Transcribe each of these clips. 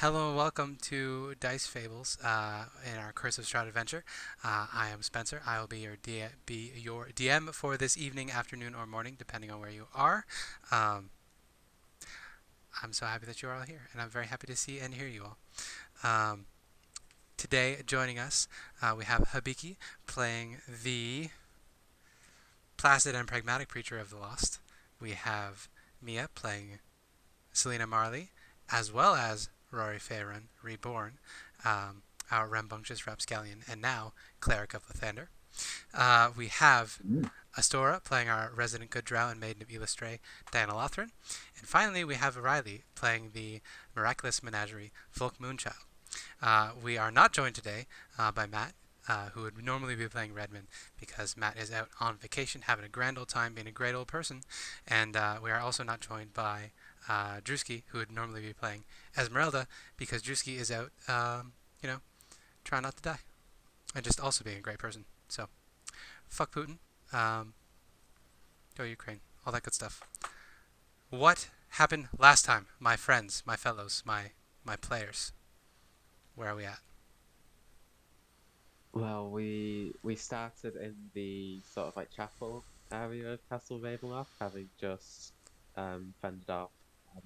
Hello and welcome to Dice Fables in our Curse of Strahd adventure. I am Spencer. I will be your DM for this evening, afternoon, or morning, depending on where you are. Um, I'm so happy that you're all here, and I'm very happy to see and hear you all. Um, Today, joining us, we have Habiki playing the placid and pragmatic preacher of the lost. We have Mia playing Celina Marley, as well as Rory Fahrun, reborn, um, our rambunctious rapscallion, and now Cleric of Lathander. We have Mm. Astora playing our resident good drow and maiden of Elistray, Diana Lothryn. And finally, we have Riley playing the miraculous menagerie, Volk Moonchild. We are not joined today by Matt, who would normally be playing Redmond, because Matt is out on vacation, having a grand old time, being a great old person. And we are also not joined by Drewski, who would normally be playing Esmeralda, because Drewski is out, trying not to die, and just also being a great person. So, fuck Putin, um, go Ukraine, all that good stuff. What happened last time, my friends, my fellows, my players? Where are we at? Well, we started in the sort of like chapel area of Castle Ravenloft, having just fended off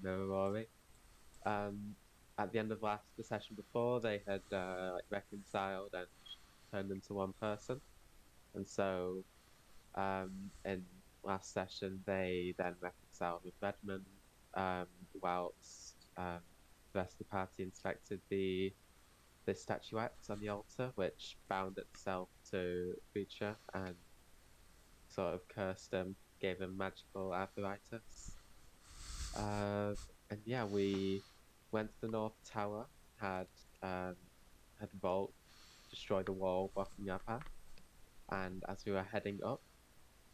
Mirror Rory. Um, at the end of the session before, they had like reconciled and turned into one person, and so in last session they then reconciled with Redmond, whilst the rest of the party inspected the statuette on the altar, which bound itself to the creature and sort of cursed him, gave him magical arthritis. Uh, and yeah, we went to the North Tower, had um, had Volk destroy the wall blocking our path, and as we were heading up,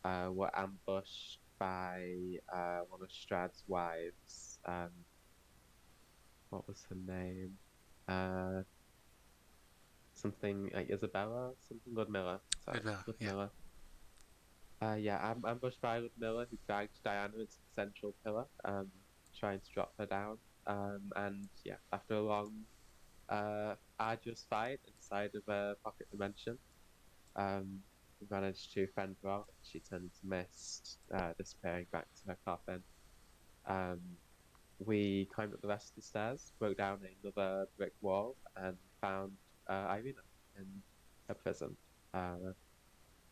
were ambushed by one of Strahd's wives. What was her name? Uh, Something like Isabella, something Ludmilla. Sorry, Good mail, yeah. Ludmilla. Yeah, I'm ambushed by Ludmilla, who dragged Diana into the central pillar, trying to drop her down. And yeah, after a long, arduous fight inside of a pocket dimension, we managed to fend her off. She turned into mist, disappearing back to her coffin. Um, we climbed up the rest of the stairs, broke down another brick wall, and found Irina in her prison. Uh,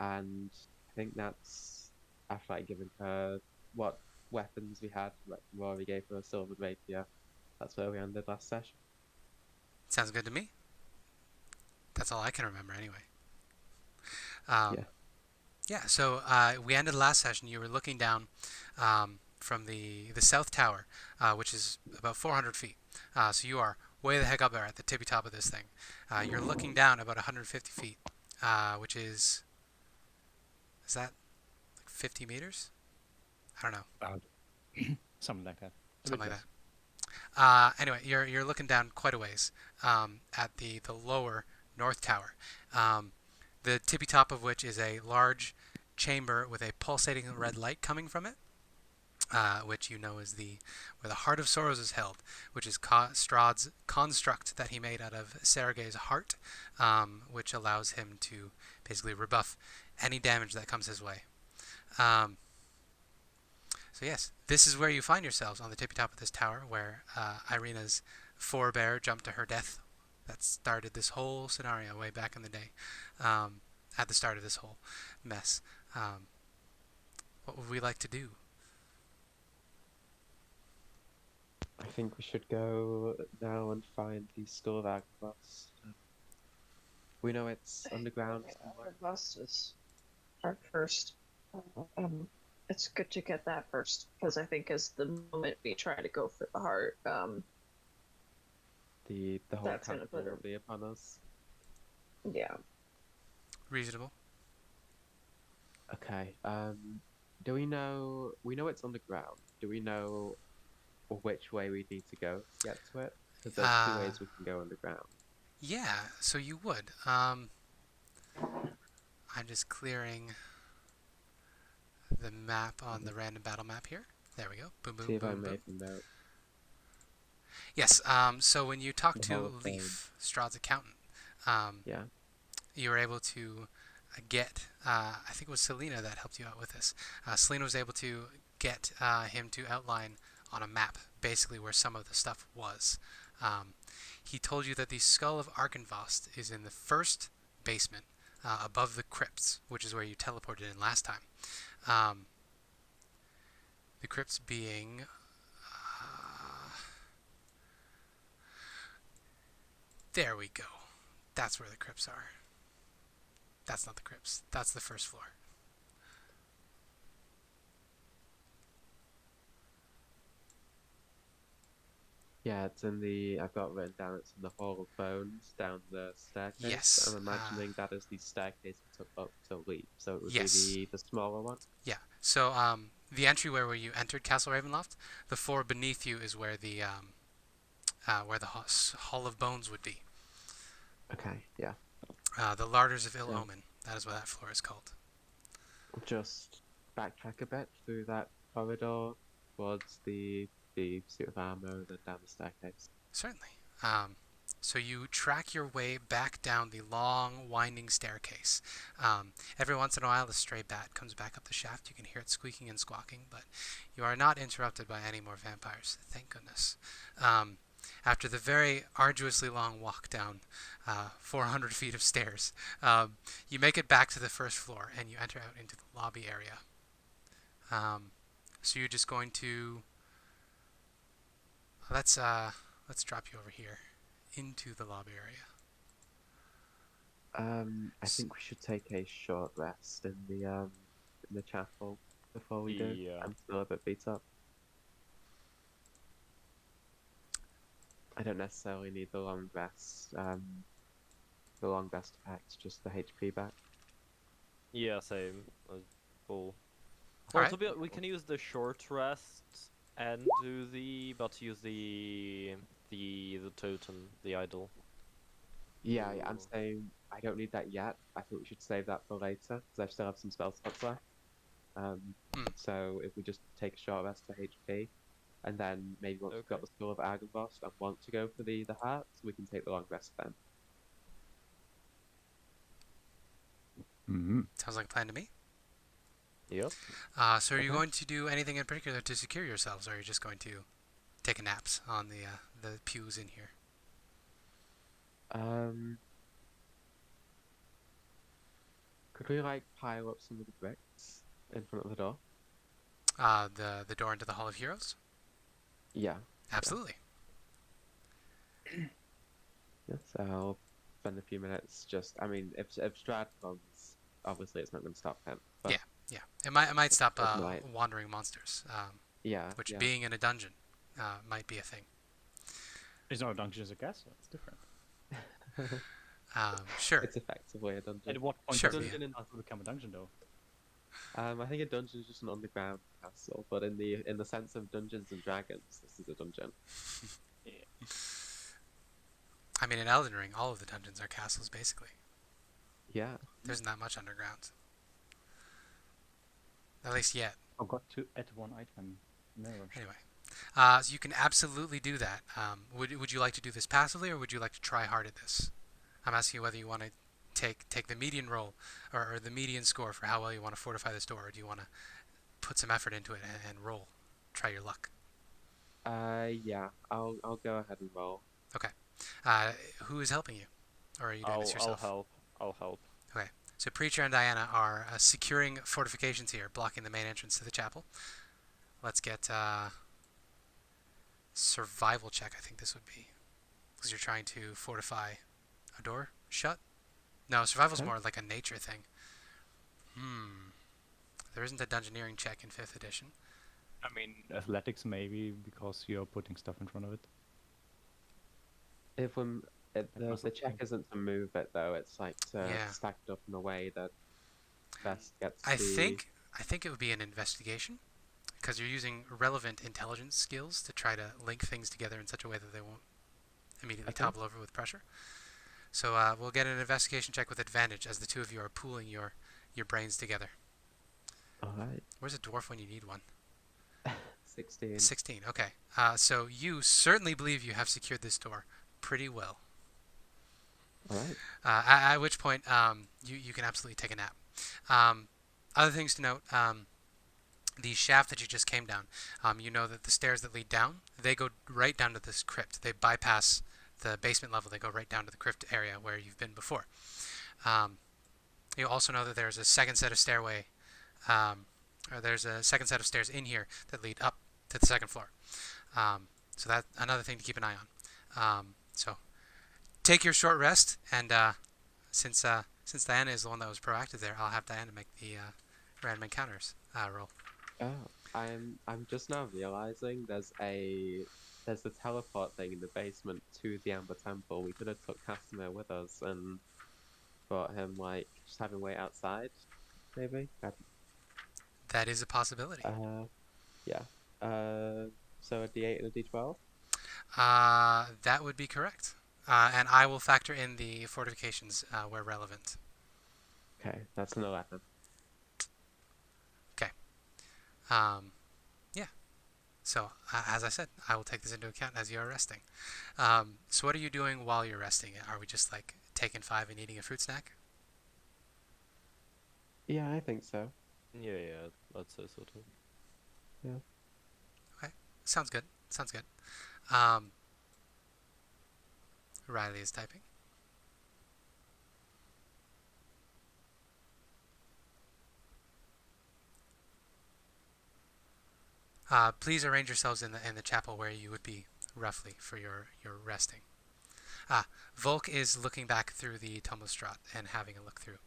and I think that's after like giving her what weapons we had. Like Rory gave her a silver rapier. That's where we ended last session. Sounds good to me. That's all I can remember anyway. Um, Yeah. yeah, so we ended last session. You were looking down from the south tower, which is about 400 feet. So you are way the heck up there at the tippy top of this thing. You're looking down about 150 feet, which is that like 50 meters? I don't know, About something like that. A bit something like less. that. Anyway, you're looking down quite a ways at the lower north tower, the tippy top of which is a large chamber with a pulsating red light coming from it. Which you know is the where the Heart of Sorrows is held, which is Strahd's construct that he made out of Sergei's heart, which allows him to basically rebuff any damage that comes his way. Um, so yes, this is where you find yourselves, on the tippy top of this tower, where Irina's forebear jumped to her death. That started this whole scenario way back in the day, at the start of this whole mess. Um, what would we like to do? I think we should go now and find the Skull of Agrabah. We know it's underground somewhere. Bust is our first. Um, it's good to get that first because I think as the moment we try to go for the heart, The whole that's gonna capital put her. will be upon us. Yeah. Reasonable. Okay. Do we know it's underground? Do we know which way we need to go to get to it? Because there's two Uh, ways we can go underground. yeah, so you would. I'm just clearing the map on the random battle map here. There we go. Boom, See boom, if I boom, boom. made a note. Yes. So when you talk The Hall to of Fame. Leaf, Strahd's accountant, um, Yeah. you were able to get. I think it was Celina that helped you out with this. Celina was able to get him to outline on a map basically where some of the stuff was. Um, he told you that the skull of Arkenvost is in the first basement above the crypts, which is where you teleported in last time. Um, the crypts being. There we go. That's where the crypts are. That's not the crypts. That's the first floor. Yeah, it's in the. I've got it written down. It's in the Hall of Bones down the staircase. Yes. I'm imagining that is the staircase that took up to Leap, so it would Yes. be the smaller one. Yeah. So the entryway where you entered Castle Ravenloft, the floor beneath you is where the Hall of Bones would be. Okay, yeah. The Larders of Ill Yeah. Omen. That is what that floor is called. Just backtrack a bit through that corridor towards the suit of armor, then down the staircase. Certainly. So you track your way back down the long, winding staircase. Every once in a while, the stray bat comes back up the shaft. You can hear it squeaking and squawking, but you are not interrupted by any more vampires. Thank goodness. After the very arduously long walk down 400 feet of stairs, you make it back to the first floor and you enter out into the lobby area. So you're just going to let's drop you over here into the lobby area. I think we should take a short rest in the chapel before we do. Yeah. I'm still a bit beat up. I don't necessarily need the long rest. The long rest effect, just the HP back. Yeah, same. Cool. All Well, right. to be, we can use the short rest and do but use the totem, the idol. Yeah, I'm Ooh. saying I don't need that yet. I think we should save that for later because I still have some spell slots left. So if we just take a short rest for HP, and then maybe once we've got Okay. the Skull of Argynvost and want to go for the hearts, we can take the long rest then. Mm-hmm. Sounds like a plan to me. Yep. So are you Okay. going to do anything in particular to secure yourselves, or are you just going to take a naps on the pews in here? Could we like pile up some of the bricks in front of the door? The door into the Hall of Heroes? Yeah. Absolutely. Yes, I'll spend a few minutes just. I mean, if Strahd comes, obviously it's not going to stop him. But Yeah. It might stop It might. wandering monsters, yeah, which yeah. being in a dungeon might be a thing. It's not a dungeon, it's a castle. It's different. Sure. It's effectively a dungeon. At what point Sure, does yeah. it castle become a dungeon, though? I think a dungeon is just an underground castle, but in the sense of Dungeons and Dragons, this is a dungeon. I mean, in Elden Ring, all of the dungeons are castles, basically. Yeah. There isn't that much underground. At least yet. Forgot to add one item. No. Anyway. So you can absolutely do that. Would you like to do this passively, or would you like to try hard at this? I'm asking you whether you want to take the median roll, or the median score for how well you want to fortify this door, or do you want to put some effort into it and roll? Try your luck. Yeah. I'll go ahead and roll. Okay. Who is helping you? Or are you doing this I'll yourself? help. I'll help. Okay. So Preacher and Diana are securing fortifications here, blocking the main entrance to the chapel. Let's get survival check, I think this would be. Because you're trying to fortify a door shut? No, survival's Okay. more like a nature thing. There isn't a dungeoneering check in 5th edition. I mean, athletics maybe, because you're putting stuff in front of it. If the muscle check thing. isn't to move it though, it's like to Yeah. stack it up in a way that best gets I the. think it would be an investigation, because you're using relevant intelligence skills to try to link things together in such a way that they won't immediately Okay. topple over with pressure. So we'll get an investigation check with advantage as the two of you are pooling your brains together. All right. Where's a dwarf when you need one? 16. 16. Okay. So you certainly believe you have secured this door pretty well. All right. At which point, you can absolutely take a nap. Other things to note: the shaft that you just came down. You know that the stairs that lead down, they go right down to this crypt. They bypass the basement level. They go right down to the crypt area where you've been before. You also know that there's a second set of stairway, or there's a second set of stairs in here that lead up to the second floor. So that's another thing to keep an eye on. So take your short rest, and since Diana is the one that was proactive there, I'll have Diana make the random encounters roll. Oh, I'm just now realizing there's a teleport thing in the basement to the Amber Temple. We could have took Casimir with us and brought him, like, just have him wait outside, maybe. That is a possibility. Yeah. So a D8 and a D12. That would be correct. And I will factor in the fortifications where relevant. Okay, that's an 11. Okay. Yeah. So, as I said, I will take this into account as you are resting. So what are you doing while you're resting? Are we just, like, taking 5 and eating a fruit snack? Yeah, I think so. Yeah, I'd say so too. Yeah. Okay. Sounds good. Sounds good. Riley is typing. Please arrange yourselves in the chapel where you would be roughly for your resting. Volk is looking back through the Tome of Strahd and having a look through,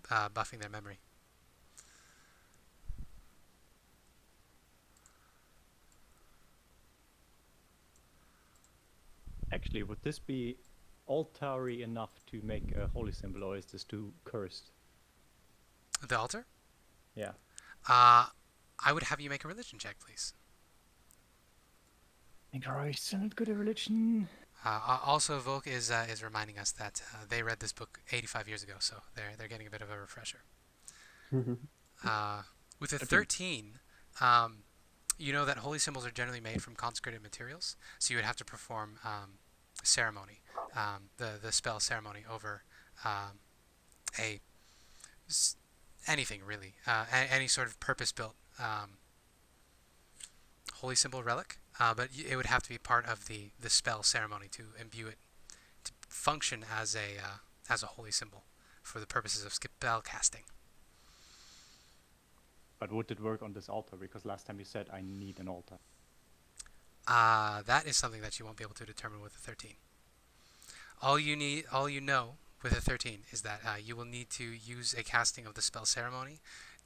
buffing their memory. Actually, would this be altary enough to make a holy symbol, or is this too cursed? The altar? Yeah. I would have you make a religion check, please. Alright, still not good at religion. Also, Volk is reminding us that they read this book 85 years ago, so they're getting a bit of a refresher. With a 13, you know that holy symbols are generally made from consecrated materials, so you would have to perform ceremony, the spell ceremony over anything really, any sort of purpose-built holy symbol relic, but it would have to be part of the spell ceremony to imbue it to function as a holy symbol for the purposes of spell casting. But would it work on this altar? Because last time you said I need an altar. That is something that you won't be able to determine with a 13. All you know with a 13 is that you will need to use a casting of the spell ceremony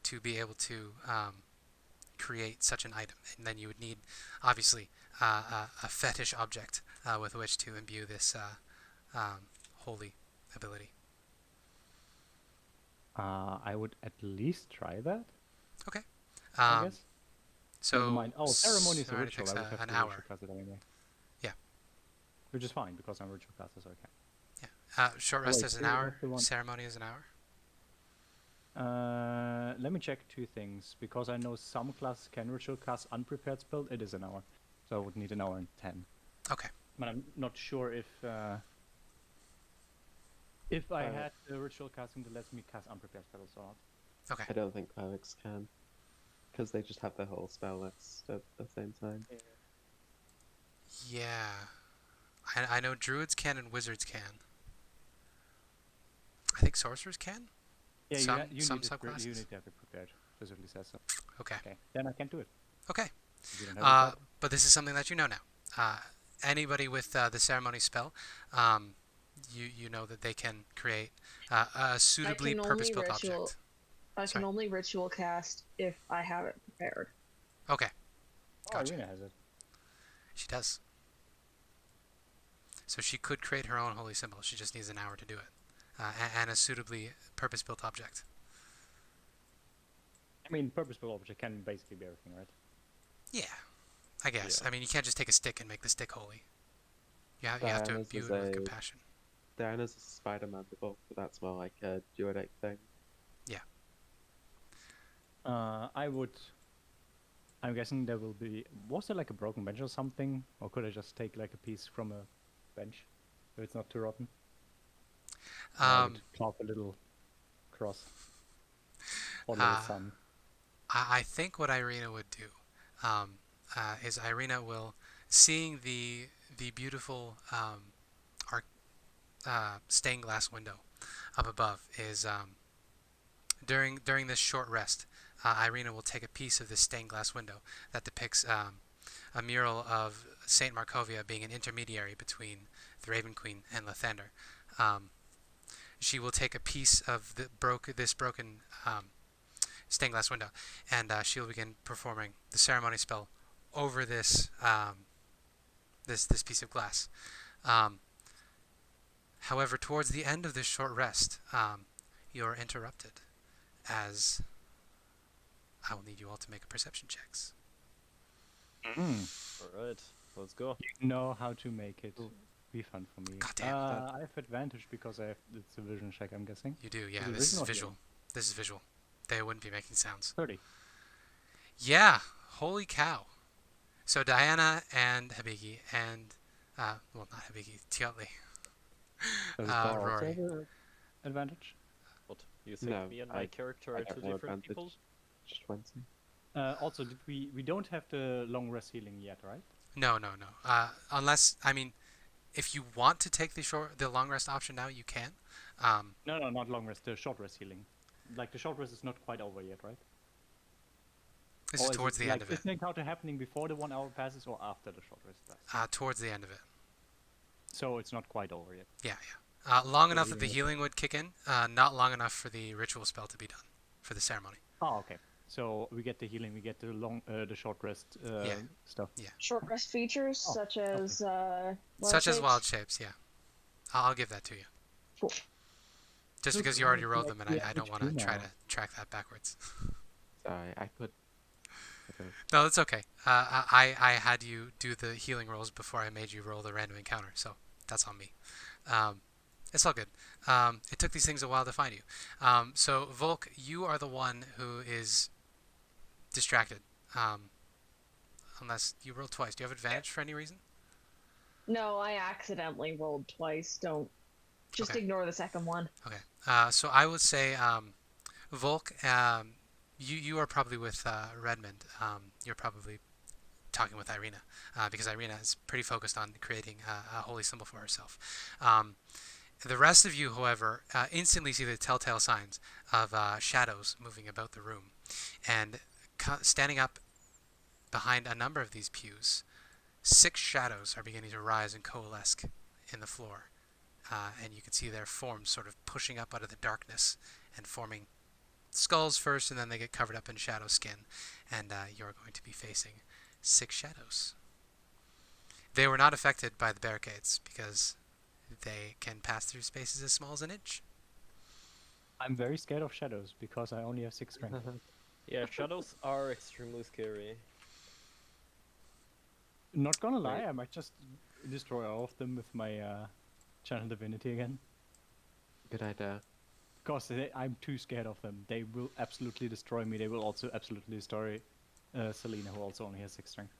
to be able to create such an item, and then you would need, obviously, a fetish object with which to imbue this holy ability. I would at least try that. Okay. I guess. So Never mind. Oh, ceremony is a already ritual. takes I would have an to hour. ritual cast it anyway. Yeah. Which is fine because I'm a ritual caster, so I can. Short rest wait, is an so you hour. have the one- Ceremony is an hour. Let me check two things. Because I know some classes can ritual cast unprepared spell, it is an hour. So I would need an hour and 10. Okay. But I'm not sure if I had the ritual casting that lets me cast unprepared spells or not. Okay. I don't think clerics can, because they just have the whole spell list at the same time. Yeah. I know druids can and wizards can. I think sorcerers can. Yeah, Some you subclasses. need to have it prepared. Specifically says so. Okay. Okay, then I can do it. Okay. If you don't have it, But this is something that you know now. Anybody with the ceremony spell, you know that they can create a suitably purpose-built object. I Sorry. can only ritual cast if I have it prepared. Okay. oh, Gotcha. Irina has it. She does. So she could create her own holy symbol. She just needs an hour to do it. And a suitably purpose-built object. I mean, purpose-built object can basically be everything, right? Yeah, I guess. Yeah. I mean, you can't just take a stick and make the stick holy. You have to Diana's imbue is it with a- compassion. Diana's a spider mandible, but that's more like a druidic thing. I would. I'm guessing there will be. Was there like a broken bench or something, or could I just take like a piece from a bench, if it's not too rotten? I would plop a little cross or a little Uh, sun. I think what Irina would do is Irina will, seeing the beautiful stained glass window up above, is during this short rest, Irina will take a piece of this stained glass window that depicts a mural of Saint Markovia being an intermediary between the Raven Queen and Lathander. She will take a piece of this broken stained glass window, and she'll begin performing the ceremony spell over this this piece of glass. However, towards the end of this short rest, you're interrupted, as I will need you all to make a perception checks. Alright, let's go. You know how to make it be fun for me. God damn. I have advantage because it's a vision check, I'm guessing. You do, yeah. Is it This is vision or visual. This is visual. They wouldn't be making sounds. 30. Yeah, holy cow. So Diana and Habigi and, well, not Habigi, Toatl. Does Thor also Rory. have a advantage? What? You think No, me and my character I are got two no different advantage. people? Just 20. Also, we don't have the long rest healing yet, right? No. Unless, I mean, if you want to take the long rest option now, you can. No, not long rest. The short rest healing. Like the short rest is not quite over yet, right? This is towards the end of it. Is the encounter happening before the 1 hour passes or after the short rest passes? Towards the end of it. So it's not quite over yet. Yeah. Long So enough that the healing healing would kick in, not long enough for the ritual spell to be done, for the ceremony. Oh, okay. So we get the healing, we get the short rest stuff. Yeah. Short rest features such as Wild shapes, yeah. I'll give that to you. Cool. Just because you already rolled them, and I don't want to try to track that backwards. Sorry, I could. No, that's okay. I had you do the healing rolls before I made you roll the random encounter, so that's on me. It's all good. It took these things a while to find you. So, Volk, you are the one who is distracted. Unless you rolled twice. Do you have advantage for any reason? No, I accidentally rolled twice. Don't. Just Okay. ignore the second one. Okay. So I would say, Volk, you are probably with Redmond. You're probably talking with Irina, because Irina is pretty focused on creating a holy symbol for herself. The rest of you, however, instantly see the telltale signs of shadows moving about the room. And standing up behind a number of these pews, 6 shadows are beginning to rise and coalesce in the floor. And you can see their forms sort of pushing up out of the darkness and forming skulls first, and then they get covered up in shadow skin. And you're going to be facing 6 shadows. They were not affected by the barricades because they can pass through spaces as small as an inch. I'm very scared of shadows because I only have 6 strength. Yeah, shadows are extremely scary. Not gonna lie, Right. I might just destroy all of them with my channel divinity again. Good idea. Because I'm too scared of them. They will absolutely destroy me. They will also absolutely destroy Celina, who also only has 6 strength.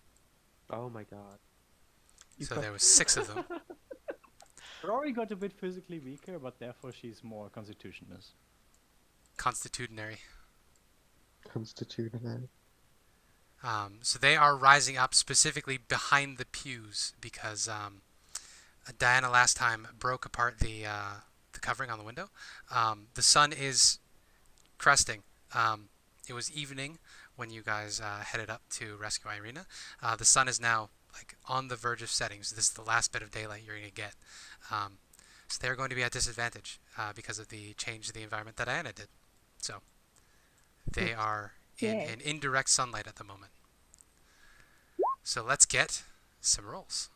Oh my god. So there were 6 of them. Rory got a bit physically weaker, but therefore she's more constitutionist. Constitutionary. Constitutionary. So they are rising up specifically behind the pews because Diana last time broke apart the covering on the window. The sun is cresting. It was evening when you guys headed up to rescue Irina. The sun is now like on the verge of setting, so this is the last bit of daylight you're going to get. So they're going to be at disadvantage because of the change to the environment that Diana did. So they are in indirect sunlight at the moment. So let's get some rolls.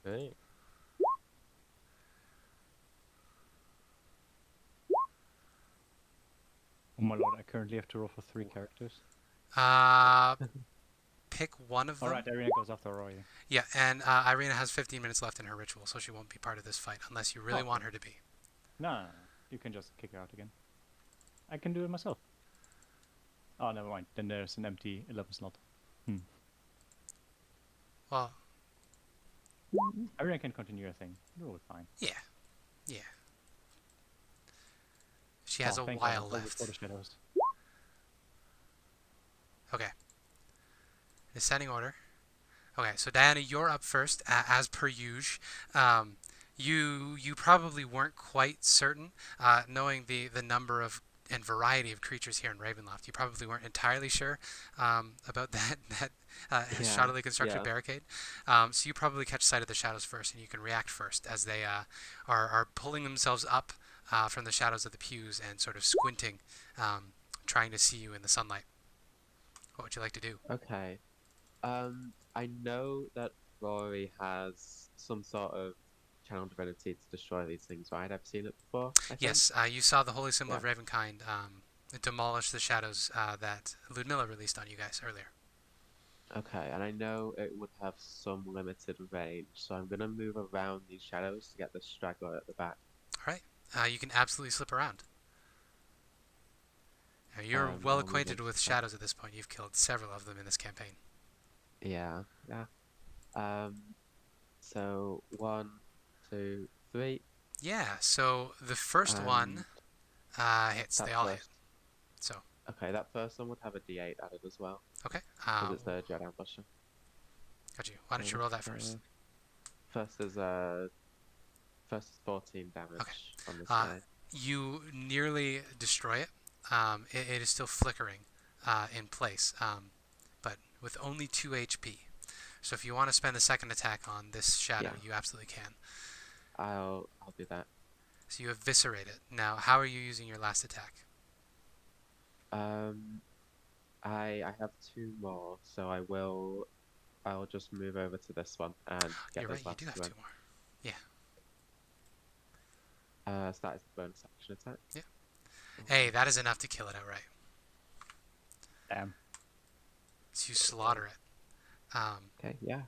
Hey. Oh my lord, I currently have to roll for 3 characters. Pick one of them. Alright, Irina goes after Rory. Yeah, and Irina has 15 minutes left in her ritual, so she won't be part of this fight unless you really want her to be. No. You can just kick her out again. I can do it myself. Oh, never mind. Then there's an empty 11 slot. Well, I really can continue your thing. You'll be fine. yeah. She has a thank God, while it's always left. for the shadows. Okay. Descending order. Okay, so Diana, you're up first, as per usual. You probably weren't quite certain, knowing the number of and variety of creatures here in Ravenloft. You probably weren't entirely sure about that shoddily constructed yeah. barricade. So you probably catch sight of the shadows first, and you can react first as they are pulling themselves up from the shadows of the pews and sort of squinting, trying to see you in the sunlight. What would you like to do? Okay. I know that Rory has some sort of channel divinity to destroy these things, right? I've seen it before, I think. Yes, you saw the holy symbol of Yeah. Ravenkind demolish the shadows that Ludmilla released on you guys earlier. Okay, and I know it would have some limited range, so I'm gonna move around these shadows to get the straggler at the back. All right, you can absolutely slip around. Now, you're well I'll move acquainted into with the shadows at this point. You've killed several of them in this campaign. Yeah. So 1, 2, 3. Yeah, so the first one hits. That They all hit. first. So, Okay, that first one would have a D8 added as well, okay. because it's the Dread Ambusher. Got you. Why don't you roll that first? First is 14 damage Okay. on this guy. You nearly destroy it. It is still flickering in place, but with only 2 HP. So if you want to spend the second attack on this shadow, Yeah. you absolutely can. I'll do that. So you eviscerate it. Now, how are you using your last attack? I have 2 more, so I'll just move over to this one and get You're those right, you do last have 2 2 more. Yeah. So that is the bonus action attack. Yeah. Hey, that is enough to kill it outright. Damn. So you slaughter it. Okay, yeah.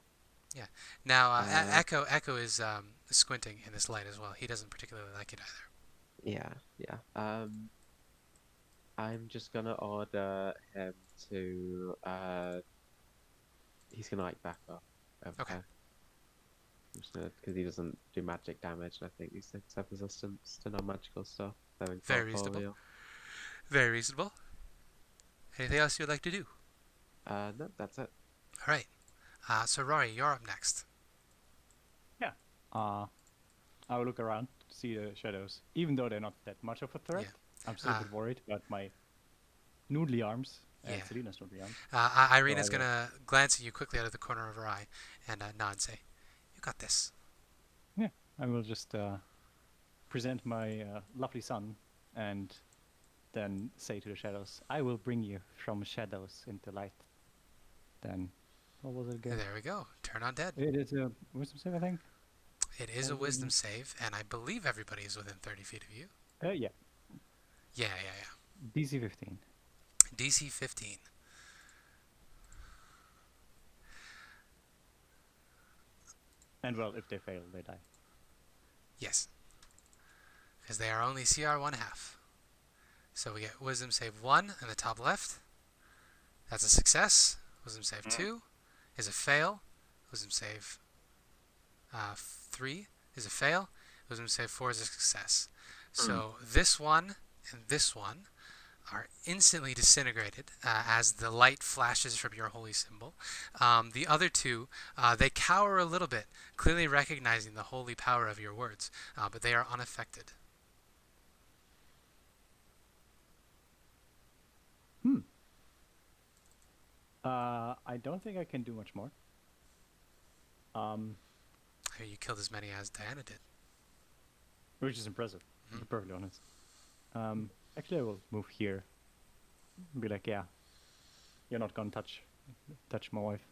Now, Echo is squinting in this light as well. He doesn't particularly like it either. Yeah. I'm just gonna order him to he's gonna like back up over Okay. there. I'm just gonna, because he doesn't do magic damage, and I think these things have resistance to non-magical stuff. They're in Very reasonable. portfolio. Very reasonable. Anything else you'd like to do? No, that's it. All right. So Rory, you're up next. Yeah. I will look around to see the shadows, even though they're not that much of a threat. Yeah. I'm still a bit worried about my noodly arms and Yeah. Celina's noodly arms. Irina's going to glance at you quickly out of the corner of her eye and nod and say, "You got this." Yeah, I will just present my lovely son and then say to the shadows, I will bring you from shadows into light. Then, what was it again? There we go. Turn on dead. It is a wisdom save, I think. It is a wisdom save, and I believe everybody is within 30 feet of you. Yeah. Yeah. DC 15. DC 15. And well, if they fail, they die. Yes. Because they are only CR 1/2. So we get wisdom save 1 in the top left. That's a success. Wisdom save 2 is a fail. Wisdom save 3 is a fail. Wisdom save 4 is a success. So this one and this one are instantly disintegrated as the light flashes from your holy symbol. The other two, they cower a little bit, clearly recognizing the holy power of your words, but they are unaffected. I don't think I can do much more. You killed as many as Diana did. Which is impressive, to be perfectly honest. Actually, I will move here. Be like, yeah, you're not gonna touch my wife,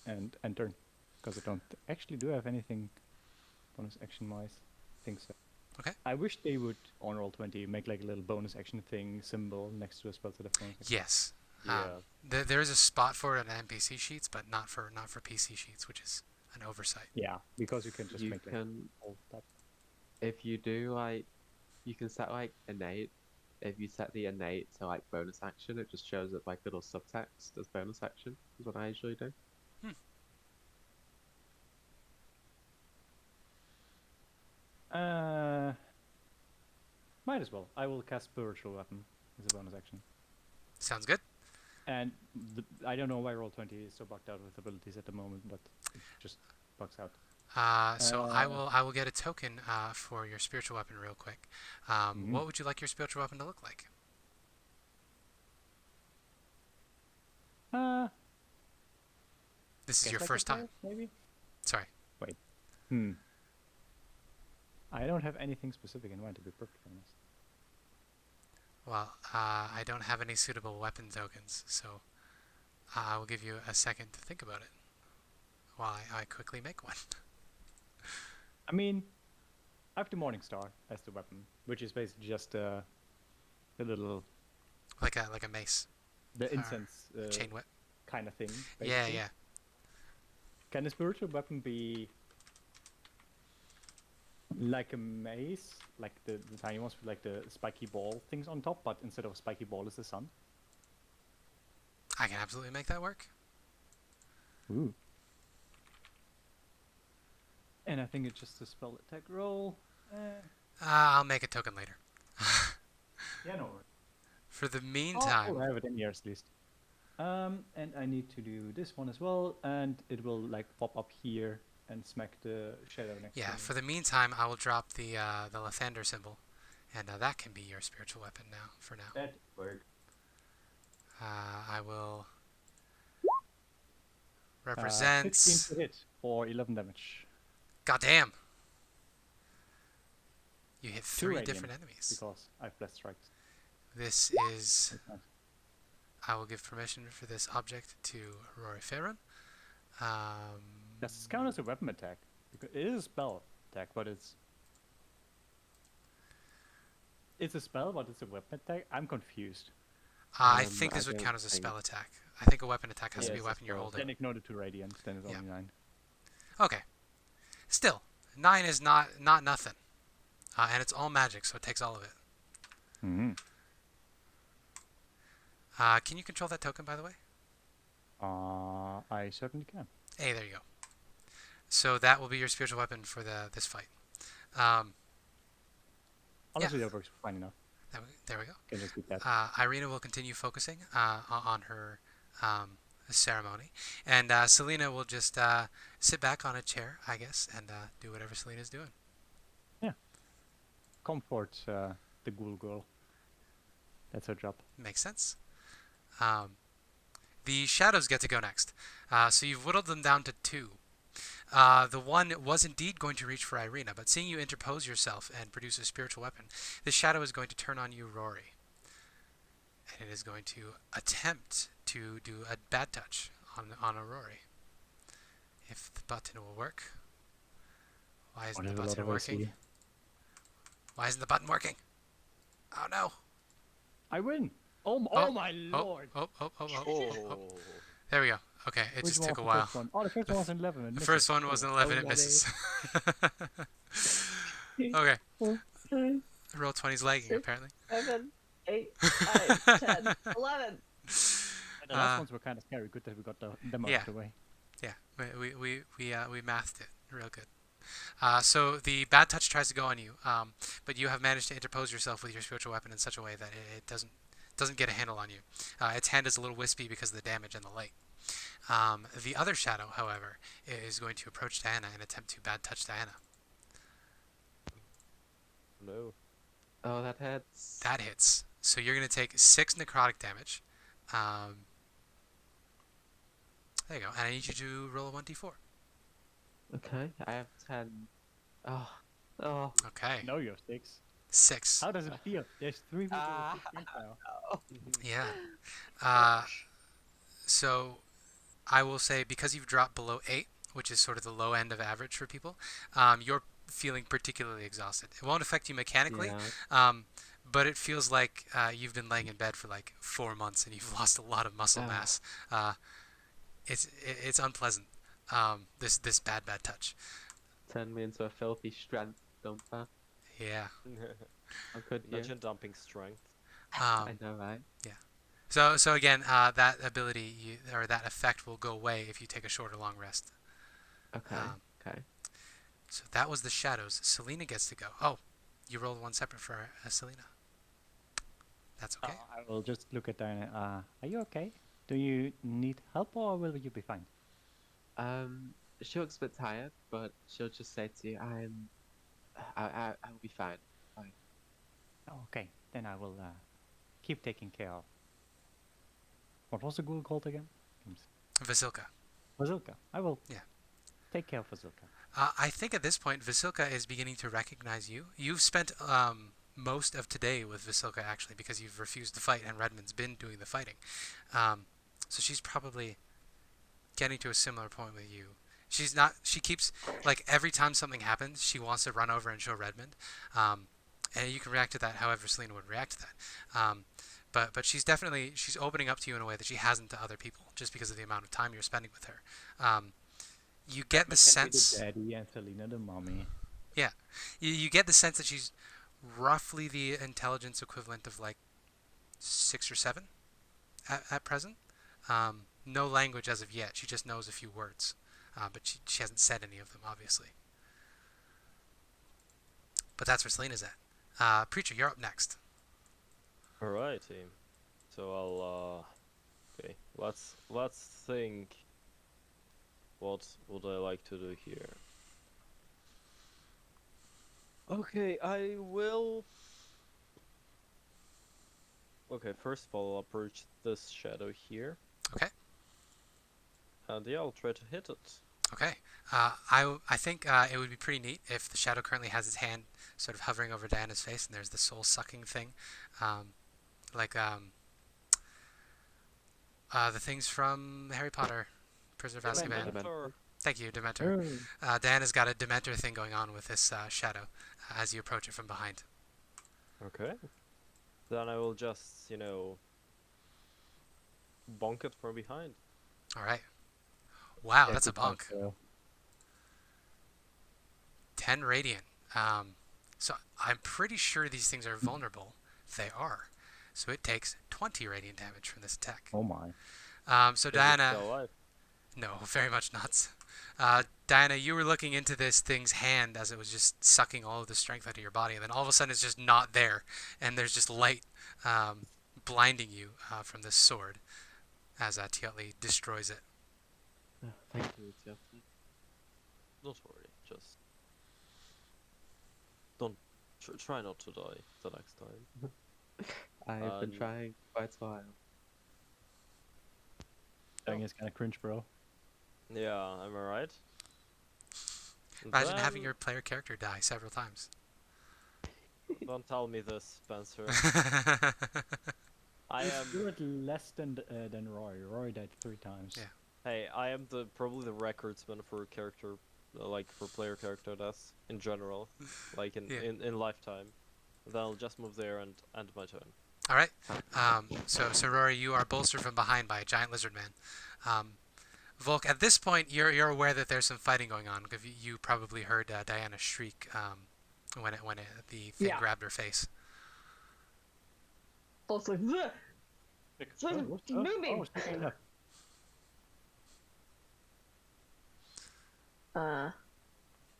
and turn, because I don't actually do have anything bonus action wise. I think so. Okay. I wish they would on roll 20 make like a little bonus action thing symbol next to a spell to the bonus action. Yes. Yeah. There is a spot for it on NPC sheets, but not for PC sheets, which is an oversight. Yeah, because you can just make can, all that. if you do like, you can set like innate if you set the innate to like bonus action, it just shows up like little subtext as bonus action, is what I usually do. Hmm. Might as well. I will cast Spiritual Weapon as a bonus action. Sounds good. And I don't know why Roll20 is so bugged out with abilities at the moment, but it just bugs out. So I will get a token for your spiritual weapon real quick. What would you like your spiritual weapon to look like? This is your like first time. Maybe? Sorry. Wait. I don't have anything specific in mind, to be perfectly honest. Well, I don't have any suitable weapon tokens, so I will give you a second to think about it while I quickly make one. I mean, I have the Morning Star as the weapon, which is basically just a little... Like a mace. The incense chain whip. kind of thing. Basically. Yeah, yeah. Can a spiritual weapon be like a mace, like the tiny ones with like the spiky ball things on top, but instead of a spiky ball is the sun? I can absolutely make that work. Ooh. And I think it's just a spell attack roll. I'll make a token later. Yeah, no. For the meantime... I have it in here at least. And I need to do this one as well, and it will like pop up here and smack the shadow next to me. Yeah, for the meantime, I will drop the Lathander symbol, and that can be your spiritual weapon now, for now. That word. I will represent... 15 to hit for 11 damage. Goddamn! You hit 2 3 radiant, different enemies. Because I've blessed strikes. This is... That's nice. I will give permission for this object to Rory Fahrun. Does this count as a weapon attack? Because it is a spell attack, but it's a spell, but it's a weapon attack? I'm confused. I think this would count as a spell attack. I think a weapon attack has to be a weapon you're holding. Then ignore the 2 radiant, then it's only 9. Okay. Still, 9 is not nothing. And it's all magic, so it takes all of it. Mm-hmm. Can you control that token, by the way? I certainly can. Hey, there you go. So that will be your spiritual weapon for this fight. Honestly, that works fine enough. There we go. Can just keep that. Irina will continue focusing on her ceremony, and Celina will just sit back on a chair, I guess, and do whatever Celina's doing. Yeah. Comfort the ghoul girl. That's her job. Makes sense. The shadows get to go next. So you've whittled them down to 2. The one was indeed going to reach for Irina, but seeing you interpose yourself and produce a spiritual weapon, the shadow is going to turn on you, Rory. And it is going to attempt to do a bad touch on a Rory. If the button will work. Why isn't the button working? Why isn't the button working? Oh no! I win! Oh my lord! Oh. There we go. Okay, it just took a while. The first one was an 11. The first one was an 11, it misses. Okay. Roll 20's lagging, apparently. 7, 8, 5, 10, 11. And the last ones were kind of scary. Good that we got them out of the way. Yeah, we mathed it real good. So the bad touch tries to go on you, but you have managed to interpose yourself with your spiritual weapon in such a way that it doesn't get a handle on you. Its hand is a little wispy because of the damage and the light. The other shadow, however, is going to approach Diana and attempt to bad touch Diana. No. Oh, that hits. That hits. So you're going to take 6 necrotic damage. There you go. And I need you to roll a 1d4. Okay, I have 10. Oh. Okay. No, you have 6. 6. How does it feel? There's 3 people with 6 now. Yeah. So I will say, because you've dropped below 8, which is sort of the low end of average for people, you're feeling particularly exhausted. It won't affect you mechanically, but it feels like you've been laying in bed for like 4 months and you've lost a lot of muscle mass. It's unpleasant. This bad touch. Turn me into a filthy strength dumper. Yeah. How could you? Imagine dumping strength. I know, right? So again, that ability or that effect will go away if you take a short or long rest. Okay. Um, Okay. so that was the shadows. Celina gets to go. Oh, you rolled one separate for Celina. That's okay. I will just look at Diana. Are you okay? Do you need help or will you be fine? She looks a bit tired, but she'll just say to you, I'll be fine. Fine. Oh, okay, then I will keep taking care of. What was the ghoul called again? Vasilka. Vasilka. I will Yeah. take care of Vasilka. I think at this point, Vasilka is beginning to recognize you. You've spent most of today with Vasilka, actually, because you've refused to fight, and Redmond's been doing the fighting. So she's probably getting to a similar point with you. She's not. She keeps like every time something happens, she wants to run over and show Redmond, and you can react to that however Celina would react to that. But she's opening up to you in a way that she hasn't to other people, just because of the amount of time you're spending with her. You get the sense. The daddy and Celina the mommy. Yeah, you get the sense that she's roughly the intelligence equivalent of like 6 or 7 at present. No language as of yet. She just knows a few words, but she hasn't said any of them, obviously. But that's where Selena's at. Preacher, you're up next. Alrighty. So I'll okay. Let's think. What would I like to do here? Okay, I will. Okay, first of all, I'll approach this shadow here. Okay. And yeah, I'll try to hit it. Okay. I think it would be pretty neat if the shadow currently has his hand sort of hovering over Diana's face, and there's the soul sucking thing, like the things from Harry Potter, Prisoner of Azkaban. Dementor. Thank you, Dementor. Diana's got a Dementor thing going on with this shadow as you approach it from behind. Okay. Then I will just, bonk it from behind. All right. Wow, that's a bonk. 10 radiant. So I'm pretty sure these things are vulnerable. They are. So it takes 20 radiant damage from this attack. Oh my. So Is it Diana... still alive? No, very much not. Diana, you were looking into this thing's hand as it was just sucking all of the strength out of your body, and then all of a sudden it's just not there, and there's just light blinding you from this sword as Toatl destroys it. Oh, thank you, Toatl. Don't worry, just don't try not to die the next time. I've been trying quite a while. Dang, it's kind of cringe, bro. Yeah, am I right? Imagine having your player character die several times. Don't tell me this, Spencer. I am. You did less than Rory. Rory died 3 times. Yeah. Hey, I am probably the recordsman for character, for player character deaths in general, like in lifetime. Then I'll just move there and end my turn. All right. So Rory, you are bolstered from behind by a giant lizard man. Volk, at this point, you're aware that there's some fighting going on because you probably heard Diana shriek when the thing grabbed her face. Both like, Moonbeam.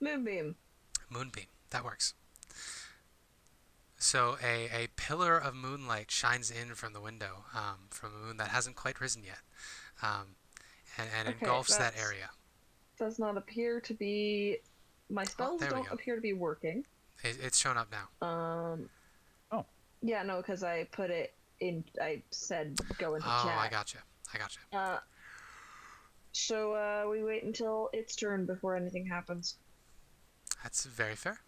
Moonbeam. Moonbeam. That works. So a pillar of moonlight shines in from the window, from a moon that hasn't quite risen yet, and engulfs that area. Does not appear to be. My spells don't appear to be working. It's shown up now. Yeah, no, because I put it in. I said go into chat. Oh, I gotcha. So we wait until its turn before anything happens. That's very fair.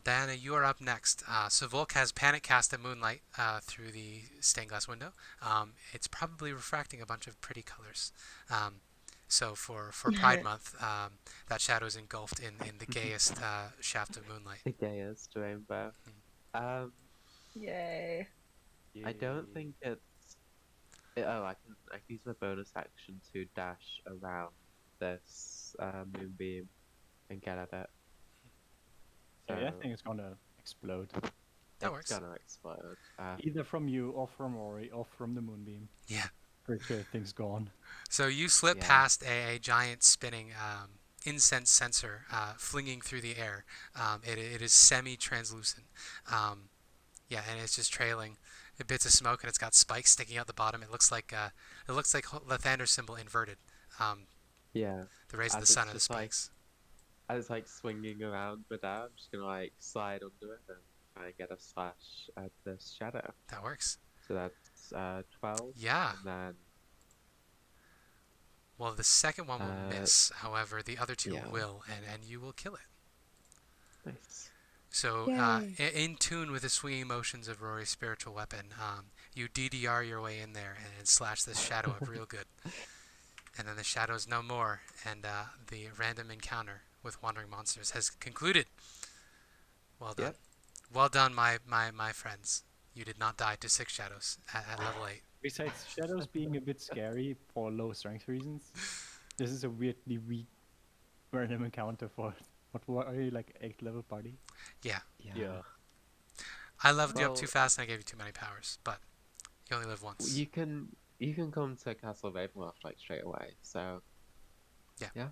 Diana, you are up next. So Volk has panic cast a moonlight through the stained glass window. It's probably refracting a bunch of pretty colors. So for Pride Month, that shadow is engulfed in the gayest shaft of moonlight. The gayest rainbow. Yay. I don't think it's... I can use my bonus action to dash around this moonbeam and get at it. So... Yeah, I think it's gonna explode. That it's works. gonna explode. Either from you or from Rory or from the moonbeam. Yeah. Pretty sure thing's gone. So you slip Yeah. past a giant spinning incense censer flinging through the air. It is semi-translucent. Yeah, and it's just trailing bits of smoke, and it's got spikes sticking out the bottom. It looks like Lathander's symbol inverted. Yeah. The rays of the As sun it's and the just like spikes. as it's like swinging around the down, I'm just gonna like slide under it and try and get a slash at this shadow. That works. So that's 12. Yeah. And then Well, the second one will miss. However, the other two yeah. will, and you will kill it. nice. So, in tune with the swinging motions of Rory's spiritual weapon, you DDR your way in there and slash this shadow up real good. And then the shadow is no more, and the random encounter with wandering monsters has concluded. Well done. Yep. Well done, my friends. You did not die to 6 shadows at level 8. Besides shadows being a bit scary for low strength reasons, this is a weirdly weak random encounter for what were you, like 8th level party? Yeah. Yeah. I leveled you up Well- too fast and I gave you too many powers, but you only live once. You can come to Castle Ravenloft like straight away. So Yeah.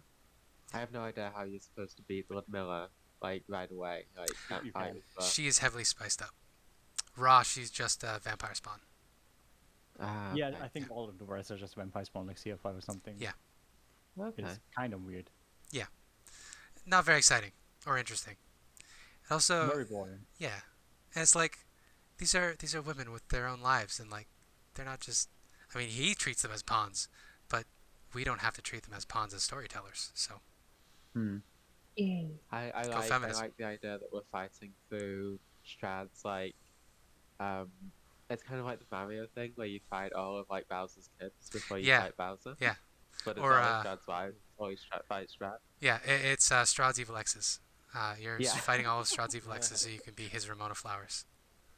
I have no idea how you're supposed to beat Ludmilla like right away. Like can't You fight can. with her. She is heavily spiced up. Raw, she's just a vampire spawn. Yeah, Okay. I think all of the rest are just vampire spawn, like CF5 or something. Yeah. Okay. It's kind of weird. Not very exciting or interesting. Also, Very boring. yeah, and it's like these are women with their own lives, and like they're not just. I mean, he treats them as pawns, but we don't have to treat them as pawns as storytellers. So I Go like feminism. the idea that we're fighting through Strahd's like it's kind of like the Mario thing where you fight all of like Bowser's kids before you Yeah. fight Bowser. Yeah. But it's Or, all of Strahd's wives before you fight Strahd. yeah, it's Strahd's evil exes. You're Yeah. fighting all of Strahd's evil exes so you can be his Ramona Flowers.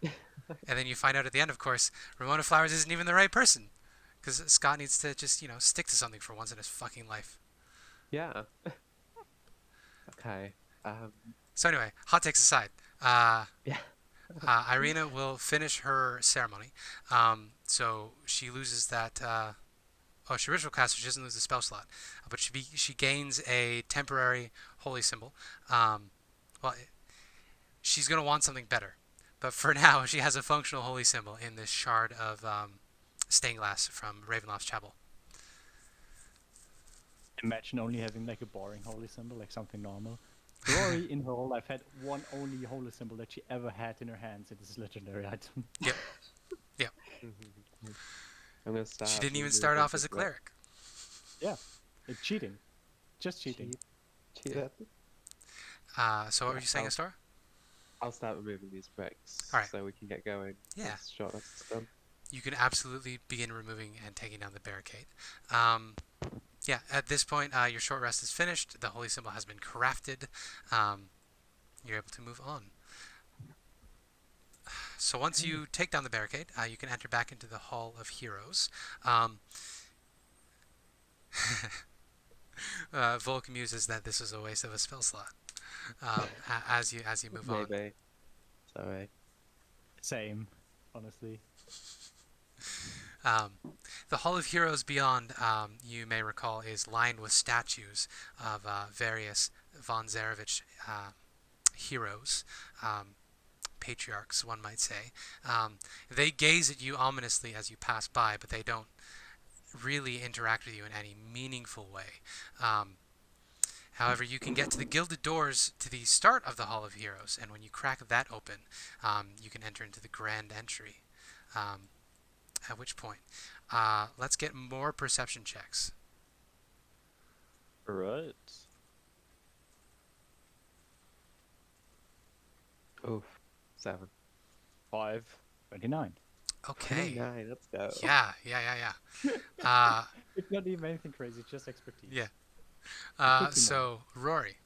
And then you find out at the end, of course, Ramona Flowers isn't even the right person, because Scott needs to just stick to something for once in his fucking life. Yeah. Okay. So anyway, hot takes aside, Yeah. Irina will finish her ceremony. So she loses that. She ritual caster. She doesn't lose the spell slot, but she gains a temporary holy symbol. She's gonna want something better, but for now she has a functional holy symbol in this shard of stained glass from Ravenloft's chapel. Imagine only having like a boring holy symbol, like something normal. Rory in her whole life had one only holy symbol that she ever had in her hands. It is a legendary item. Yep. I'm gonna start. She didn't even moving start off things as a with- cleric. Yeah, it's cheating. Just cheating. Cheat. So what were you saying, Astora? I'll start removing these bricks Alright. so we can get going. Yeah. This short rest is done. You can absolutely begin removing and taking down the barricade. Yeah, at this point, your short rest is finished. The holy symbol has been crafted. You're able to move on. So once you take down the barricade, you can enter back into the Hall of Heroes. Volk muses that this was a waste of a spell slot. As you move on. Maybe. Sorry. Same, honestly. The Hall of Heroes beyond, you may recall, is lined with statues of various von Zarevich heroes, patriarchs, one might say. They gaze at you ominously as you pass by, but they don't really interact with you in any meaningful way. However, you can get to the gilded doors to the start of the Hall of Heroes, and when you crack that open, you can enter into the grand entry. At which point, let's get more perception checks. Right. Oof. 7. 5. 29. Okay. 9, let's go. Yeah. It's not even anything crazy, it's just expertise. Yeah. Pretty So, Rory,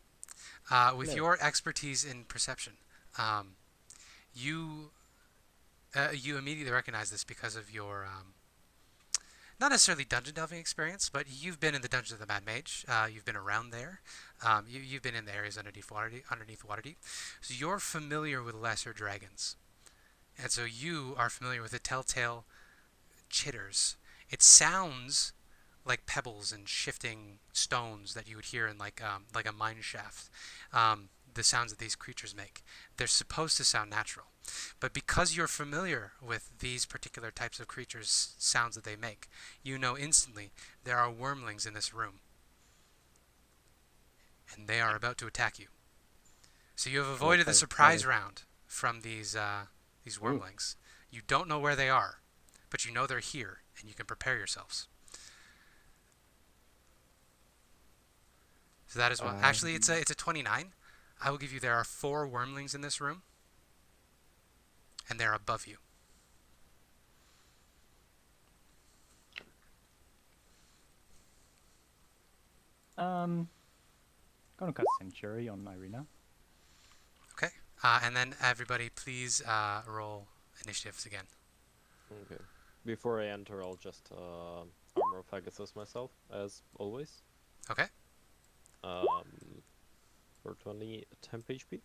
with Hello. your expertise in perception, you immediately recognize this because of your not necessarily dungeon delving experience, but you've been in the dungeons of the Mad Mage. You've been around there. You've been in the areas underneath Waterdeep. So you're familiar with lesser dragons. And so you are familiar with the telltale chitters. It sounds like pebbles and shifting stones that you would hear in like a mine shaft. The sounds that these creatures make. They're supposed to sound natural. But because you're familiar with these particular types of creatures' sounds that they make, you know instantly there are wormlings in this room. And they are about to attack you. So you have avoided the surprise round from these wormlings. You don't know where they are, but you know they're here, and you can prepare yourselves. So that is what. Actually, it's a 29. I will give you. There are 4 wormlings in this room, and they're above you. Gonna cast Sanctuary on Irina. Okay. And then everybody, please roll initiatives again. Okay. Before I enter, I'll just armor of Pegasus myself, as always. Okay. For 20 temp HP.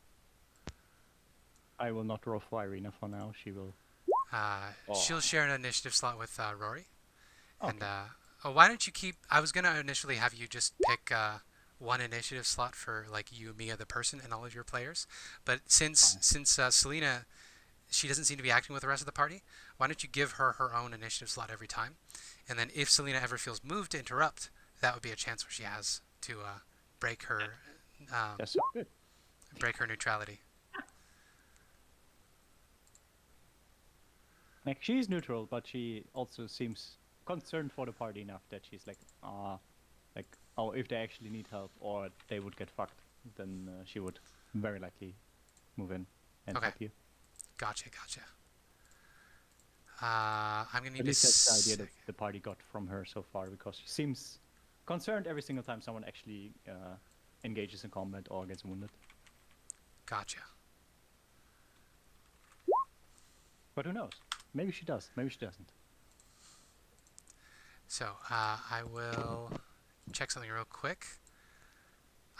I will not roll for Irina for now. She will. She'll share an initiative slot with Rory. Okay. And why don't you keep? I was gonna initially have you just pick one initiative slot for like you, Mia, the person, and all of your players. But since Celina, she doesn't seem to be acting with the rest of the party, why don't you give her her own initiative slot every time? And then if Celina ever feels moved to interrupt, that would be a chance where she has to break her That's so good. break her neutrality. Like, she's neutral, but she also seems concerned for the party enough that she's like, oh, if they actually need help or they would get fucked, then she would very likely move in and help you. Gotcha. I'm gonna need At least to that's the idea that the party got from her so far, because she seems concerned every single time someone actually engages in combat or gets wounded. Gotcha. But who knows? Maybe she does. Maybe she doesn't. So I will check something real quick.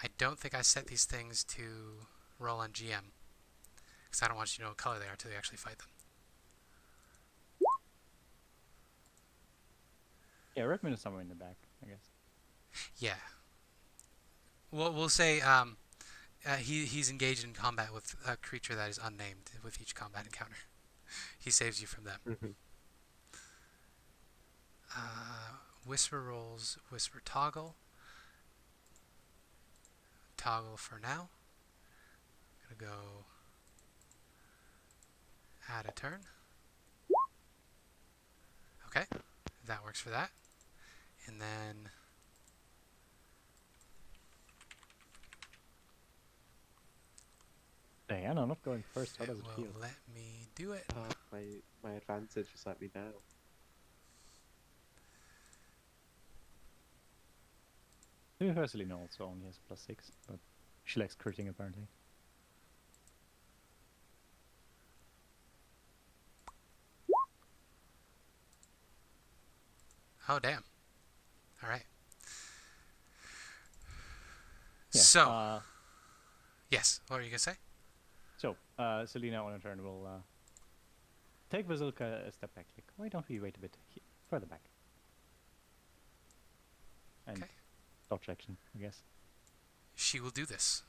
I don't think I set these things to roll on GM, because I don't want you to know what color they are until you actually fight them. Yeah, Redmond is somewhere in the back, I guess. Yeah. We'll say he's engaged in combat with a creature that is unnamed with each combat encounter. He saves you from them. Mm-hmm. Whisper rolls, Whisper toggle. Toggle for now. Gonna go add a turn. Okay, that works for that. And then Diana not going first. How it does it will feel? let me do it. My advantage just let me down. Maybe Celina also only has +6, but she likes critting apparently. Oh, damn. All right. Yeah, So, yes, what were you going to say? So, Celina on her turn will take Vasilka a step back. Like, why don't we wait a bit further back? And dodge action, I guess. She will do this.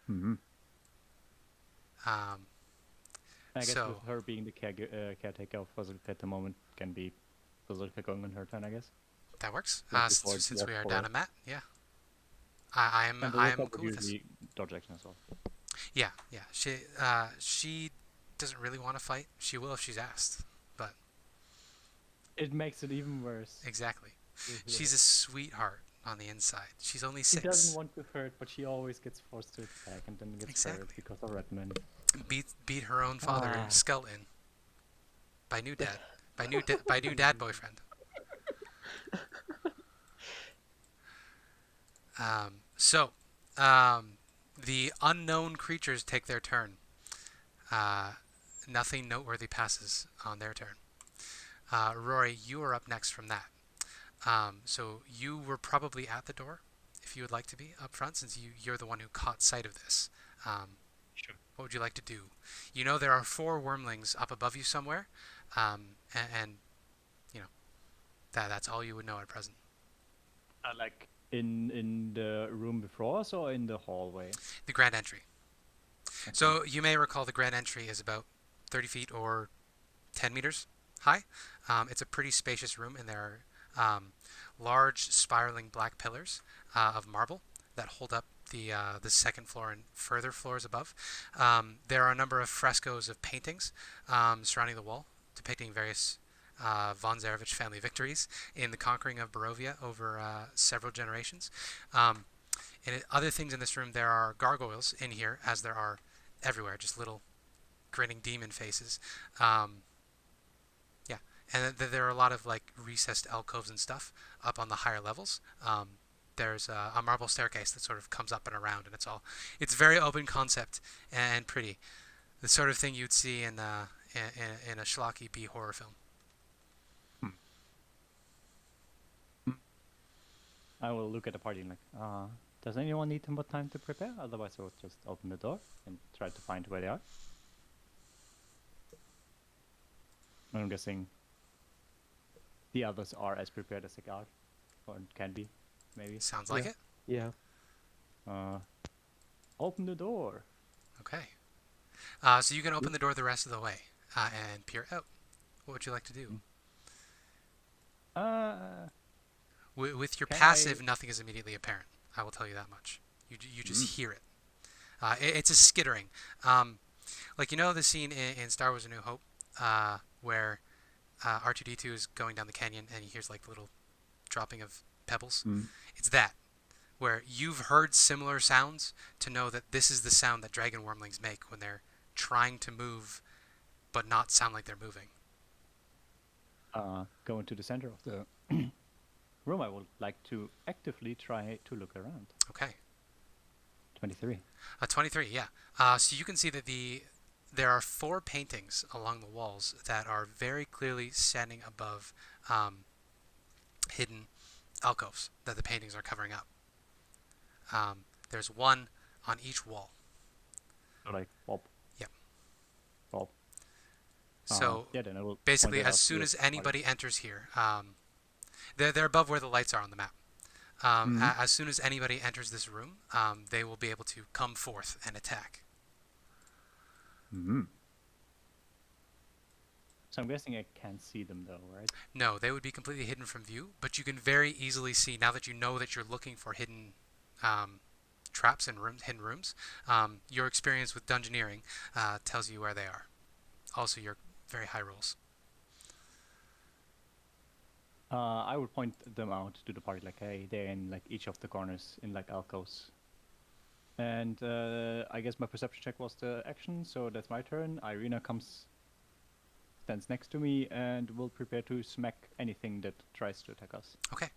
Mm-hmm. Um, I guess so, with her being the caretaker of Vasilka at the moment, can be Vasilka going on her turn, I guess. that works. Like Since we are walk down forward. a mat, yeah. I am cool with this. Dodge action as well. Yeah. She doesn't really want to fight. She will if she's asked, but It makes it even worse. exactly. She's a sweetheart on the inside. She's only 6. She doesn't want to hurt, but she always gets forced to attack and then gets hurt Exactly. because of Redmond. Beat her own father skull in by new dad by new dad boyfriend. The unknown creatures take their turn. Nothing noteworthy passes on their turn. Rory, you are up next from that. So you were probably at the door, if you would like to be up front, since you're the one who caught sight of this. Sure. What would you like to do? You know there are 4 wormlings up above you somewhere, and you know that's all you would know at present. Like in the room before us or in the hallway? The grand entry. So you may recall the grand entry is about 30 feet or 10 meters high. It's a pretty spacious room, and there are large spiraling black pillars of marble that hold up the second floor and further floors above. There are a number of frescoes of paintings surrounding the wall, depicting various von Zarevich family victories in the conquering of Barovia over several generations. And other things in this room, there are gargoyles in here, as there are everywhere, just little grinning demon faces. Yeah, and there are a lot of like recessed alcoves and stuff up on the higher levels. There's a marble staircase that sort of comes up and around, and it's very open concept and pretty. The sort of thing you'd see in a schlocky B horror film. I will look at the party and does anyone need more time to prepare? Otherwise, I will just open the door and try to find where they are. I'm guessing the others are as prepared as they are, or can be, maybe. Sounds like it. Yeah. Open the door. Okay. So you can open the door the rest of the way and peer out. What would you like to do? With your passive, nothing is immediately apparent. I will tell you that much. You just hear it. It's a skittering. Like, you know the scene in Star Wars A New Hope where R2-D2 is going down the canyon and he hears like the little dropping of pebbles? It's that, where you've heard similar sounds to know that this is the sound that dragon wormlings make when they're trying to move but not sound like they're moving. Go into the center of the room. I would like to actively try to look around. Okay. 23. 23, yeah. So you can see that there are 4 paintings along the walls that are very clearly standing above hidden alcoves that the paintings are covering up. There's 1 on each wall. So like Bob. Yep. Bob. So yeah, then I will basically, as soon as anybody enters here, they're above where the lights are on the map. As soon as anybody enters this room, they will be able to come forth and attack. So I'm guessing I can't see them though, right? No, they would be completely hidden from view, but you can very easily see, now that you know that you're looking for hidden traps and hidden rooms, your experience with dungeoneering tells you where they are. Also, your very high rolls. I would point them out to the party, like, hey, they're in like each of the corners in like alcoves. And I guess my perception check was the action, so that's my turn. Irina stands next to me and will prepare to smack anything that tries to attack us. Okay.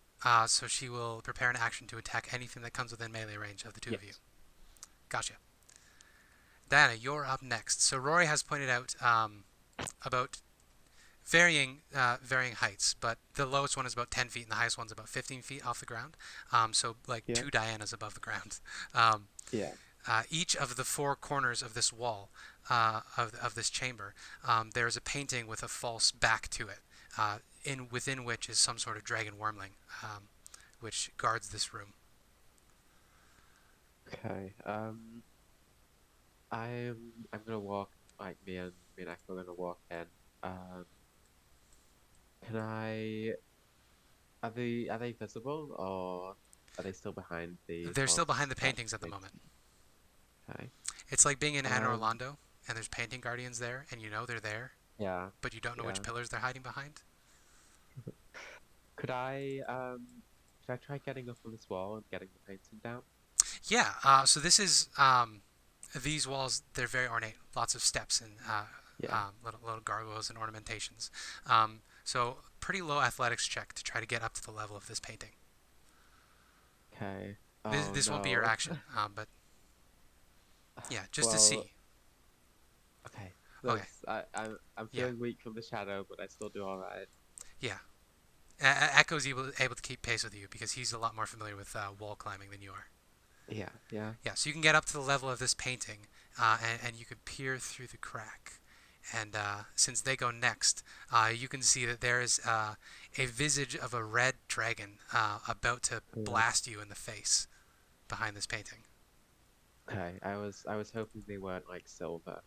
So she will prepare an action to attack anything that comes within melee range of the two of you. Gotcha. Diana, you're up next. So Rory has pointed out about varying heights, but the lowest one is about 10 feet and the highest one's about 15 feet off the ground. So like 2 Dianas above the ground. Each of the 4 corners of this wall, of this chamber, there's a painting with a false back to it, within which is some sort of dragon wormling, which guards this room. Okay. I'm gonna walk, like me and Echo are gonna walk in. Can I? Are they visible, or are they still behind the? They're still behind the paintings at the moment. Okay. It's like being in Anne Orlando, and there's painting guardians there, and you know they're there. Yeah. But you don't know which pillars they're hiding behind. Could I try getting up on this wall and getting the painting down? Yeah. So this is these walls. They're very ornate. Lots of steps and little gargoyles and ornamentations. So pretty low athletics check to try to get up to the level of this painting. Okay. This won't be your action, but yeah, just to see. Okay. Okay. I'm feeling weak from the shadow, but I still do all right. Yeah. Echo's able to keep pace with you because he's a lot more familiar with wall climbing than you are. Yeah, yeah. Yeah, so you can get up to the level of this painting, and you can peer through the crack. And since they go next, you can see that there is a visage of a red dragon about to Yeah. blast you in the face behind this painting. Okay, I was hoping they weren't like silver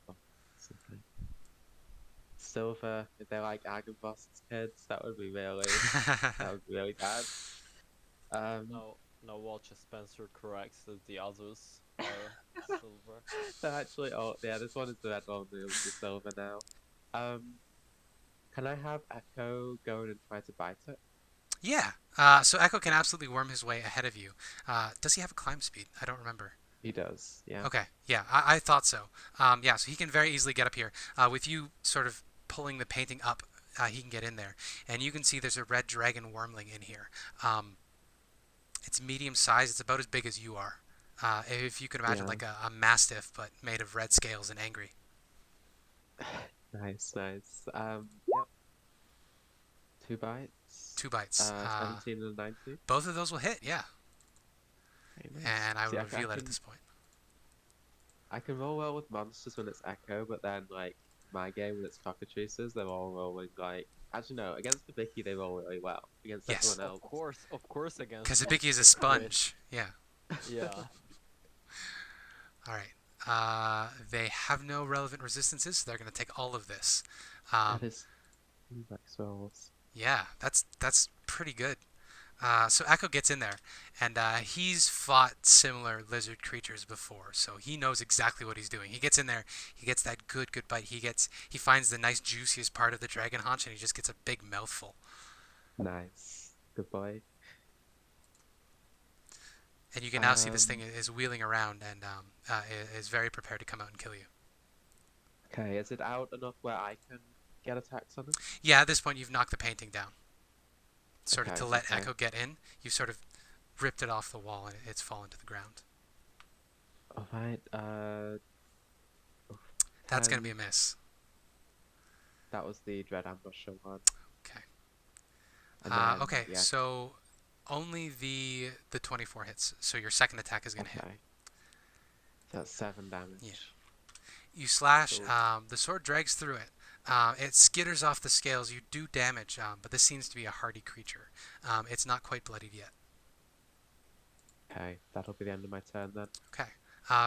or something. Silver, if they're like Argynvost's kids, that would be really bad. Um, Now watch as Spencer corrects that the others are silver. they're actually, oh yeah, this one is the red one, the silver now. Um, can I have Echo go in and try to bite it? Yeah, so Echo can absolutely worm his way ahead of you. Does he have a climb speed? I don't remember. He does, yeah. Okay, yeah, I thought so. Yeah, so he can very easily get up here. With you sort of pulling the painting up, he can get in there. And you can see there's a red dragon wormling in here. It's medium size. It's about as big as you are. If you could imagine Yeah. like a mastiff, but made of red scales and angry. Nice, nice. Yep. 2 bites. 2 bites. 17 and 19. Both of those will hit, yeah. Okay, nice. And I See, will I reveal it at can- this point. I can roll well with monsters when it's Echo, but then like my game when it's cockatrices, they're all rolling like. Actually, no. Against the Vicky, they roll really well. Against Yes. everyone else, Of course, against. Because Hibiki is a monsters, great. sponge. Yeah. Yeah. All right. They have no relevant resistances, so they're going to take all of this. that is Rex rolls. Yeah, that's pretty good. So Echo gets in there, and he's fought similar lizard creatures before, so he knows exactly what he's doing. He gets in there, he gets that good bite. He finds the nice juiciest part of the dragon haunch, and he just gets a big mouthful. Nice. Good boy. And you can now see this thing is wheeling around and is very prepared to come out and kill you. Okay, is it out enough where I can get attacks on it? Yeah, at this point you've knocked the painting down. Sort of Okay, to let okay. Echo get in, you sort of ripped it off the wall and it's fallen to the ground. Alright, That's going to 10. be a miss. That was the Dread Ambusher one. Okay. And then, Okay, yeah, so only the 24 hits. So your second attack is going to hit. okay. So that's 7 damage. Yeah. You slash. Cool. The sword drags through it. It skitters off the scales. You do damage, but this seems to be a hardy creature. It's not quite bloodied yet. Okay, that'll be the end of my turn then. Okay.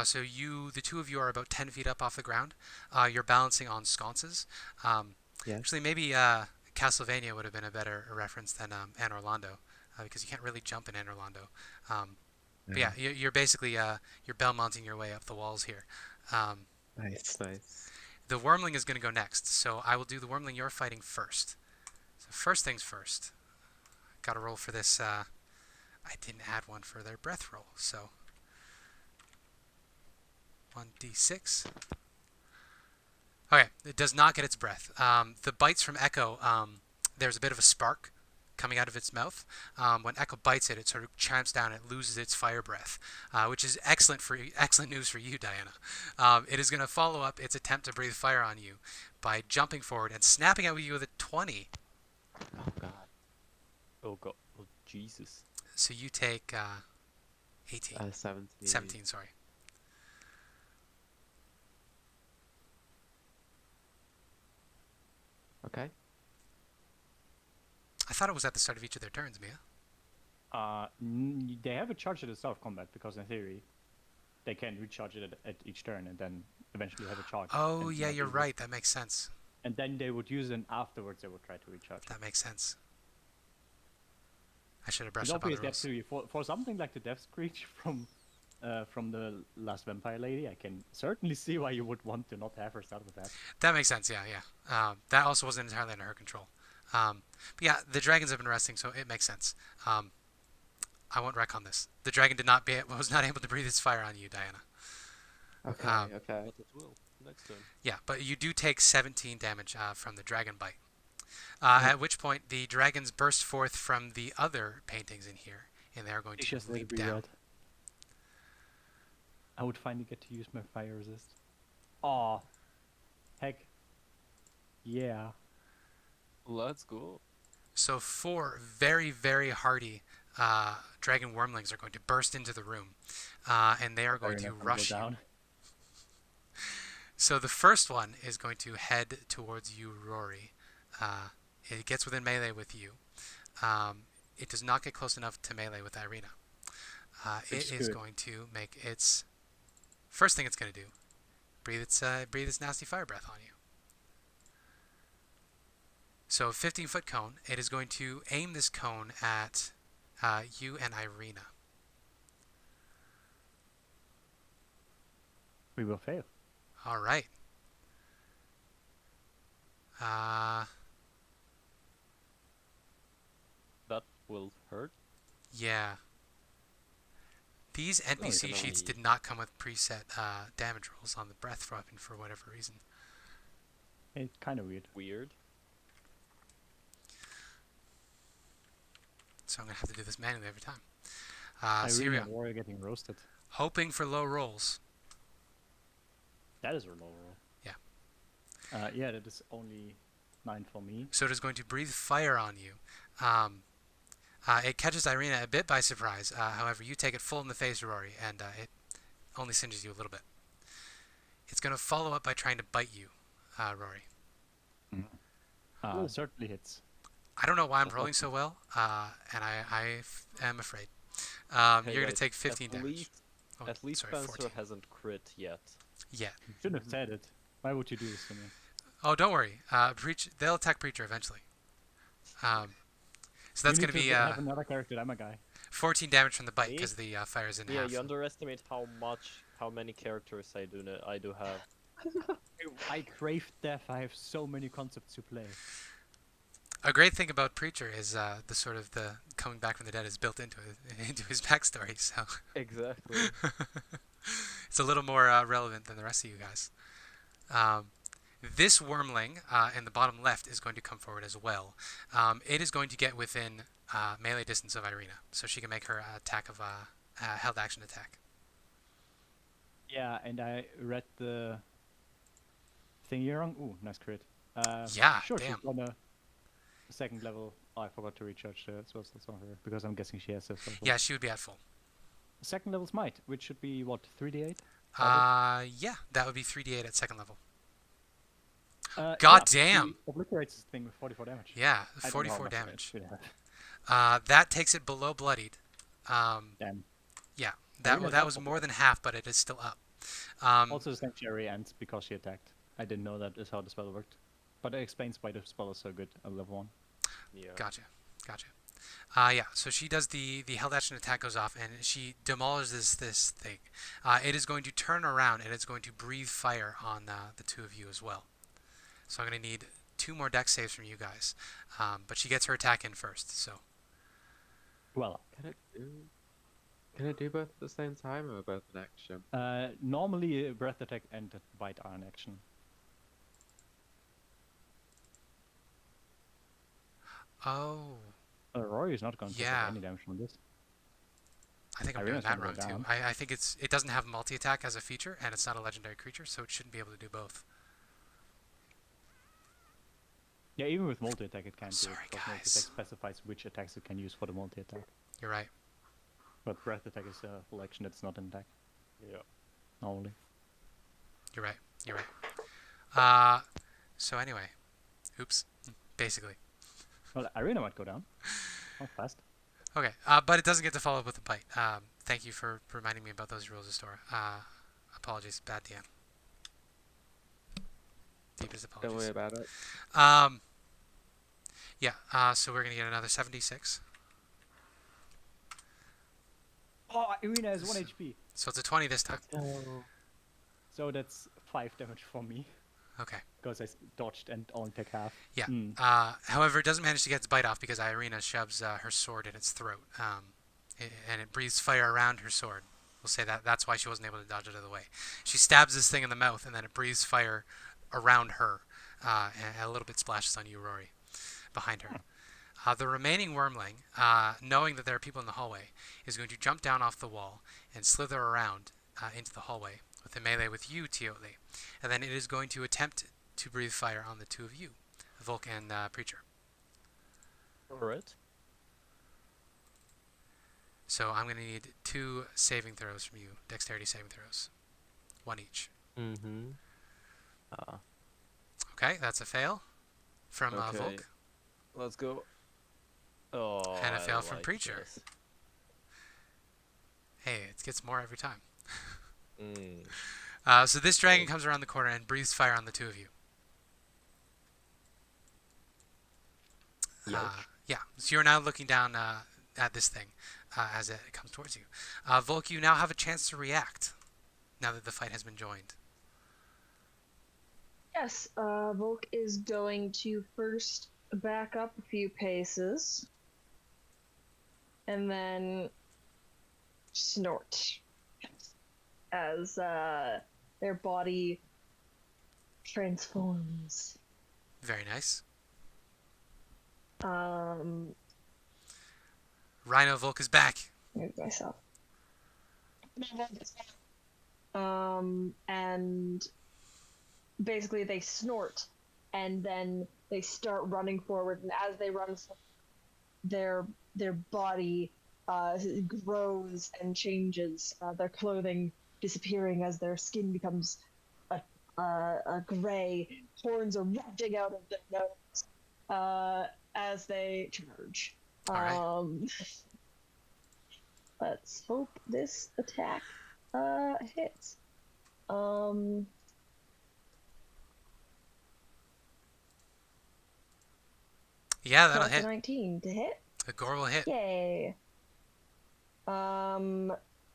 So the two of you are about 10 feet up off the ground. You're balancing on sconces. Yes. Actually, maybe Castlevania would have been a better reference than Anne Orlando, because you can't really jump in Anne Orlando. But yeah, you're basically you're Belmonting your way up the walls here. Nice, nice. The Wormling is going to go next, so I will do the Wormling you're fighting first. So first things first. Got to roll for this. I didn't add one for their breath roll, so 1d6. Okay, it does not get its breath. The bites from Echo, there's a bit of a spark coming out of its mouth. When Echo bites it, it sort of champs down. It loses its fire breath, which is excellent news for you, Diana. It is going to follow up its attempt to breathe fire on you by jumping forward and snapping at you with a 20. Oh god. Oh god. Oh Jesus. So you take 18. 17. 17, sorry. Okay. I thought it was at the start of each of their turns, Mia. They have a charge at the start of combat because in theory, they can recharge it at each turn and then eventually have a charge. Oh, and yeah, not you're use it. right. That makes sense. And then they would use it, and afterwards they would try to recharge. That makes sense. I should have It's brushed up on the obvious rules. that for something like the Death Screech from the last Vampire Lady, I can certainly see why you would want to not have her start with that. That makes sense, yeah. That also wasn't entirely under her control. But yeah, the dragons have been resting, so it makes sense. I won't wreck on this. The dragon was not able to breathe its fire on you, Diana. Okay, okay. But it will next turn. Yeah, but you do take 17 damage from the dragon bite. At which point, the dragons burst forth from the other paintings in here, and they are going to leap down. I would finally get to use my fire resist. Aw. Heck. Yeah. Let's go. So 4 very, very hardy dragon wormlings are going to burst into the room, and they are going to rush you. So the first one is going to head towards you, Rory. It gets within melee with you. It does not get close enough to melee with Irina. It is going to make its first thing it's going to do. Breathe its nasty fire breath on you. So 15-foot cone. It is going to aim this cone at you and Irina. We will fail. All right. That will hurt. Yeah. These NPC sheets did not come with preset damage rolls on the breath weapon for whatever reason. It's kind of weird. Weird. So I'm going to have to do this manually every time. Irina and Warrior getting roasted. Hoping for low rolls. That is a low roll. Yeah. Yeah, that is only 9 for me. So it is going to breathe fire on you. It catches Irina a bit by surprise. However, you take it full in the face, Rory, and it only singes you a little bit. It's going to follow up by trying to bite you, Rory. Certainly hits. I don't know why I'm rolling so well, and I am afraid. Hey, you're going to guys, take 15 damage. At least sorry, Spencer 14. hasn't crit yet. Yeah. You shouldn't have said it. Why would you do this to me? Oh, don't worry. They'll attack Preacher eventually. So that's going to be have another character. I'm a guy. 14 damage from the bite because the fire is in Yeah, half. you underestimate how many characters I do have. I crave death. I have so many concepts to play. A great thing about Preacher is the sort of the coming back from the dead is built into his backstory. So Exactly. it's a little more relevant than the rest of you guys. This wormling in the bottom left is going to come forward as well. It is going to get within melee distance of Irina, so she can make her attack of held action attack. Yeah, and I read the thing here wrong. Ooh, nice crit. Yeah, sure, damn. she's on a second level. Oh, I forgot to recharge the spell slots on her because I'm guessing she has a spell slot. Yeah, she would be at full. Second level smite, which should be what, 3d8? Yeah, that would be 3d8 at second level. God yeah, damn! She obliterates this thing with 44 damage. Yeah, I don't know how 44 much damage. it have. That takes it below bloodied. Damn. Yeah, Irina's that up was for more blood. than half, but it is still up. Also, the sanctuary ends because she attacked. I didn't know that is how the spell worked. But it explains why the spell is so good at level 1. Yeah. Gotcha. Yeah, so she does the held action attack goes off, and she demolishes this thing. It is going to turn around, and it's going to breathe fire on the two of you as well. So I'm going to need 2 more dex saves from you guys. But she gets her attack in first, so. Well, Can I do both at the same time or both in action? normally a breath attack and a bite are in action. Oh. Rory is not going to take any damage from this. I think I'm Irina's doing that gonna go wrong too. down. I think it doesn't have multi-attack as a feature, and it's not a legendary creature, so it shouldn't be able to do both. Yeah, even with multi-attack it can do Sorry, it, because multi-attack guys. specifies which attacks it can use for the multi-attack. You're right. But breath attack is a full action that's not an attack, Yeah. normally. You're right. So anyway, oops. Basically. Well, Irina might go down. Not fast. Okay, but it doesn't get to follow up with a bite. Thank you for reminding me about those rules, Astora. Apologies, bad DM. Deepest apologies. Don't worry about it. Yeah, so we're going to get another 76. Oh, Irina has 1 HP. So it's a 20 this time. So that's 5 damage for me, Okay. because I dodged and only take half. Yeah. Mm. However, it doesn't manage to get its bite off because Irina shoves her sword in its throat. And it breathes fire around her sword. We'll say that's why she wasn't able to dodge it out of the way. She stabs this thing in the mouth, and then it breathes fire around her. And a little bit splashes on you, Rory, behind her. The remaining wormling, knowing that there are people in the hallway, is going to jump down off the wall and slither around into the hallway with a melee with you, Toatl. And then it is going to attempt to breathe fire on the two of you, Volk and Preacher. Alright. So I'm going to need 2 saving throws from you. Dexterity saving throws. 1 each. Mm-hmm. Okay, that's a fail from Okay. Volk. Let's go. Oh, And a I fail don't from like Preacher. this. Hey, it gets more every time. Mm. So this dragon comes around the corner and breathes fire on the 2 of you. Yeah, so you're now looking down at this thing as it comes towards you. Volk, you now have a chance to react now that the fight has been joined. Yes, Volk is going to first back up a few paces and then snort as their body transforms. Very nice. Move Rhino Volk is back. myself. And basically they snort and then they start running forward, and as they run, their body grows and changes, their clothing disappearing as their skin becomes a gray. Horns are rushing out of their nose as they charge. All right. Let's hope this attack hits. Yeah, that'll Plus hit. 19 to hit. The gore will hit. Yay.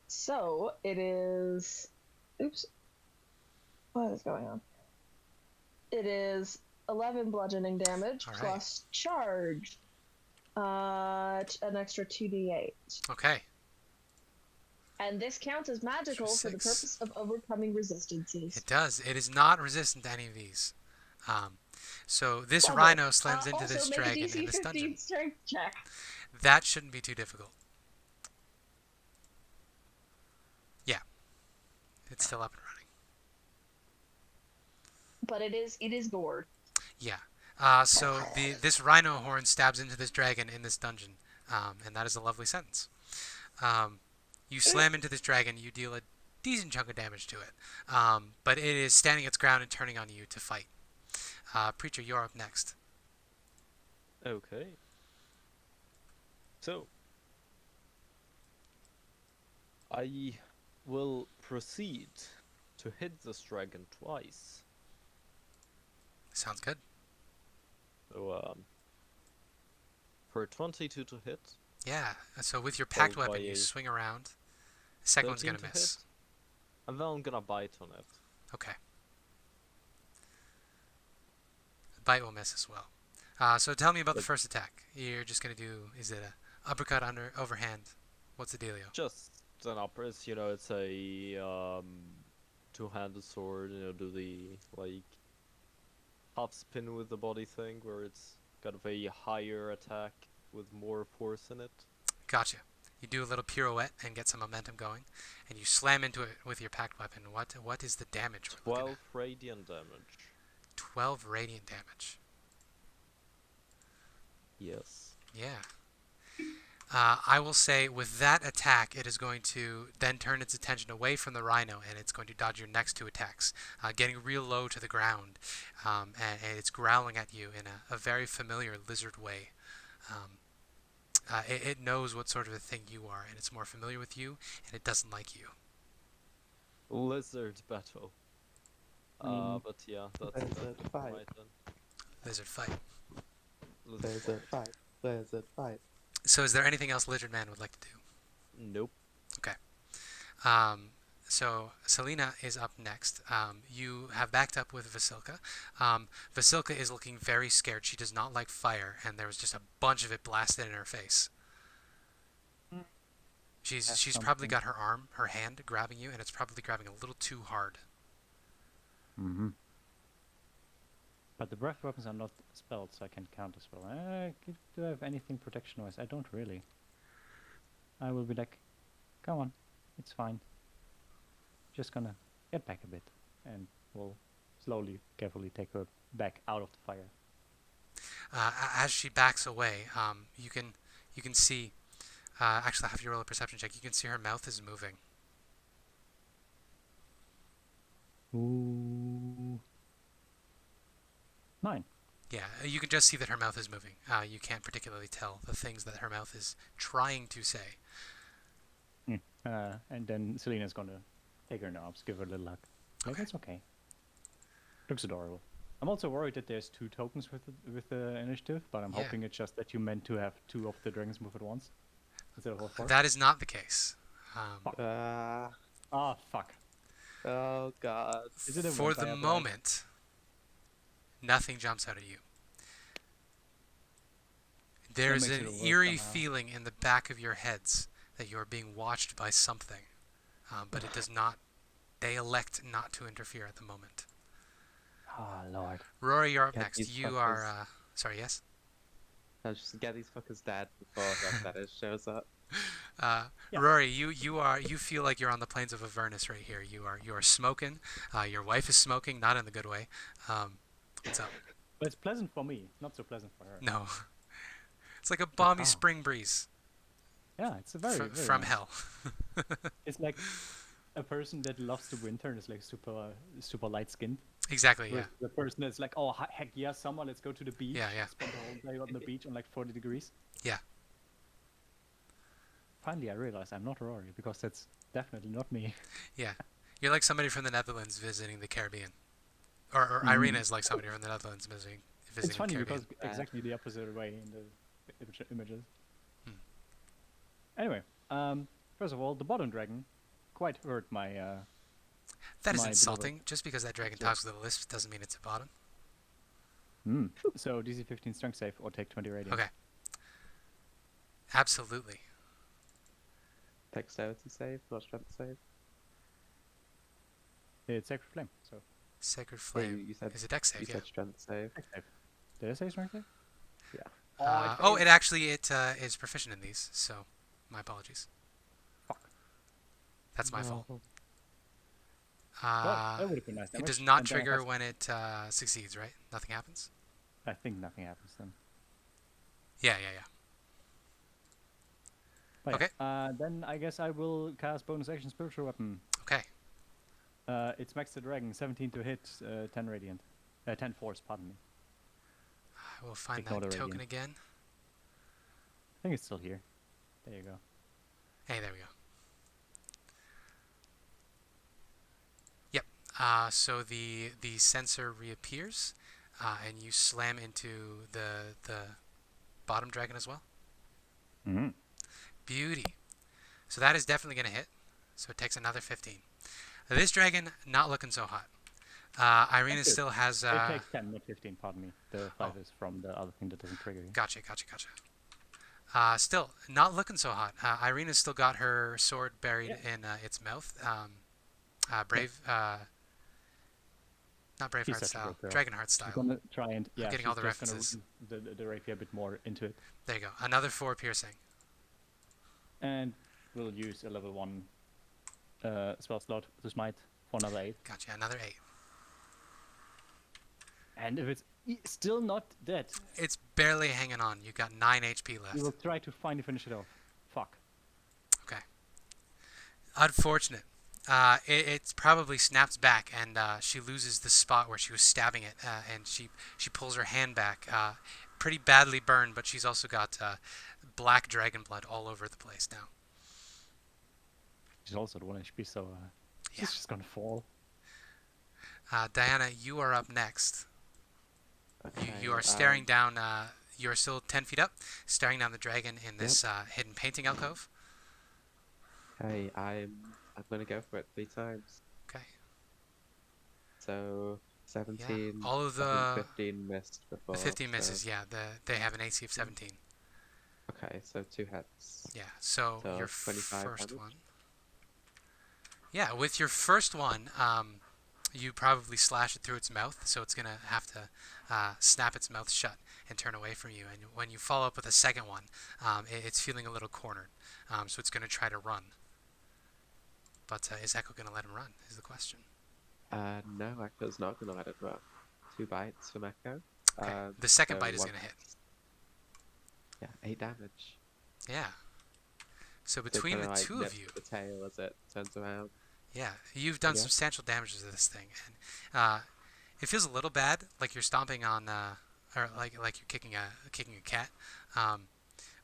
So it is. Oops. What is going on? It is 11 bludgeoning damage All right. plus charge. An extra 2d8. Okay. And this counts as magical for the 6. purpose of overcoming resistances. It does. It is not resistant to any of these. So this Double. rhino slams into Also this make a dragon DC in this 15 dungeon. strength check. That shouldn't be too difficult. Yeah. It's still up and running. But it is gored. Yeah. So this rhino horn stabs into this dragon in this dungeon, and that is a lovely sentence. You slam into this dragon, you deal a decent chunk of damage to it, but it is standing its ground and turning on you to fight. Preacher, you're up next. Okay. So, I will proceed to hit this dragon twice. Sounds good. So, for 22 to hit. Yeah. So with your packed Followed weapon, by you a swing around. The second one's 13 gonna to miss. hit, and then I'm gonna bite on it. Okay. The bite will miss as well. So tell me about the first attack. You're just gonna do, is it a uppercut overhand? What's the dealio? Just an upper, it's a two-handed sword, do the like half spin with the body thing where it's kind of a higher attack with more force in it. Gotcha. You do a little pirouette and get some momentum going, and you slam into it with your packed weapon. What is the damage we're looking 12 at? radiant damage. 12 radiant damage. Yes. Yeah. I will say with that attack, it is going to then turn its attention away from the rhino, and it's going to dodge your next 2 attacks, getting real low to the ground, and it's growling at you in a very familiar lizard way. It knows what sort of a thing you are, and it's more familiar with you, and it doesn't like you. Lizard battle. But yeah, that's Lizard fight. right then. Lizard fight. Lizard fight. Lizard fight. So is there anything else Lizard Man would like to do? Nope. Okay. So Celina is up next. You have backed up with Vasilka. Vasilka is looking very scared. She does not like fire, and there was just a bunch of it blasted in her face. She's probably got her hand grabbing you, and it's probably grabbing a little too hard. Mm-hmm. But the breath weapons are not spelled, so I can counter spell. Do I have anything protection-wise? I don't really. I will be like, come on, it's fine. Just gonna get back a bit, and we'll slowly, carefully take her back out of the fire. As she backs away, you can see Actually, I'll have you roll a perception check. You can see her mouth is moving. Ooh. 9. Yeah, you can just see that her mouth is moving. You can't particularly tell the things that her mouth is trying to say. And then Celina's gonna take her knobs, give her a little hug. Like, Okay. it's okay. Looks adorable. I'm also worried that there's 2 tokens with the initiative, but I'm Yeah. hoping it's just that you meant to have 2 of the dragons move at once instead of all 4. That is not the case. Ah, fuck. Oh god. Is it a For the vampire dragon? moment, nothing jumps out at you. There's makes it an worse eerie somehow. feeling in the back of your heads that you are being watched by something, but it does not. They elect not to interfere at the moment. Ah, Lord. Rory, you're up Get next. these You fuckers. are. Sorry, yes. I'll just get these fuckers dead before that shows up. Yeah. Rory, you feel like you're on the plains of Avernus right here. You are smoking. Your wife is smoking, not in the good way. What's up? But it's pleasant for me, not so pleasant for her. No. It's like a balmy Oh. spring breeze Yeah, it's a very, very from nice. hell. It's like a person that loves the winter and is like super light skinned. Exactly, yeah. The person that's like, oh heck yeah, summer, let's go to the beach. Yeah, yeah. Spend the whole day on the beach on like 40 degrees. Yeah. Finally, I realized I'm not Rory because that's definitely not me. Yeah. You're like somebody from the Netherlands visiting the Caribbean. Or Irina is like somebody from the Netherlands visiting It's funny Caribbean. because exactly the opposite way in the images. Hmm. Anyway, first of all, the bottom dragon quite hurt my. That is my insulting. Just because that dragon Yeah. talks with a lisp doesn't mean it's a bottom. So DC 15 strength save or take 20 radiant. Okay. Absolutely. Dexterity save, not strength save. It's sacred flame. So Sacred Yeah, Flame. you said Is it dex you save? Yeah. said strength save. strength save. Did I say strength save? Oh, it actually is proficient in these, so my apologies. Fuck. That's my fault. No. Well, that would have been nice. It does damage, not and then I trigger have- when it succeeds, right? Nothing happens? I think nothing happens then. Yeah. But Okay. Yeah, then I guess I will cast bonus action spiritual weapon. Okay. It's max the dragon, 17 to hit, 10 radiant, 10 force. Pardon me. I will find Ignore that the token radiant. again. I think it's still here. There you go. Hey, there we go. Yep. So the sensor reappears, and you slam into the bottom dragon as well. Mm-hmm. Beauty. So that is definitely going to hit. So it takes another 15. This dragon, not looking so hot. Irina That's good. still has... It takes 10, not 15. Pardon me. The 5 is from the other thing that doesn't trigger you. Gotcha. Still, not looking so hot. Irina's still got her sword buried in its mouth. Brave... not She's Braveheart such a style. brave girl. Dragonheart She's style. gonna try and getting she's all the just gonna references. weave the rapier a bit more into it, There you go. Another 4 piercing. and we'll use a level 1 spell slot to smite for another 8. Gotcha. Another 8. And if it's still not dead, It's barely hanging on. You've got 9 HP left. we will try to finally finish it off. Fuck. Okay. Unfortunate. It probably snaps back, and she loses the spot where she was stabbing it, and she pulls her hand back. Pretty badly burned, but she's also got black dragon blood all over the place now. She's also at 1 HP, so Yeah. she's just gonna fall. Diana, you are up next. Okay, You are staring down. You are still 10 feet up, staring down the dragon in this hidden painting alcove. Okay, I'm gonna go for it 3 times. Okay. So 17. All of I think the 15 missed before. 15 so- misses. Yeah, they have an AC of 17. Okay, so 2 hits. Yeah. So So your 25 first damage? one. Yeah, with your first one, you probably slash it through its mouth, so it's gonna have to snap its mouth shut and turn away from you. And when you follow up with a second one, it's feeling a little cornered, so it's gonna try to run. But is Echo gonna let him run? Is the question. No, Echo's not gonna let it run. 2 bites from Echo. Okay. The second so bite is one gonna hit. hit. Yeah, 8 damage. Yeah. So They between kind the of like two nip of you, the tail as it turns around. yeah, you've done Yeah. substantial damage to this thing, and it feels a little bad, like you're stomping on, or like you're kicking a cat. Um,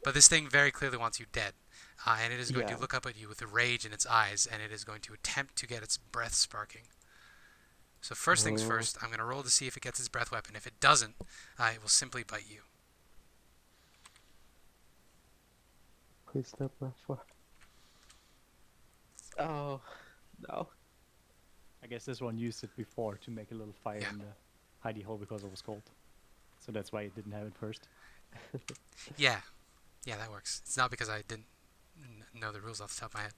but this thing very clearly wants you dead, and it is going to Yeah. look up at you with rage in its eyes, and it is going to attempt to get its breath sparking. So first things Oh. first, I'm going to roll to see if it gets its breath weapon. If it doesn't, it will simply bite you. Please no breath weapon. Oh no. I guess this one used it before to make a little fire Yeah. in the hidey hole because it was cold. So that's why it didn't have it first. Yeah, that works. It's not because I didn't know the rules off the top of my head.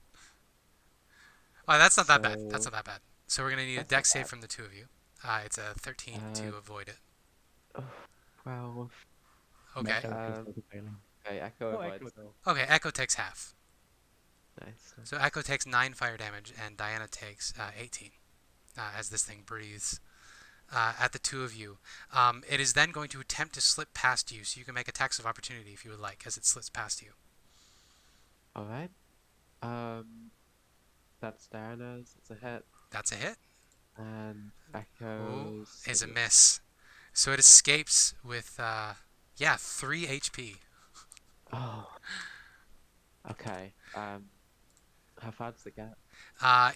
Oh, that's not that bad. That's So- not that bad. So we're going to need a That's dex not save bad. from the two of you. It's a 13 to avoid it. Oh, 12. Okay. My character's also failing. Okay, Echo Oh, avoid Echo. still. Okay, Echo takes half. Nice. So Echo takes 9 fire damage, and Diana takes 18 as this thing breathes at the two of you. It is then going to attempt to slip past you, so you can make attacks of opportunity if you would like, as it slips past you. Alright. That's Diana's. It's a hit. That's a hit. And Ooh, Echo's is a miss. So it escapes with, 3 HP. Oh. Okay. How far does it get?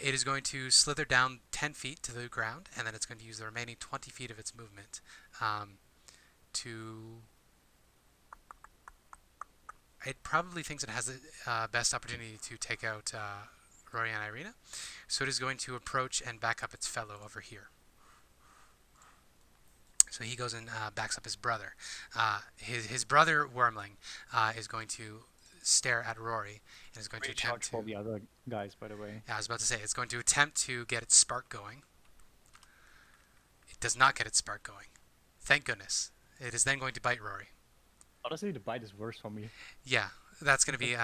It is going to slither down 10 feet to the ground, and then it's going to use the remaining 20 feet of its movement to... It probably thinks it has the best opportunity to take out Rory and Irina, so it is going to approach and back up its fellow over here. So he goes and backs up his brother. His brother, Wormling, is going to stare at Rory and is going to attempt Recharge for to... the other guys, by the way. Yeah, I was about to say, it's going to attempt to get its spark going. It does not get its spark going. Thank goodness. It is then going to bite Rory. Honestly, the bite is worse for me. Yeah, that's going to be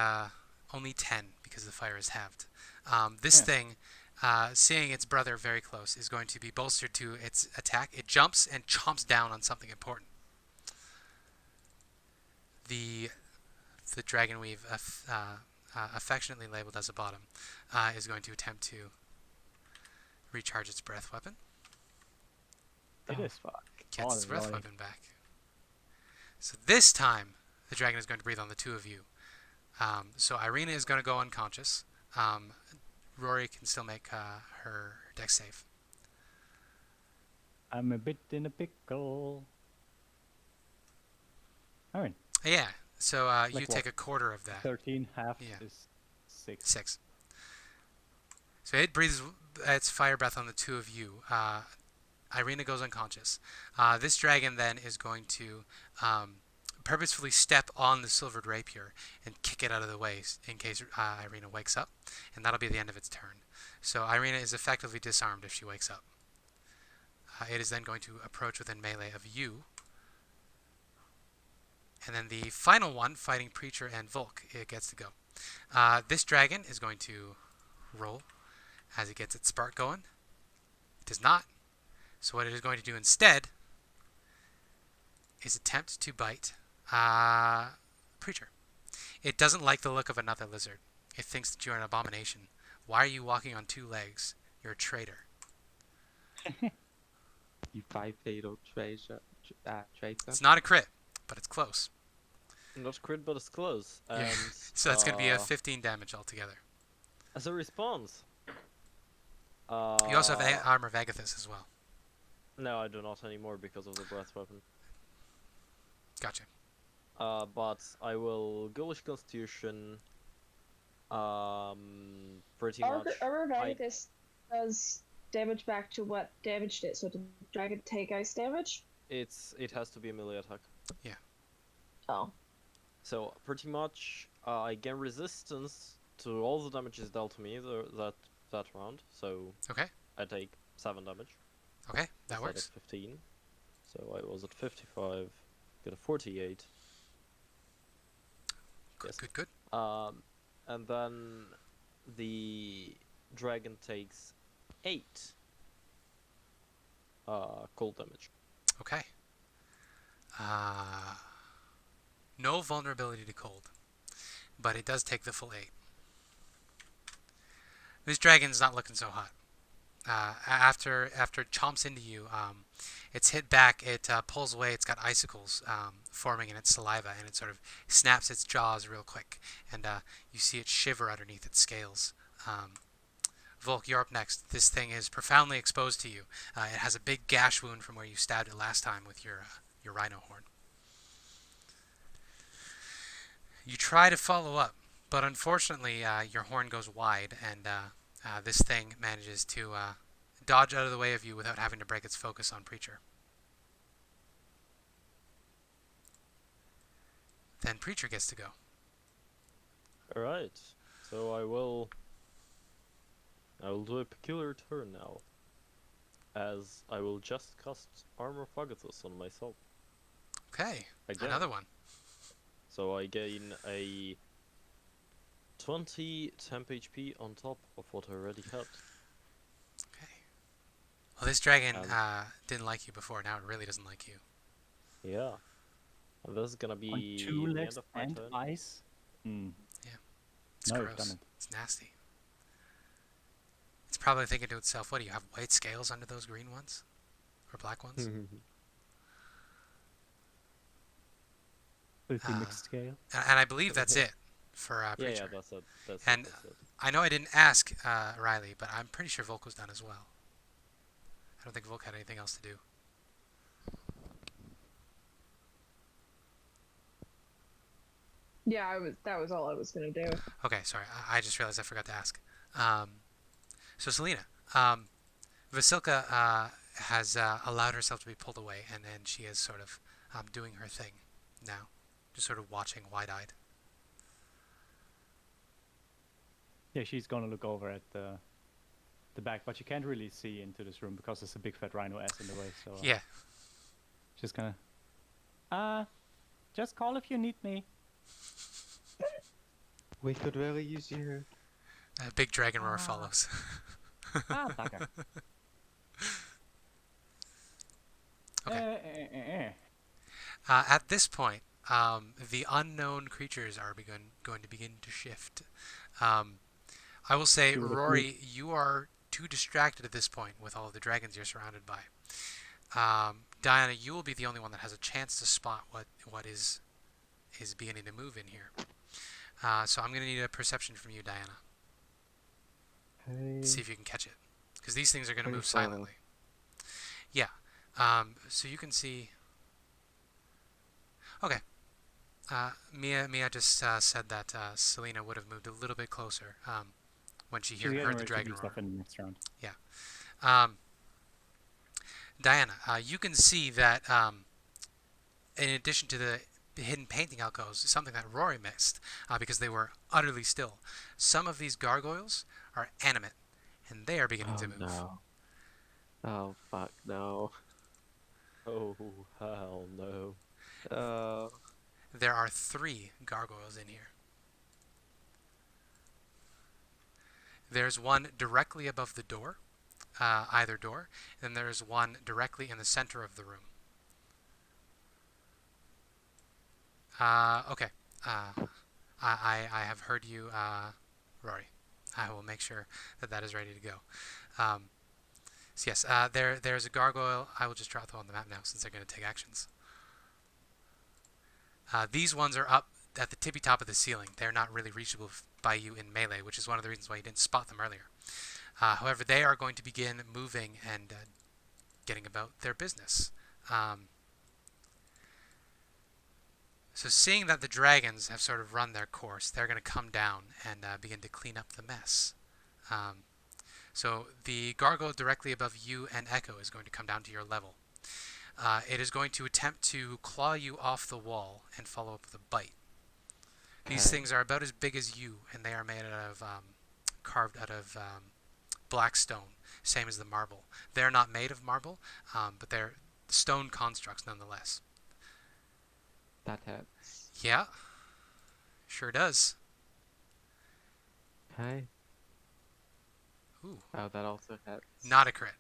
only 10 because the fire is halved. This Yeah. thing, seeing its brother very close, is going to be bolstered to its attack. It jumps and chomps down on something important. The dragon we've affectionately labeled as a bottom is going to attempt to recharge its breath weapon. It Oh, is. fuck. Gets its Oh, breath Rory. weapon back. So this time, the dragon is going to breathe on the two of you. So Irina is going to go unconscious. Rory can still make her dex save. I'm a bit in a pickle. Alright, Yeah, so you Like take what? a quarter of that. 13, half Yeah. is 6. 6. So it breathes its fire breath on the two of you. Irina goes unconscious. This dragon then is going to purposefully step on the silvered rapier and kick it out of the way in case Irina wakes up, and that'll be the end of its turn. So Irina is effectively disarmed if she wakes up. It is then going to approach within melee of you. And then the final one, fighting Preacher and Volk, it gets to go. This dragon is going to roll as it gets its spark going. It does not. So what it is going to do instead is attempt to bite Preacher. It doesn't like the look of another lizard. It thinks that you're an abomination. Why are you walking on 2 legs? You're a traitor. You bipedal traitor. It's not a crit, but it's close. Not crit, but it's close. Yeah. And So that's going to be a 15 damage altogether. as a response. You also have Armor of Agathis as well. No, I do not anymore because of the breath weapon. Gotcha. But I will Ghoulish Constitution. Pretty much. Armor of I- Agathis does damage back to what damaged it, so did the dragon take ice damage? It has to be a melee attack. Oh. So pretty much, I gain resistance to all the damages dealt to me that round. So Okay. I take 7 damage. Okay, that instead works. of 15. So I was at 55, got a 48. Good, Yes. good, good. And then the dragon takes 8 cold damage. Okay. No vulnerability to cold, but it does take the full 8. This dragon's not looking so hot. After it chomps into you, it's hit back. It pulls away. It's got icicles forming in its saliva, and it sort of snaps its jaws real quick, and you see it shiver underneath its scales. Volk, you're up next. This thing is profoundly exposed to you. It has a big gash wound from where you stabbed it last time with your rhino horn. You try to follow up, but unfortunately, your horn goes wide, and this thing manages to dodge out of the way of you without having to break its focus on Preacher. Then Preacher gets to go. Alright, so I will do a peculiar turn now, as I will just cast Armor of Agathos on myself. Okay, Again. another one. So I gain a 20 temp HP on top of what I already had. Okay. Well, this dragon didn't like you before. Now it really doesn't like you. Yeah. And this is gonna be On 2 the legs end of my and turn. ice. Hmm. It's No, you've gross. done it. It's nasty. It's probably thinking to itself, what do you have, white scales under those green ones? Or black ones? With the mixed scale. And I believe that's it for Yeah, Preacher. that's it. That's And it. That's it. I know I didn't ask Riley, but I'm pretty sure Volk was done as well. I don't think Volk had anything else to do. Yeah, that was all I was gonna do. Okay, sorry. I just realized I forgot to ask. So Celina, Vasilka has allowed herself to be pulled away, and then she is sort of doing her thing now, just sort of watching wide-eyed. Yeah, she's gonna look over at the back, but you can't really see into this room because there's a big fat rhino ass in the way. So Yeah. just gonna just call if you need me. We could really use you. A big dragon roar follows. Bugger. Okay. At this point, the unknown creatures are going to begin to shift. I will say, Rory, you are too distracted at this point with all of the dragons you're surrounded by. Diana, you will be the only one that has a chance to spot what is beginning to move in here. So I'm going to need a perception from you, Diana. Hey. See if you can catch it. Because these things are going to move 24. silently. Yeah. So you can see... Okay. Mia just said that Celina would have moved a little bit closer when she heard the dragon roar. Stuff in the next round. Yeah. Diana, you can see that in addition to the hidden painting alcoves, something that Rory missed because they were utterly still. Some of these gargoyles are animate, and they are beginning to move. No. Oh, fuck, no. Oh, hell no. There are 3 gargoyles in here. There's one directly above the door, either door, and there's one directly in the center of the room. Okay. I have heard you, Rory. I will make sure that is ready to go. So yes, there's a gargoyle. I will just draw them on the map now since they're going to take actions. These ones are up at the tippy top of the ceiling. They're not really reachable by you in melee, which is one of the reasons why you didn't spot them earlier. However, they are going to begin moving and getting about their business. So seeing that the dragons have sort of run their course, they're going to come down and begin to clean up the mess. So the gargoyle directly above you and Echo is going to come down to your level. It is going to attempt to claw you off the wall and follow up with a bite. These things are about as big as you, and they are made out of, carved out of black stone, same as the marble. They're not made of marble, but they're stone constructs nonetheless. That hurts. Yeah, sure does. Okay. Ooh, Oh, that also hurts. not a crit.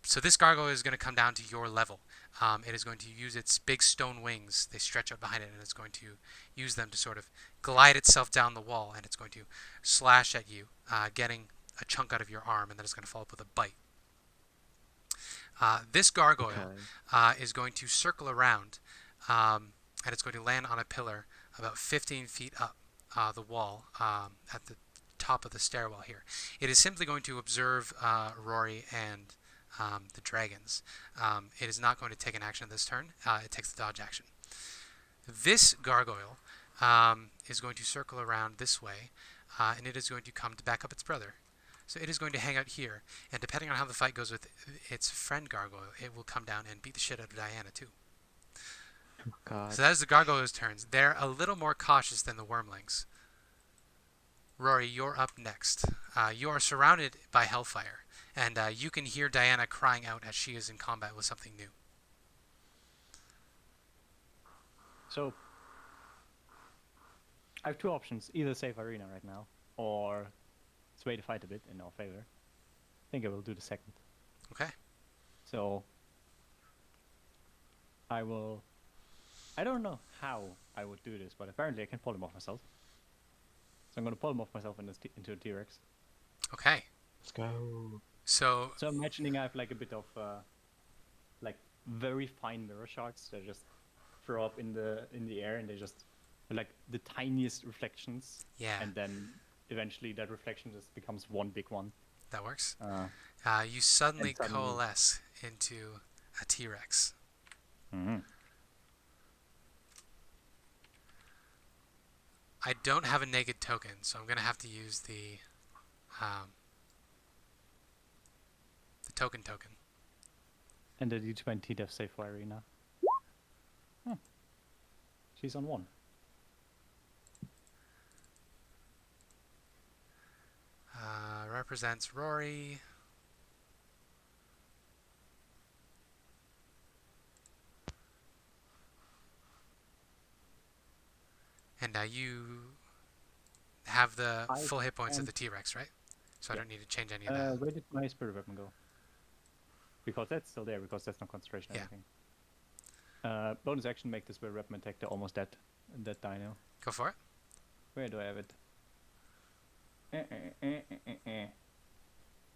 So this gargoyle is going to come down to your level. It is going to use its big stone wings. They stretch out behind it, and it's going to use them to sort of glide itself down the wall, and it's going to slash at you, getting a chunk out of your arm, and then it's going to follow up with a bite. This gargoyle is going to circle around, and it's going to land on a pillar about 15 feet up the wall at the top of the stairwell here. It is simply going to observe Rory and the dragons. It is not going to take an action this turn. It takes the dodge action. This gargoyle is going to circle around this way, and it is going to come to back up its brother. So it is going to hang out here, and depending on how the fight goes with its friend gargoyle, it will come down and beat the shit out of Diana too. Oh, God. So that is the gargoyle's turns. They're a little more cautious than the wormlings. Rory, you're up next. You are surrounded by hellfire, and you can hear Diana crying out as she is in combat with something new. So, I have two options. Either save Arena right now, or sway the fight a bit in our favor. I think I will do the second. Okay. So, I don't know how I would do this, but apparently I can pull him off myself. So I'm going to pull him off myself into a T-Rex. Okay. Let's go. So So imagining I have like a bit of like very fine mirror shards that just throw up in the air, and they just like the tiniest reflections. yeah, And then eventually that reflection just becomes one big one. that works. Uh, You suddenly and suddenly- coalesce into a T-Rex. mm-hmm. I don't have a naked token, so I'm going to have to use the token. And the D20 death save for Arena. She's on 1. Represents Rory. And you have the I full hit points of can- the T-Rex, right? So I Yeah. don't need to change any of that. Where did my spirit weapon go? Because that's still there, because that's no concentration or Yeah. anything. Bonus action, make the spirit weapon attack the almost dead dino. Go for it. Where do I have it?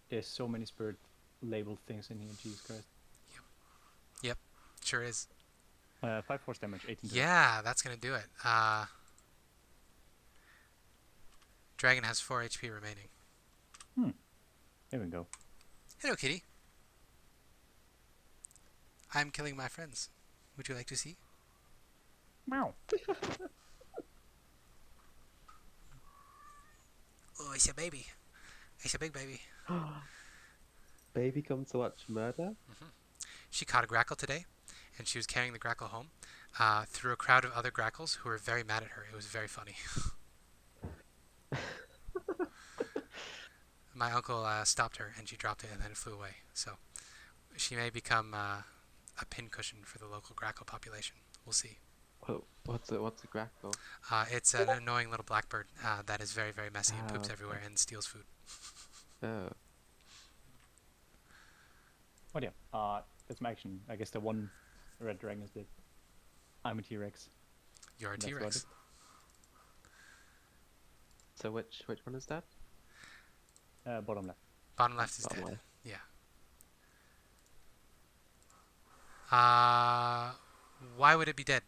There's so many spirit labeled things in here, Jesus Christ. Sure is. 5 force damage, 18 to Yeah, that's going to do it. Dragon has 4 HP remaining. There we go. Hello, kitty. I'm killing my friends. Would you like to see? Meow. Oh, it's a baby. It's a big baby. Baby come to watch murder? She caught a grackle today, and she was carrying the grackle home through a crowd of other grackles who were very mad at her. It was very funny. My uncle stopped her, and she dropped it, and then it flew away. So she may become a pincushion for the local grackle population. We'll see. What's a grackle? It's an annoying little blackbird that is very, very messy and poops okay. everywhere and steals food. Oh. Oh yeah, that's my action. I guess the one red dragon is dead. I'm a T-Rex. You're a That's about T-Rex. it. So which one is that? Bottom left. Bottom left is Bottom dead. left. Yeah. Why would it be dead?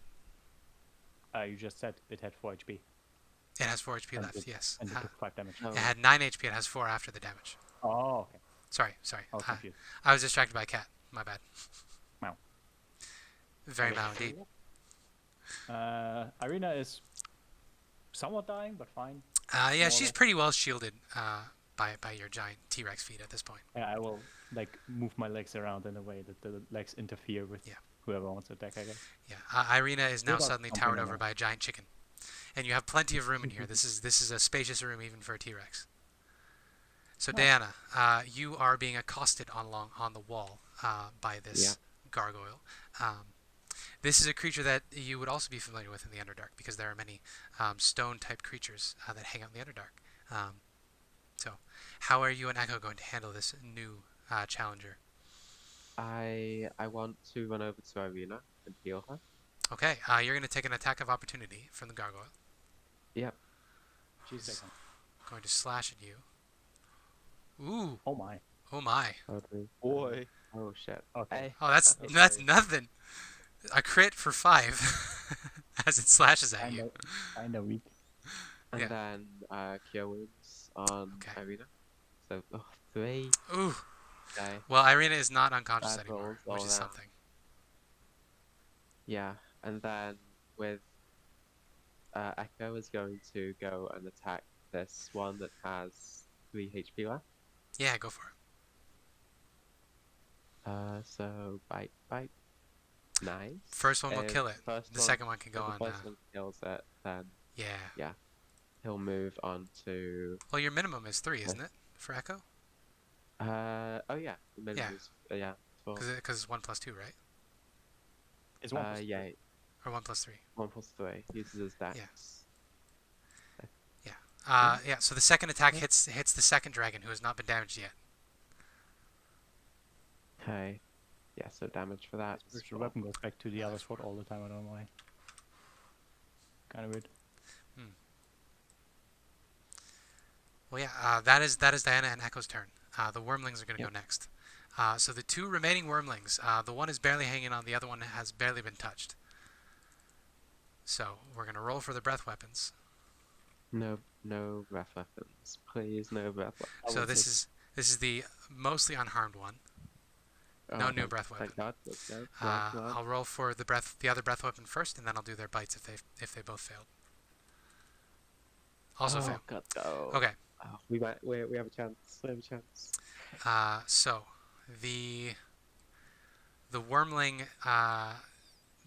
You just said it had 4 HP. It has 4 HP And left, it- yes. And it took 5 damage. Oh. It had 9 HP, it has 4 after the damage. Oh, okay. Sorry. I was confused. I was distracted by a cat. My bad. Meow. Very mal indeed. Arena is somewhat dying, but fine. Yeah, More or she's less. pretty well shielded by your giant T-Rex feet at this point. Yeah, I will like move my legs around in a way that the legs interfere with Yeah. whoever wants to attack, I guess. Yeah, Irina is now What about suddenly something towered like over that? by a giant chicken, and you have plenty of room in here. This is a spacious room even for a T-Rex. So Diana, you are being accosted on the wall by this gargoyle. This is a creature that you would also be familiar with in the Underdark because there are many stone-type creatures that hang out in the Underdark. So, how are you and Echo going to handle this new challenger? I want to run over to Irina and heal her. Okay, you're going to take an attack of opportunity from the gargoyle. Yep. She's second. Going to slash at you. Ooh, Oh my. oh my. Boy. Oh shit. Okay. Hey. Oh, that's Okay. nothing. A crit for 5 as it slashes at you. Kinda weak. And Yeah. then cure wounds on Okay. Irina. So 3. Ooh. Okay. Well, Irina is not unconscious Bad anymore, rolls which all is around. something. Yeah. And then with Echo is going to go and attack this one that has 3 HP left. Yeah, go for it. So bite. Nice. First one will If kill it. first The one- second one can go if on. the first one kills it, then Yeah. he'll move on to. Well, your minimum is 3, isn't it, for Echo? Oh yeah. The minimum is 4. Because it's 1 plus 2, right? It's one. plus Yeah. Or 1 plus 3. 1 plus 3 uses his dex. Yeah. So the second attack hits the second dragon, who has not been damaged yet. Okay. Yeah. So damage for that. is Your 4. weapon goes back to the other sword all the time. I don't know why. Kind of weird. Well, yeah. That is Diana and Echo's turn. The wormlings are going to Yep. go next. So the 2 remaining wormlings, the one is barely hanging on, the other one has barely been touched. So we're going to roll for the breath weapons. No breath weapons, please. No breath weapons. So this is the mostly unharmed one. No new breath weapon. Thank God. Let's go. Glad. I'll roll for the other breath weapon first, and then I'll do their bites if they both failed. Also fail. God, no. Okay. Oh, we have a chance. We have a chance. So the wormling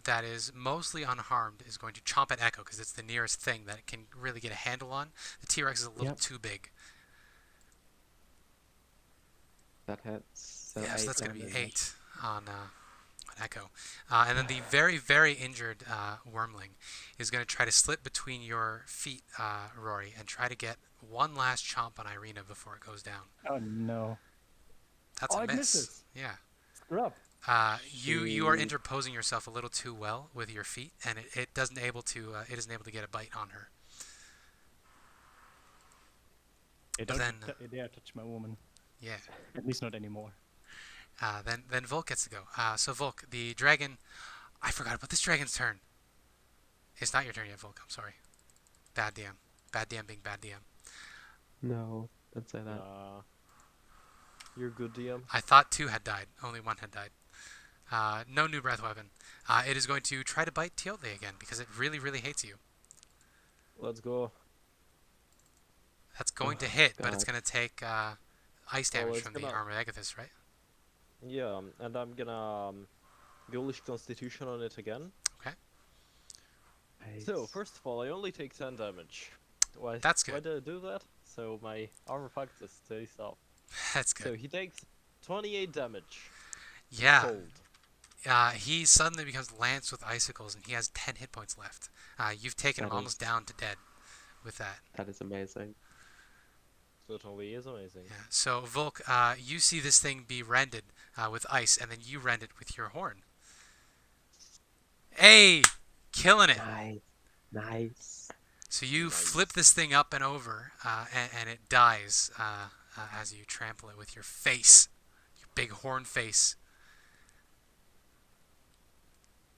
that is mostly unharmed is going to chomp at Echo because it's the nearest thing that it can really get a handle on. The T-Rex is a little Yep. too big. That hits. So Yes, 8 that's going to be damage. 8 on Echo. And then the very, very injured wormling is going to try to slip between your feet, Rory, and try to get one last chomp on Irina before it goes down. Oh no. That's Oh, a it miss. misses. Yeah. Screw up. You are interposing yourself a little too well with your feet, and it isn't able to get a bite on her. It But don't then- dare touch my woman. Yeah. At least not anymore. Then Volk gets to go. So Volk, the dragon. I forgot about this dragon's turn. It's not your turn yet, Volk. I'm sorry. Bad DM. Bad DM being bad DM. No, don't say that. You're good, DM. I thought 2 had died. Only 1 had died. No new breath weapon. It is going to try to bite Toatl again because it really, really hates you. Let's go. That's going to Oh, hit, but it's God. going to take ice damage it's from the gonna- armor Agathis, right? Yeah, and I'm gonna ghoulish constitution on it again. So, Nice. first of all, I only take 10 damage. Why? That's Why good. did I do that? So my armor factor stays up. That's So good. he takes 28 damage. Yeah. Cold. He suddenly becomes lanced with icicles, and he has 10 hit points left. You've taken him That almost is- down to dead with that. That is amazing. Certainly is amazing. Yeah. So Volk, you see this thing be rended with ice, and then you rend it with your horn. Hey, killing it. Nice. So you Nice. flip this thing up and over, and it dies as you trample it with your face, your big horn face.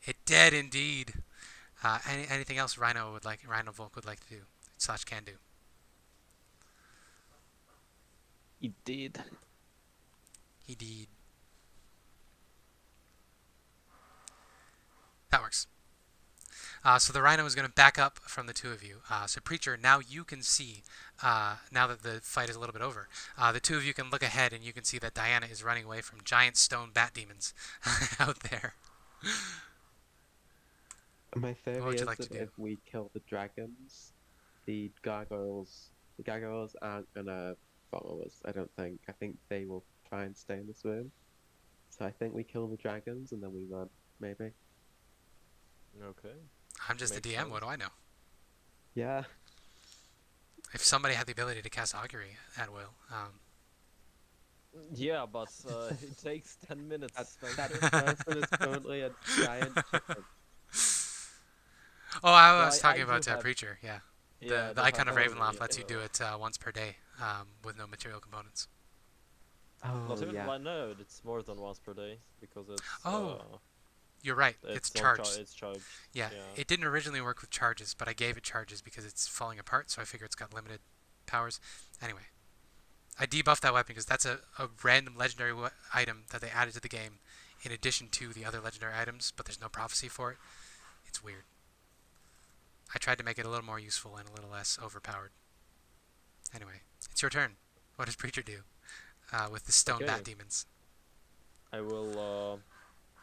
It dead indeed. Anything else Rhino Volk would like to do / can do? He did. He did. That works. So the Rhino is going to back up from the 2 of you. So Preacher, now you can see, now that the fight is a little bit over, the 2 of you can look ahead and you can see that Diana is running away from giant stone bat demons out there. My theory would you is like to that do? if we kill the dragons, the gargoyles aren't gonna follow us. I don't think. I think they will try and stay in this room. So I think we kill the dragons and then we run, maybe. Okay. I'm just the Makes DM, sense. what do I know? Yeah. If somebody had the ability to cast augury at will, Yeah, but it takes 10 minutes, That Spencer. person is currently a giant chicken. Oh, I No, was I talking do about have. Preacher. Yeah, Yeah, I the do have Icon of the Ravenloft lets you do it once per day with no material components. not Oh even yeah. I know it's more than once per day because Oh, you're right. It's charged. it's charged. Yeah, Yeah. it didn't originally work with charges, but I gave it charges because it's falling apart, so I figure it's got limited powers. Anyway, I debuffed that weapon because that's a random legendary item that they added to the game in addition to the other legendary items, but there's no prophecy for it. It's weird. I tried to make it a little more useful and a little less overpowered. Anyway, it's your turn. What does Preacher do with the stone bat Okay. demons? I will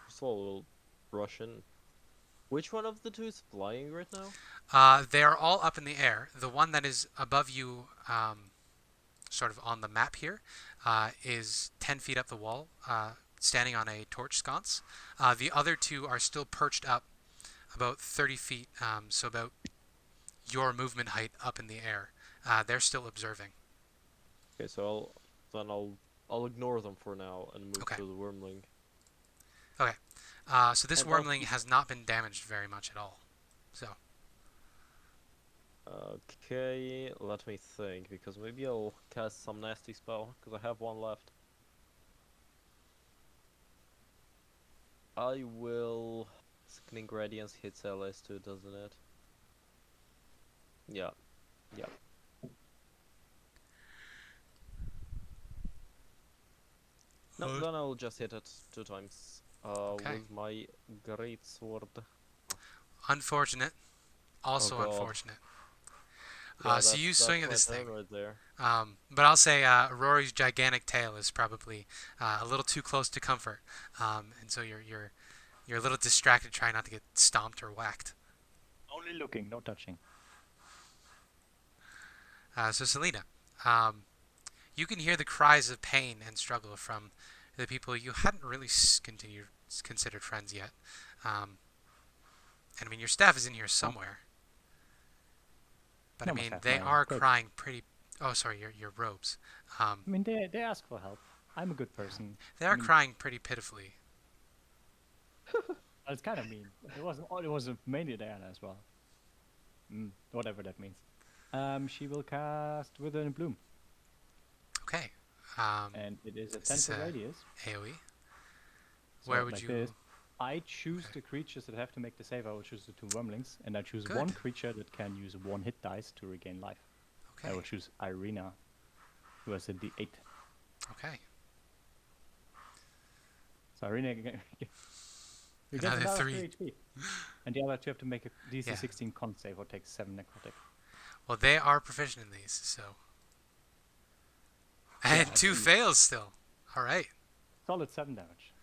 first of all we'll rush in. Which one of the two is flying right now? They are all up in the air. The one that is above you, sort of on the map here, is 10 feet up the wall, standing on a torch sconce. The other two are still perched up about 30 feet, so about your movement height up in the air. They're still observing. Okay, so I'll ignore them for now and move Okay. to the wormling. Okay. So this And I'll wormling keep- has not been damaged very much at all. So, Okay, let me think, because maybe I'll cast some nasty spell, because I have one left. I will... Sickening Radiance hits LS too, doesn't it? Yeah. Yeah. No, then I'll just hit it 2 times. Okay. With my great sword. unfortunate. Also God. unfortunate. Yeah, So you swing at my this turn thing. right there. But I'll say Rory's gigantic tail is probably a little too close to comfort, and so you're a little distracted, trying not to get stomped or whacked. Only looking, no touching. So Celina, you can hear the cries of pain and struggle from the people you hadn't really considered friends yet. And I mean, your staff is in here somewhere. But No, I my mean, staff, they my are cloak. crying pretty. Oh, sorry, your robes. I mean, they ask for help. I'm a good person. They are I mean, crying pretty pitifully. It's kind of mean. It wasn't. It was mainly Diana as well. Whatever that means. She will cast Wither and Bloom, Okay. and it is a This is 10 foot a radius. AoE. So Where would like you? this. I choose the creatures that have to make the save. I will choose the 2 wormlings, and I choose Good. one creature that can use 1 hit dice to regain life. I Okay. will choose Irina, who has a D8. Okay. So Irina, you get Another another 3. 3 HP. And the other 2 have to make a DC Yeah. 16 con save or take 7 necrotic. Well, they are proficient in these, so. And I 2 see. fails still. All right. Solid 7 damage.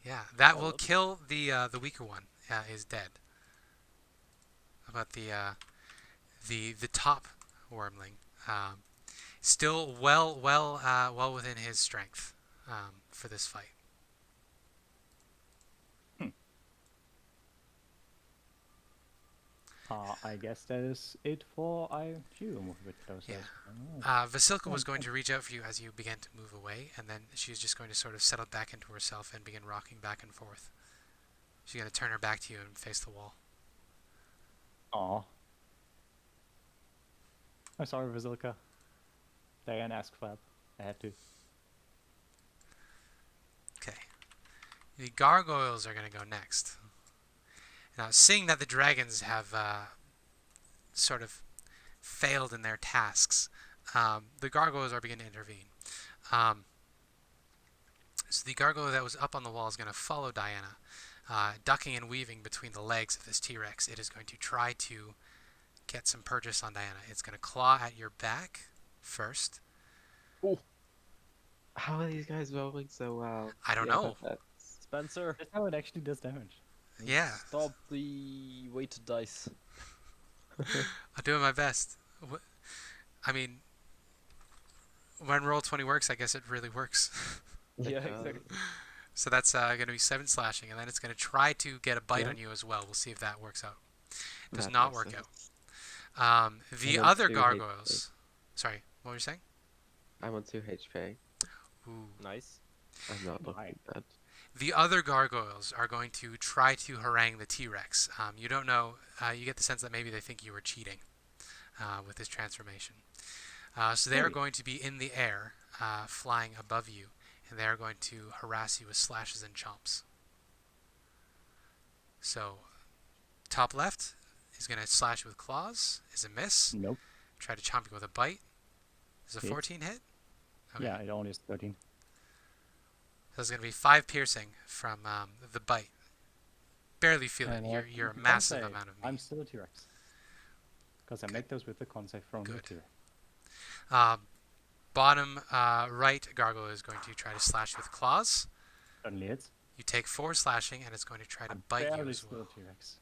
Yeah, that will Solid. kill the weaker one. Is dead. How about the top wormling? Still well within his strength for this fight. I guess that is it for she will move a bit closer. Yeah. Vasilka was going to reach out for you as you began to move away, and then she's just going to sort of settle back into herself and begin rocking back and forth. She's going to turn her back to you and face the wall. Aw. I'm sorry, Vasilka. Diane asked for help. I had to. Okay. The gargoyles are going to go next. Now, seeing that the dragons have sort of failed in their tasks, the gargoyles are beginning to intervene. So the gargoyle that was up on the wall is going to follow Diana, ducking and weaving between the legs of this T-Rex. It is going to try to get some purchase on Diana. It's going to claw at your back first. How are these guys rolling so well? I don't Yeah, know. that's- Spencer, That's how it actually does damage. Yeah, stop the weighted dice. I'm doing my best. I mean, when Roll20 works, I guess it really works. Yeah, Okay. exactly. So that's going to be 7 slashing, and then it's going to try to get a bite Yeah. on you as well. We'll see if that works out. Does That not makes work sense. out. The I'm on other 2 gargoyles. Sorry, what were you saying? I'm on 2 HP. Ooh. Nice. I'm not looking Right. at. The other gargoyles are going to try to harangue the T-Rex. You don't know. You get the sense that maybe they think you were cheating with this transformation. So they are Maybe. going to be in the air, flying above you, and they are going to harass you with slashes and chomps. So, top left is going to slash with claws. Is a miss. Nope. Try to chomp you with a bite. Is a Hit. 14 hit? Okay. Yeah, it only is 13. So it's going to be 5 piercing from the bite. Barely feel it. And You're a con massive save. amount of meat. I'm still a T-Rex. Because I make those with the con save from the Good. T-Rex. Bottom right gargoyle is going to try to slash with claws. Certainly hits. You take 4 slashing, and it's going to try to I'm bite you barely as still well. a T-Rex.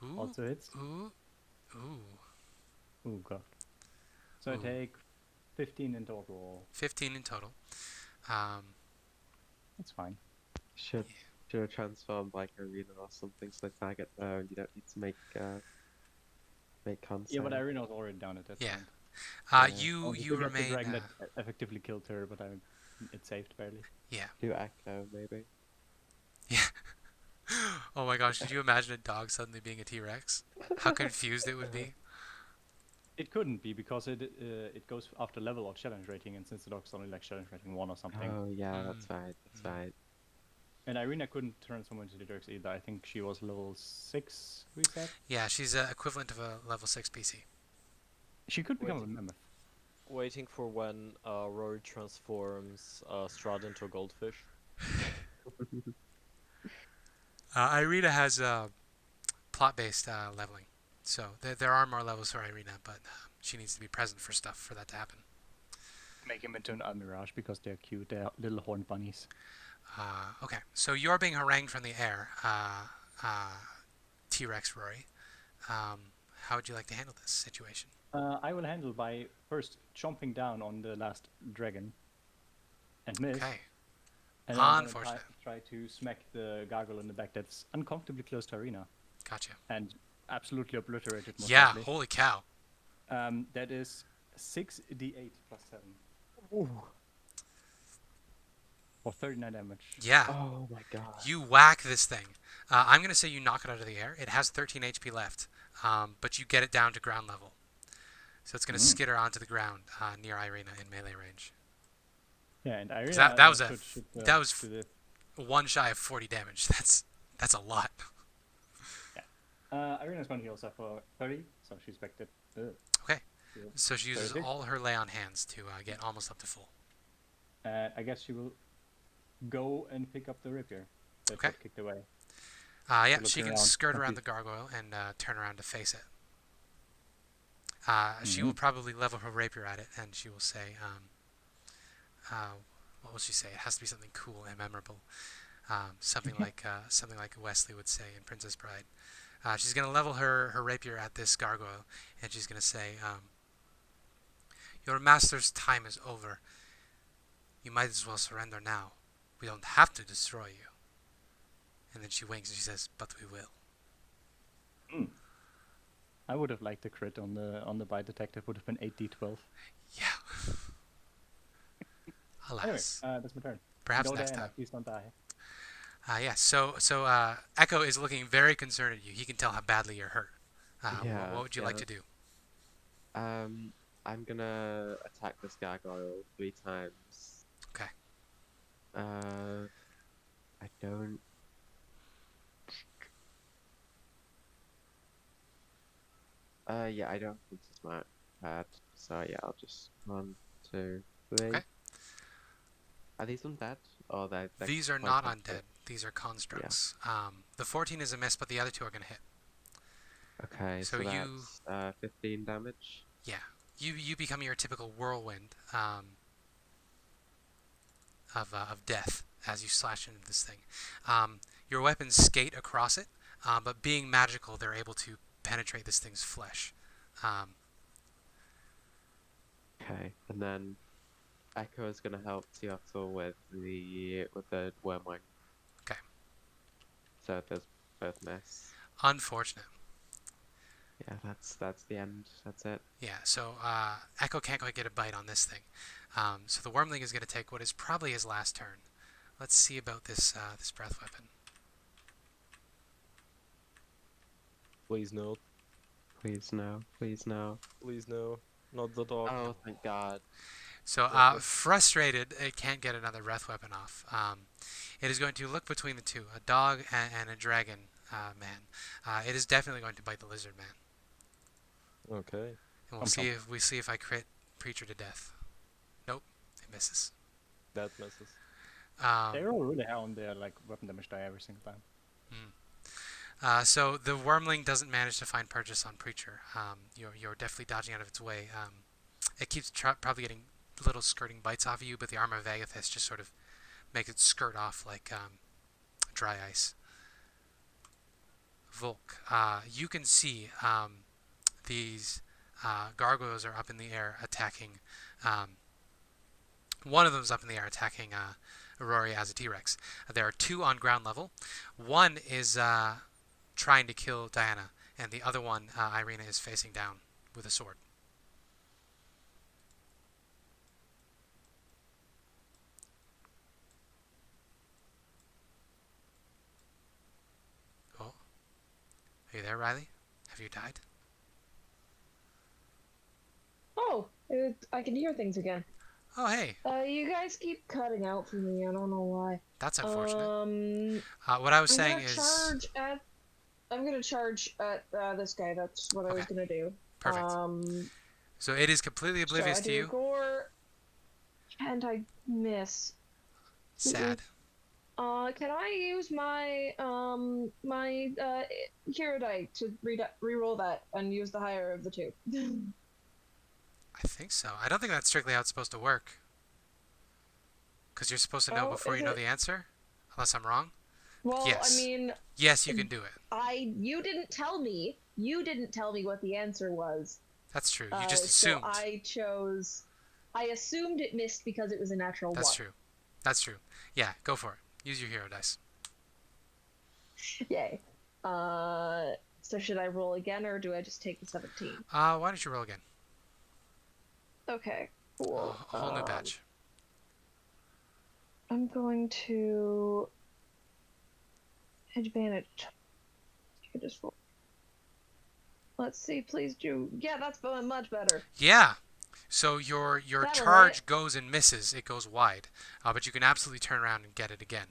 Ooh, Also hits. ooh, ooh. Ooh, god. So I Ooh. take 15 in total. 15 in total. That's fine. Should I transform like arena or something so the target there and you don't need to make con Yeah, but save? Irina's already down at that Yeah. point. You Only you to get the remain. dragon that effectively killed her, but it saved barely. Yeah. Do echo maybe. Yeah. Oh my gosh! Did you imagine a dog suddenly being a T-Rex? How confused it would be. It couldn't be because it goes after level or challenge rating, and since the dog's only like challenge rating 1 or something. Oh yeah, that's right. That's right. And Irina couldn't transform into the Dirks either. I think she was level 6, we said. Yeah, she's equivalent of a level 6 PC. She could become a Wait. mammoth. Waiting for when Rory transforms Strahd into a goldfish. Irina has plot-based leveling, so there are more levels for Irina, but she needs to be present for stuff for that to happen. Make him into an Almirage because they're cute. They're little horned bunnies. Okay, so you're being harangued from the air, T-Rex Rory. How would you like to handle this situation? I will handle by first chomping down on the last dragon and miss. Okay. And then I'm gonna Unfortunate. try to smack the gargoyle in the back that's uncomfortably close to Irina Gotcha. and absolutely obliterate it. Most Yeah, likely. holy cow. That is 6d8 plus 7. For 39 damage. Yeah. Oh my god. You whack this thing. I'm going to say you knock it out of the air. It has 13 HP left, but you get it down to ground level. So it's going to skitter onto the ground near Irina in melee range. Yeah, and Irina. That was should do the, one shy of 40 damage. That's a lot. Irina's going to heal herself for 30, so she's back at. Okay. So she uses 30. all her lay on hands to get almost up to full. I guess she will go and pick up the rapier that Okay. got kicked away. Yeah, Looking she can around, skirt around confused. the gargoyle and turn around to face it. She will probably level her rapier at it, and she will say, what will she say? It has to be something cool and memorable. Something like Wesley would say in Princess Bride. She's going to level her rapier at this gargoyle, and she's going to say, your master's time is over. You might as well surrender now. We don't have to destroy you. And then she winks and she says, but we will. I would have liked the crit on the bite attack. That would have been 8d12. Yeah. Anyway, Alas. that's my turn. Perhaps Go next Diana, time. please don't die. Yeah, so Echo is looking very concerned at you. He can tell how badly you're hurt. Yeah, what would you like to do? I'm gonna attack this gargoyle 3 times. Okay. I don't. Yeah, I don't think it's my bad. So yeah, I'll just 1, 2, 3. Okay. Are these undead? Or they're These are quite not tough? undead. These are constructs. The 14 is a miss, but the other 2 are going to hit. Okay, So so you- that's 15 damage. Yeah. You become your typical whirlwind of death as you slash into this thing. Your weapons skate across it, but being magical, they're able to penetrate this thing's flesh. Okay, and then Echo is gonna help Toatl with the wormwing. Okay. So there's both miss. Unfortunate. Yeah, that's the end. That's it. Yeah, so Echo can't quite get a bite on this thing. So the Wormling is going to take what is probably his last turn. Let's see about this this breath weapon. Please no. Please no. Please no. Please no. Not the dog. Oh, thank God. So frustrated, it can't get another breath weapon off. It is going to look between the two, a dog and a dragon man. It is definitely going to bite the lizard man, Okay. and we'll see if I crit Preacher to death. Nope, it misses. That misses. They roll really high on their like weapon damage die every single time. So the Wormling doesn't manage to find purchase on Preacher. You're definitely dodging out of its way. It keeps probably getting little skirting bites off of you, but the Armor of Agathis just sort of makes it skirt off like dry ice. Volk, you can see these gargoyles are up in the air attacking. One of them is up in the air attacking Rory as a T-Rex. There are two on ground level. One is trying to kill Diana, and the other one, Irina, is facing down with a sword. Oh, are you there, Riley? Have you died? Oh, I can hear things again. Oh, hey. You guys keep cutting out for me. I don't know why. That's unfortunate. Um, What I was saying is... I'm gonna charge at this guy. That's what I was gonna do. Perfect. So it is completely oblivious so I to do you. Gore, and I miss. Sad. Can I use my my hero die to re-roll that and use the higher of the two? I think so. I don't think that's strictly how it's supposed to work. Because you're supposed to know before you know the answer? Unless I'm wrong? Well, Yes. I mean... Yes, you can do it. You didn't tell me. You didn't tell me what the answer was. That's true. You just assumed. So I assumed it missed because it was a natural That's one. true. That's true. Yeah, go for it. Use your hero dice. Yay. So should I roll again, or do I just take the 17? Why don't you roll again? Okay, cool. A whole new batch. I'm going to... Advantage. You can just roll. Let's see, please do. Yeah, that's much better. Yeah. So your That'll charge hit. goes and misses. It goes wide. But you can absolutely turn around and get it again.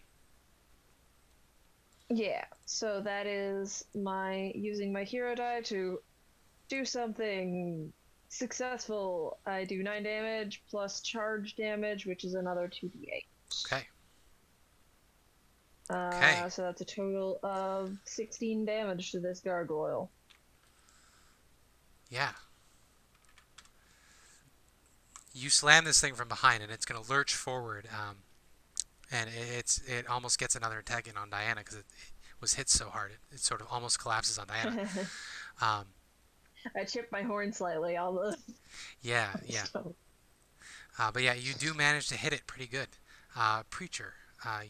Yeah, so that is using my hero die to do something successful. I do 9 damage plus charge damage, which is another 2d8. Okay. Okay. So that's a total of 16 damage to this gargoyle. Yeah. You slam this thing from behind, and it's going to lurch forward, and it almost gets another attack in on Diana because it was hit so hard. It sort of almost collapses on Diana. I chipped my horn slightly. Yeah. So. But yeah, you do manage to hit it pretty good. Preacher,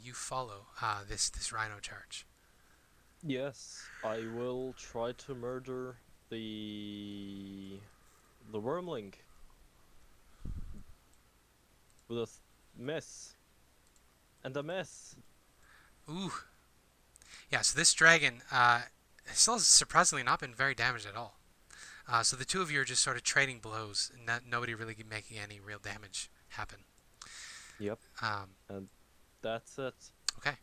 you follow this rhino charge. Yes, I will try to murder the wormling with a miss and a miss. Ooh. Yeah, so this dragon still has surprisingly not been very damaged at all. So the two of you are just sort of trading blows, and nobody really making any real damage happen. Yep. And that's it. Okay.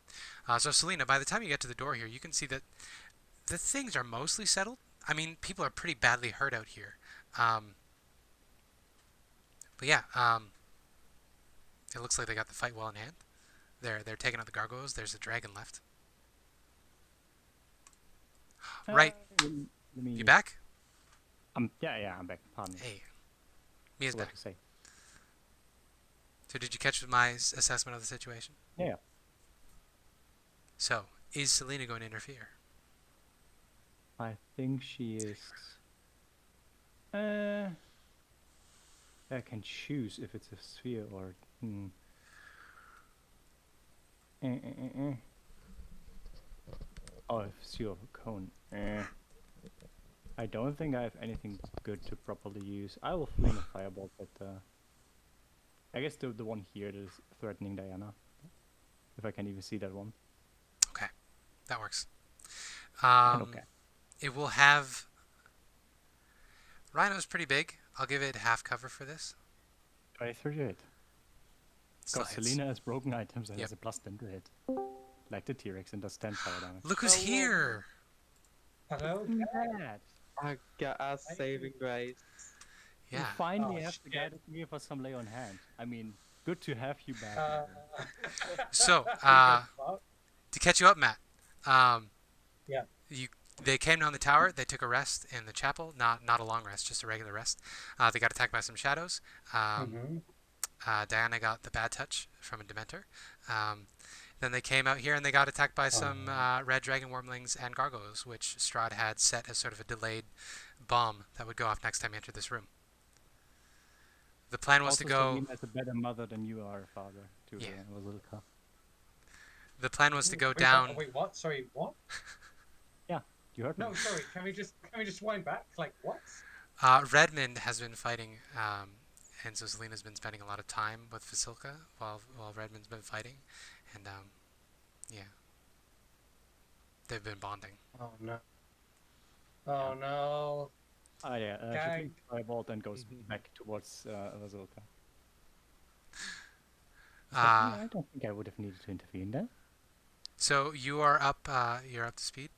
So Celina, by the time you get to the door here, you can see that the things are mostly settled. I mean, people are pretty badly hurt out here. But yeah, it looks like they got the fight well in hand. They're taking out the gargoyles. There's a dragon left. Right. You back? Yeah, I'm back. Pardon me. Hey. Mia's What back. to say? So did you catch my assessment of the situation? Yeah. So, is Celina going to interfere? I think she is. I can choose if it's a sphere or. Oh, if sphere of a cone. I don't think I have anything good to properly use. I will fling a firebolt at I guess the one here that is threatening Diana. If I can even see that one. Okay, that works. Okay. It will have... Rhino's pretty big. I'll give it half cover for this. 38. Still Got hits. Celina has broken items and Yep. has a +10 to hit. Like the T-Rex and does 10 fire damage. Look who's here! Hello. Mad. I get our saving grace. We Yeah. finally Oh, have the guy shit. that can give us some lay on hand. I mean, good to have you back. Uh, Andrew. So, fuck. to catch you up, Matt. Yeah. They came down the tower. They took a rest in the chapel. Not a long rest, just a regular rest. They got attacked by some shadows. Mhm. Diana got the bad touch from a Dementor. Then they came out here and they got attacked by some red dragon wormlings and gargoyles, which Strahd had set as sort of a delayed bomb that would go off next time you entered this room. The plan was Also, to go. Celina is a better mother than you are, father, to Yeah. Lizardfolk. The plan was to go Wait, down. Wait, what? Sorry, what? You heard me. No, sorry. Can we just wind back? Like what? Redmond has been fighting, and so Celina's been spending a lot of time with Vasilka while Redmond's been fighting, and yeah, they've been bonding. Oh no. Oh no. Ah, yeah. She Gang. flings firebolt and goes back towards Vasilka. I don't think I would have needed to intervene there. So you are up. You're up to speed.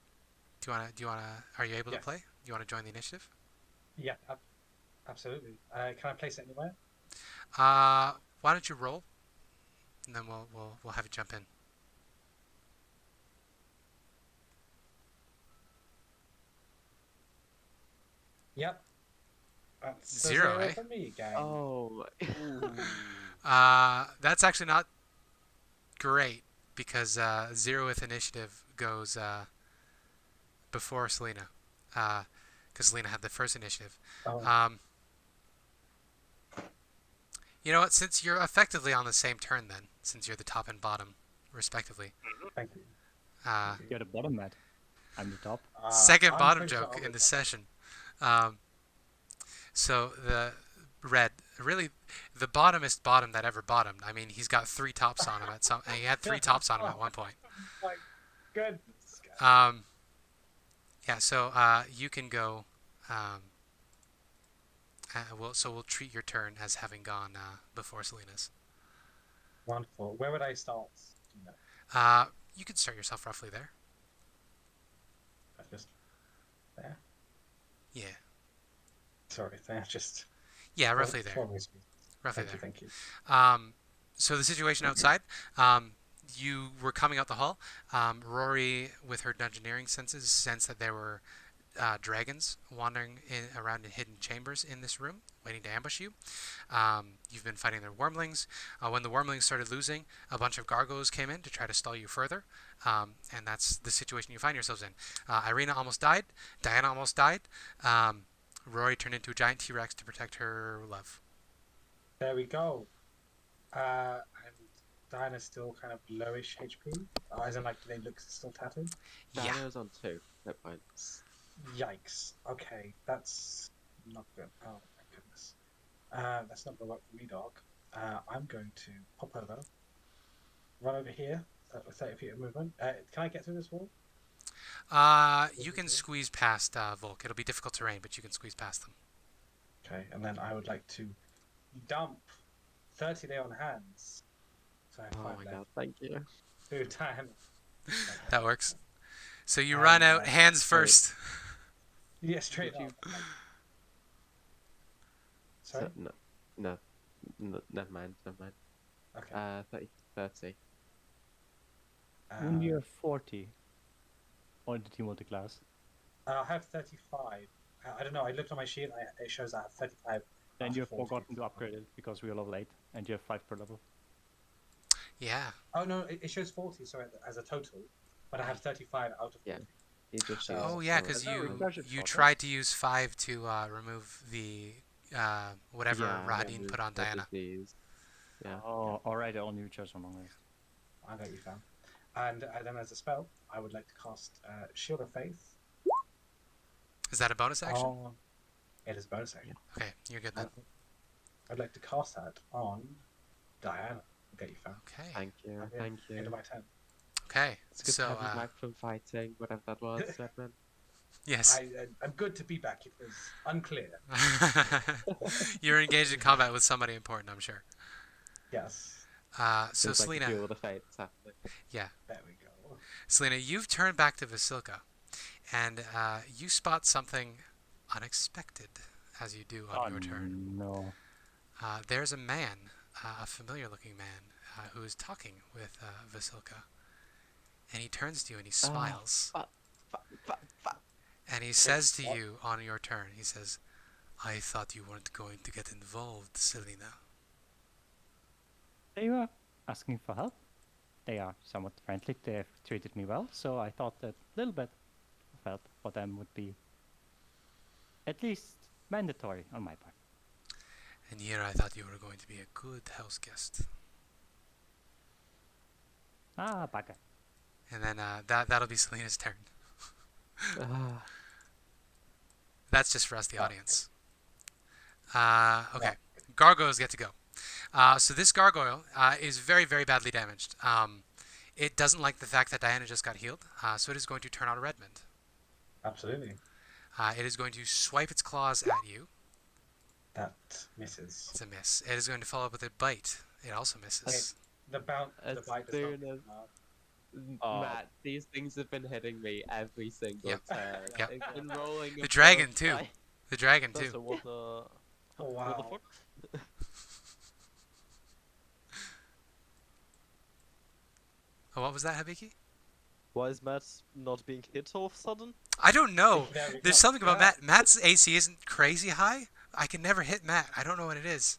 Do you wanna? Are you able to Yes. play? Do you want to join the initiative? Yeah, absolutely. Can I place it anywhere? Why don't you roll, and then we'll have you jump in. Yep. That's a Zero, eh? for me, gang. Oh. That's actually not great because 0 with initiative goes before Celina, because Celina had the first initiative. Oh. You know what? Since you're effectively on the same turn, then since you're the top and bottom, respectively. Thank you. You're the bottom, Matt. I'm the top. Second I'm bottom pretty sure joke I'll in be the session. So the red, really, the bottomest bottom that ever bottomed. I mean, he's got 3 tops on him at some. He had 3 tops on him at one point. My goodness. Guys. Yeah. So you can go. We'll treat your turn as having gone before Celina's. Wonderful. Where would I start? Do you know? You could start yourself roughly there. Just there. Yeah. Sorry, there. Just. Yeah, roughly there. Always me. Roughly Thank you. there. Thank you. So the situation outside, you were coming out the hall. Rory, with her dungeoneering senses, sensed that there were dragons wandering around in hidden chambers in this room, waiting to ambush you. You've been fighting their wormlings. When the wormlings started losing, a bunch of gargoyles came in to try to stall you further, and that's the situation you find yourselves in. Irina almost died. Diana almost died. Rory turned into a giant T-Rex to protect her love. There we go. And Diana's still kind of lowish HP. As in, like, they look still tattooed. Yeah. Diana's on 2 hit points. Yikes. Okay, that's not good. Oh my goodness. That's not gonna work for me, dog. I'm going to pop over, run over here, 30 feet of movement. Can I get through this wall? You can squeeze past Volk. It'll be difficult terrain, but you can squeeze past them. Okay, and then I would like to dump 30 lay on hands. So I have Oh 5 my left. god, thank you. To Diana. That works. So you run out, hands Wait. first. Yeah, straight Did up. Sorry? No, never mind. Okay. 30. When you're 40, or did you multi-class? I have 35. I don't know. I looked on my sheet. It shows I have 35. Then after you've 40. forgotten to upgrade it because we are level 8, and you have 5 per level. Yeah. Oh no, it shows 40. Sorry, as a total, but I have 35 out of 40. Yeah. He just Oh used yeah, some because of No, the- refresh it you for us. tried to use 5 to remove the whatever Yeah, Rahadin yeah, put on the Diana. disease. Yeah. Oh, alright, all new chairs on long rest. I got you, fam. And then as a spell, I would like to cast Shield of Faith. Is that a bonus action? On... It is bonus action. Okay, you're good then. I'd like to cast that on Diana. Get you found. Okay. Thank you, At the thank End you. of my turn. Okay. It's good So, to have you back from fighting, whatever that was, Redmond. yes. I'm good to be back. It was unclear. You're engaged in combat with somebody important, I'm sure. Yes. So, Feels like Celina. the duel of the fates happening. Yeah. There we go. Celina, you've turned back to Vasilka, and you spot something unexpected, as you do on your turn. No. There's a man, a familiar-looking man, who is talking with Vasilka, and he turns to you and he smiles, and he says to you on your turn, he says, "I thought you weren't going to get involved, Celina." They were asking for help. They are somewhat friendly. They've treated me well, so I thought that a little bit of help for them would be at least mandatory on my part. And here I thought you were going to be a good house guest. Ah, bugger. And then that'll be Celina's turn. Ah, That's just for us, the audience. Okay, gargoyles get to go. So this gargoyle is very, very badly damaged. It doesn't like the fact that Diana just got healed, so it is going to turn on Redmond. Absolutely. It is going to swipe its claws at you. That misses. It's a miss. It is going to follow up with a bite. It also misses. The bite does soon not. as- Matt, these things have been hitting me every single Yep. turn. Yep. They've been rolling The above dragon, too. my- The dragon, So too. what the Oh, what the wow. fuck? Oh, what was that, Habiki? Why is Matt not being hit all of a sudden? I don't know. There we go. There's something about Yeah. Matt. Matt's AC isn't crazy high. I can never hit Matt. I don't know what it is.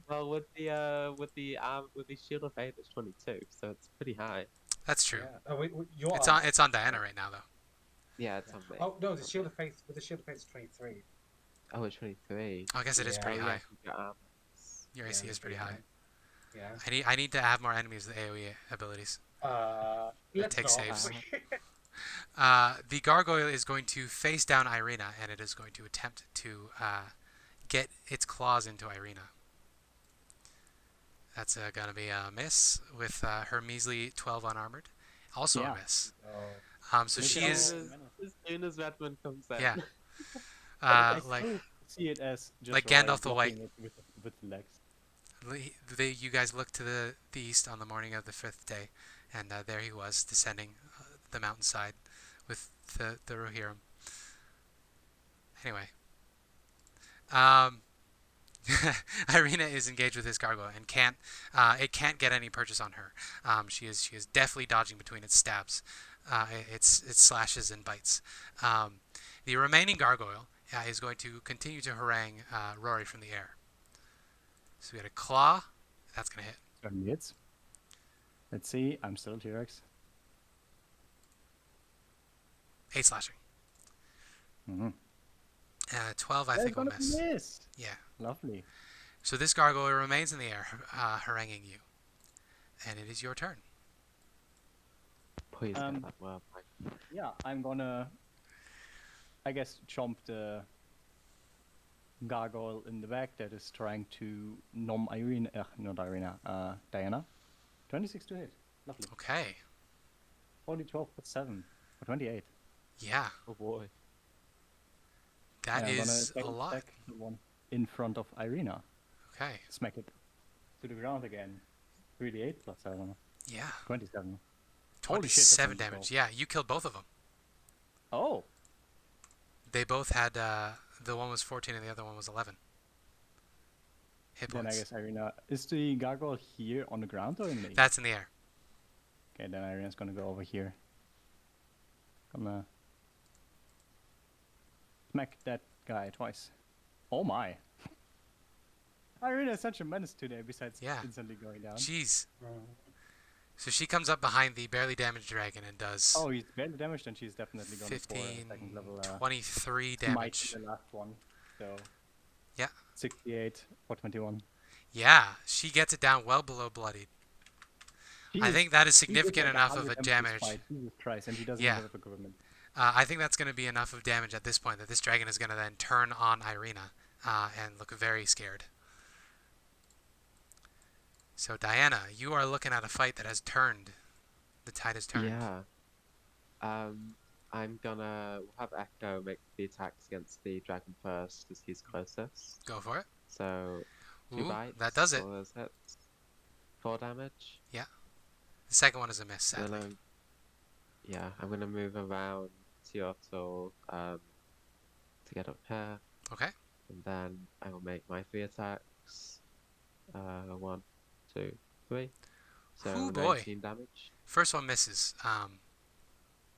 Well, with the shield of fate, it's 22, so it's pretty high. That's true. Yeah. Oh, wait, your It's armor. on. It's on Diana right now, though. Yeah, it's on me. Oh no, the shield of faith. With the shield of faith, it's 23. Oh, it's 23. Oh, I guess it is Yeah. pretty Oh, high. yes, your armor. Your AC is pretty high. Yeah. I need to have more enemies with AoE abilities. Let's take not. saves. The gargoyle is going to face down Irina, and it is going to attempt to get its claws into Irina. That's going to be a miss with her measly 12 unarmored. Also Yeah. a miss. Oh. So Look she at is As soon as Redmond comes in. yeah. I Like still see it as just like Rory Gandalf the White. blocking it with the legs. you guys look to the east on the morning of the 5th day, and there he was descending the mountainside with the Rohirrim. Anyway, Irina is engaged with this gargoyle and can't get any purchase on her. She is deftly dodging between its stabs, its slashes and bites. The remaining gargoyle is going to continue to harangue Rory from the air. So we got a claw. That's going to hit. Certainly hits. Let's see. I'm still T-Rex. 8 slashing. Mm-hmm. 12, I think, will miss. Missed. Yeah. Lovely. So this gargoyle remains in the air, haranguing you. And it is your turn. Please get that word back. Yeah, I'm gonna, I guess, chomp the gargoyle in the back that is trying to nom Irina, not Irina, Diana. 26 to hit. Lovely. Okay. Only 12 plus 7 for 28. Yeah, Oh boy. that And I'm is a gonna lot. attack the one in front of Irina. Okay. Smack it to the ground again. 38 plus 7. Yeah. 27. Holy shit, that's 27 on damage. 12. Yeah, you killed both of them. Oh! They both had, the one was 14 and the other one was 11. Hit Then I points. guess Irina... Is the gargoyle here on the ground or in me? That's in the air. Okay, then Irina's gonna go over here. Gonna... Smack that guy twice. Oh my! Irina is such a menace today, besides Yeah. instantly going down. Jeez. So she comes up behind the barely damaged dragon and does Oh, he's barely damaged, and she's definitely going for a 15, second level 23 smite damage. the last one. So... Yeah. 68 for 21. Yeah, she gets it down well below bloodied. I think that is She is significant like enough of 100 a MP damage. fight, Jesus Christ, and she doesn't Yeah. have equipment. I think that's going to be enough of damage at this point that this dragon is going to then turn on Irina and look very scared. So Diana, you are looking at a fight that has turned. The tide has turned. Yeah. I'm gonna have Echo make the attacks against the dragon first because he's closest. Go for it. So, two Ooh, bites. that does it. For those hits. 4 damage. Yeah. The second one is a miss, Then sadly. I'm gonna move around Toatl to get up here, Okay. and then I will make my 3 attacks. 1, 2, 3. So Ooh, boy. 19 damage. First one misses,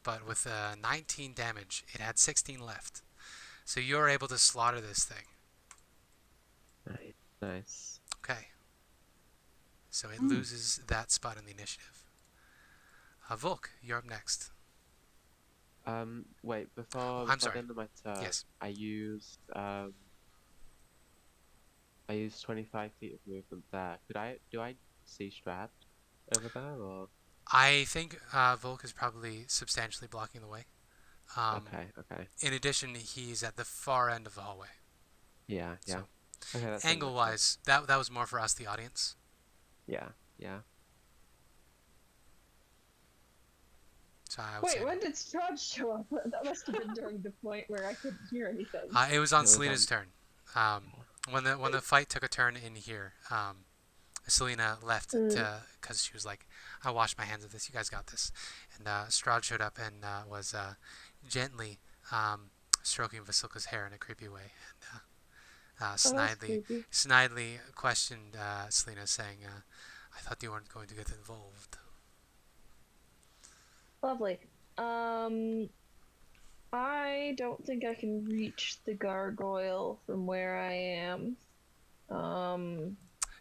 but with 19 damage, it had 16 left. So you're able to slaughter this thing. Nice. Okay. So it loses that spot in the initiative. Volk, you're up next. Wait, before I'm the sorry. end of my turn, Yes. I used 25 feet of movement there. Do I see Strahd over there, or? I think Volk is probably substantially blocking the way. Okay. In addition, he's at the far end of the hallway. Yeah. So, Okay, that's angle-wise, that was more for us, the audience. Yeah. So I would say Wait, when did Strahd show up? That must have been during the point where I couldn't hear anything. it was on It was Celina's turn. When the fight took a turn in here, Celina left because she was like, "I washed my hands of this. You guys got this." And Strahd showed up and was gently stroking Vasilka's hair in a creepy way, and snidely questioned Celina, saying, "I thought you weren't going to get involved." Lovely. I don't think I can reach the gargoyle from where I am.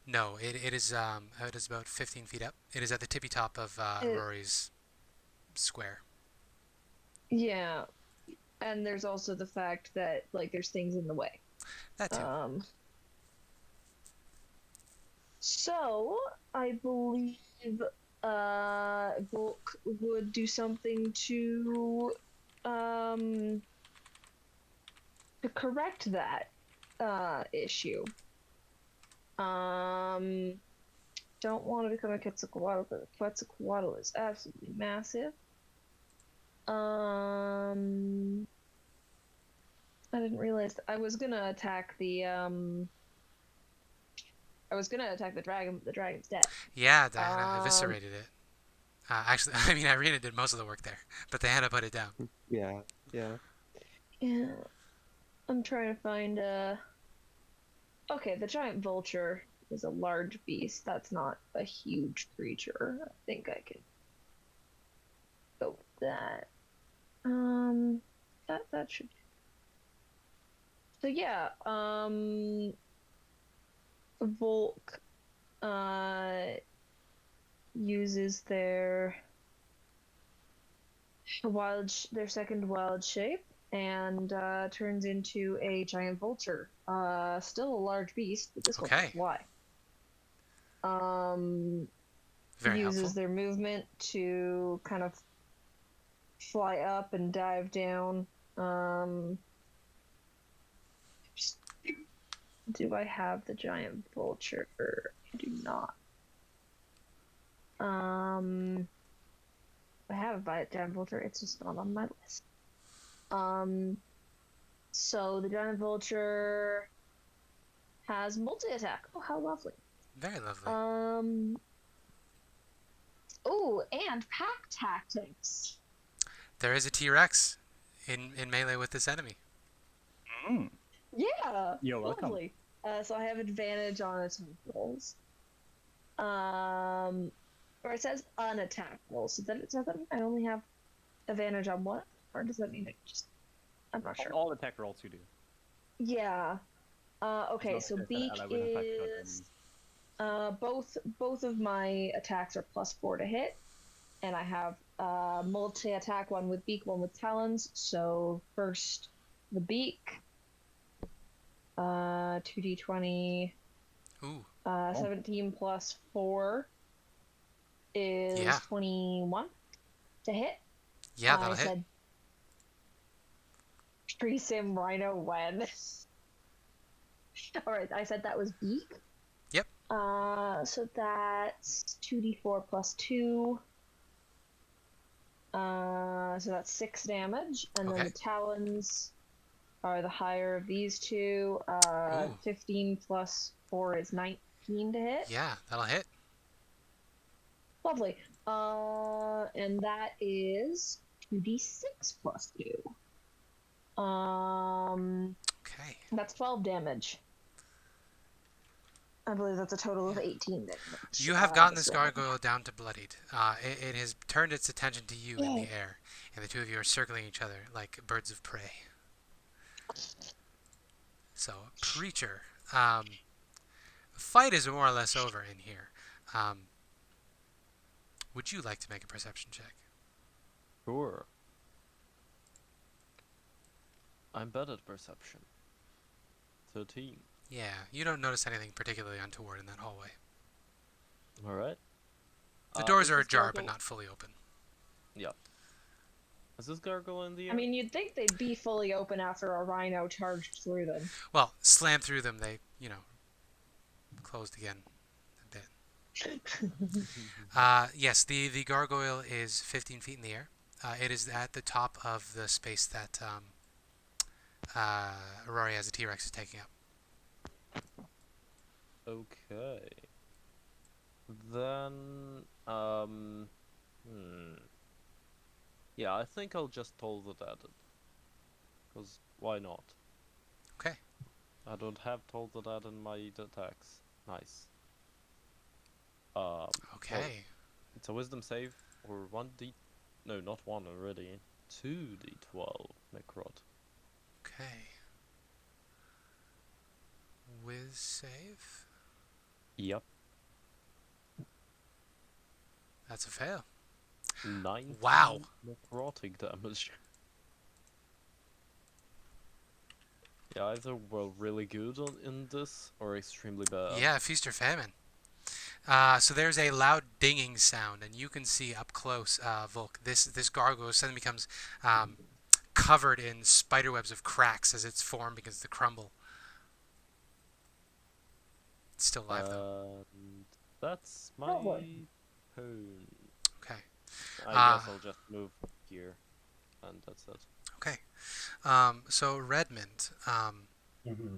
No, it is about 15 feet up. It is at the tippy top of Rory's square. Yeah, and there's also the fact that there's things in the way. That too. So I believe Volk would do something to correct that issue. Don't want to become a Quetzalcoatl, but Quetzalcoatl is absolutely massive. I didn't realize I was gonna attack the dragon, but the dragon's dead. Yeah, Diana eviscerated it. Actually, I mean, Irina did most of the work there, but Diana put it down. Yeah. Yeah. I'm trying to find Okay, the giant vulture is a large beast. That's not a huge creature. I think I could go with that. That should. So yeah, Volk uses their second wild shape and turns into a giant vulture. Still a large beast, but this one can fly. Very uses helpful. their movement to kind of fly up and dive down. Do I have the giant vulture? I do not. I have a giant vulture, it's just not on my list. So the giant vulture has multi-attack. Oh, how lovely. Very lovely. Oh, and pack tactics. There is a T-Rex in melee with this enemy. Yeah. You're welcome. Lovely. So I have advantage on attack rolls. Or it says unattack rolls. So that it says that I only have advantage on what? Or does that mean it just? I'm not sure. All attack rolls you do. Yeah. Okay, so beak is both of my attacks are +4 to hit, and I have multi-attack, one with beak, one with talons. So first the beak, 2d20. Ooh. 17 plus 4 is 21 to hit. Yeah, that'll I hit. said Pre-sim rhino when. Alright, I said that was beak. Yep. So that's 2d4 plus 2. So that's 6 damage. And then Okay. the talons are the higher of these two. Ooh. 15 plus 4 is 19 to hit. Yeah, that'll hit. Lovely. And that is 2d6 plus 2. Okay. That's 12 damage. I believe that's a total of 18 damage. You have gotten this gargoyle down to bloodied. It has turned its attention to you in the air, and the two of you are circling each other like birds of prey. So, Preacher. Fight is more or less over in here. Would you like to make a perception check? Sure. I'm bad at perception. 13. Yeah, you don't notice anything particularly untoward in that hallway. Alright. The doors is are this ajar, but gargoyle- not fully open. Yep. Is this gargoyle in the air? I mean, you'd think they'd be fully open after a rhino charged through them. Well, slam through them, they, closed again a bit. Yes, the gargoyle is 15 feet in the air. It is at the top of the space that Rory as a T-Rex is taking up. Okay. Then, yeah, I think I'll just toll the dead. Because why not? Okay. I don't have toll the dead in my attacks. Nice. Okay. It's a wisdom save, or 1d... No, not 1 already. 2d12 necrot. Okay. Whiz save. Yep. That's a fail. 9 Wow. necrotic damage. Yeah, either we're really good in this, or extremely bad. Yeah, feast or famine. So there's a loud dinging sound, and you can see up close, Volk, this gargoyle suddenly becomes covered in spiderwebs of cracks as its form begins to crumble. It's still alive, though. That's my Probably. turn. Okay. I guess I'll just move here, and that's it. Okay. So Redmond, Mm-hmm.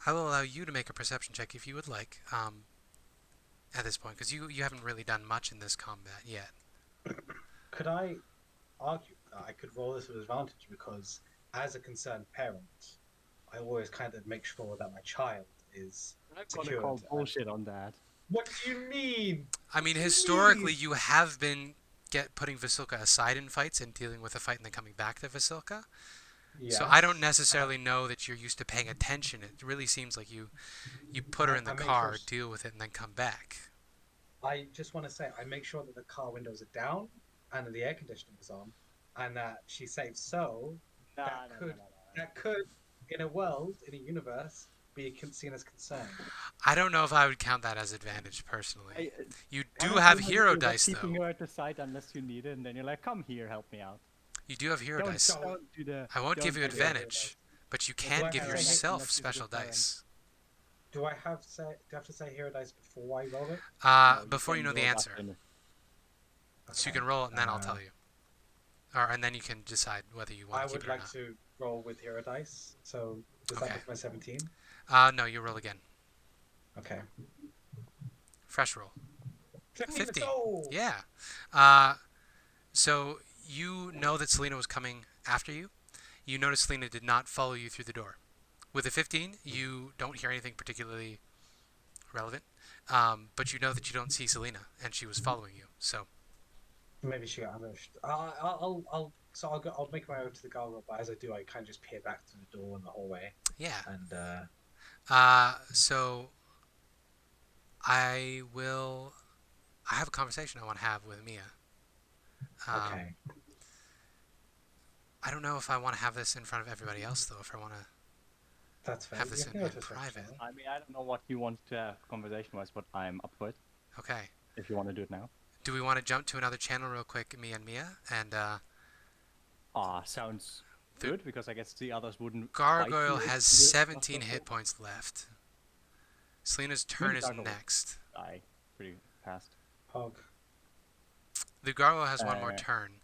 I will allow you to make a perception check if you would like, at this point, because you haven't really done much in this combat yet. Could I argue that I could roll this with advantage because, as a concerned parent, I always kind of make sure that my child is I'm gonna secured. call bullshit on that. What do you mean? I mean, historically, you have been putting Vasilka aside in fights and dealing with a fight and then coming back to Vasilka. So I don't necessarily know that you're used to paying attention. It really seems like you put her in the I make car, sure deal with it, and then come back. I just want to say I make sure that the car windows are down and that the air conditioning is on, and that she's safe. So that could, in a world, in a universe, be seen as concern. I don't know if I would count that as advantage personally. You do Honestly, have like, hero you're dice keeping though. her at the side unless you need it, and then you're like, "Come here, help me out." You do have hero Don't, dice. don't do the. I won't give don't you do the hero advantage, dice. but you Do can I give have- yourself Let's give it special a parent. dice. Do I have to say hero dice before I roll it? No, Before you can know the roll answer. button. So you Okay. can roll it and then I'll tell you. And then you can decide whether you I want to keep would it or like not. to roll with hero dice. So does Okay. that make my 17? No, you roll again. Okay. Fresh roll. 15. 15. Oh! Yeah. So you know that Celina was coming after you. You notice Celina did not follow you through the door. With a 15, you don't hear anything particularly relevant. But you know that you don't see Celina, and she was following you. So Maybe she got ambushed. I'll make my way to the gargoyle, but as I do, I kind of just peer back to the door in the hallway. yeah. And So I have a conversation I want to have with Mia. okay. I don't know if I want to have this in front of everybody else, though. If I want to That's fair. have this You in can go to a private. section. I mean, I don't know what you want to have conversation-wise, but I'm up for it. Okay. If you want to do it now. Do we want to jump to another channel real quick, me and Mia? And Sounds good because I guess the others wouldn't. Gargoyle fight has the 17 Lothryn. hit points left. Celina's Maybe turn is Gargoyle will next. Die pretty fast. Pog. The Gargoyle has one more Uh, turn.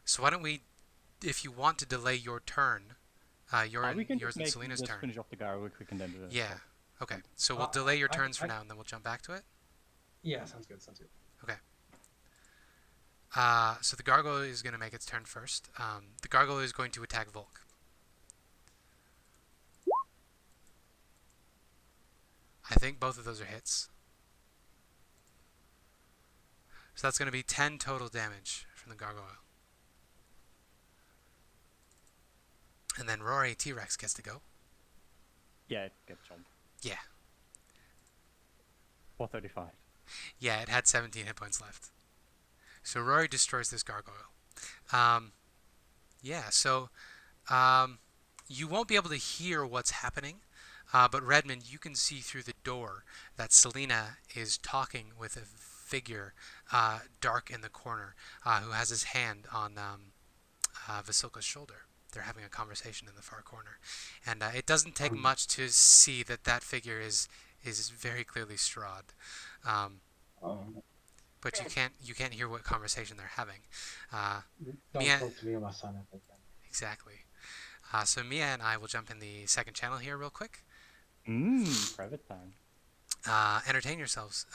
So why don't we, if you want to delay your turn, we can yours just and make Celina's just turn. finish off the Gargoyle quick and then do the Yeah. sword. Okay. So we'll delay your turns for now, and then we'll jump back to it. Yeah, sounds good. Sounds good. So the Gargoyle is going to make its turn first. The Gargoyle is going to attack Volk. I think both of those are hits. So that's going to be 10 total damage from the Gargoyle. And then Rory T-Rex gets to go. Yeah, it gets jumped. Yeah. 435. Yeah, it had 17 hit points left. So Rory destroys this Gargoyle. You won't be able to hear what's happening, but Redmond, you can see through the door that Celina is talking with a figure dark in the corner who has his hand on Vasilka's shoulder. They're having a conversation in the far corner. And it doesn't take much to see that that figure is very clearly Strahd. But you can't hear what conversation they're having. Don't Mia- talk to me or my son ever again. Exactly. So Mia and I will jump in the second channel here real quick. Private time. Entertain yourselves.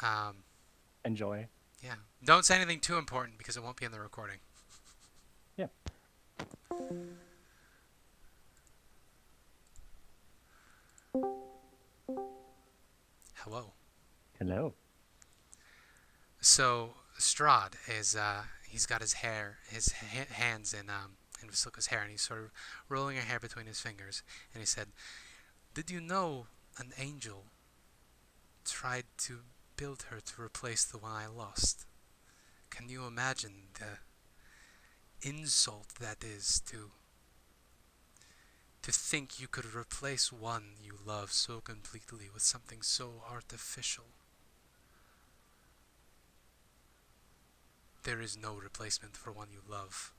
Enjoy. Yeah. Don't say anything too important because it won't be in the recording. Yeah. Hello. Hello. So Strahd is he's got his hands in Vasilka's hair, and he's sort of rolling her hair between his fingers, and he said, "Did you know an angel tried to build her to replace the one I lost? Can you imagine the insult that is to think you could replace one you love so completely with something so artificial? There is no replacement for one you love."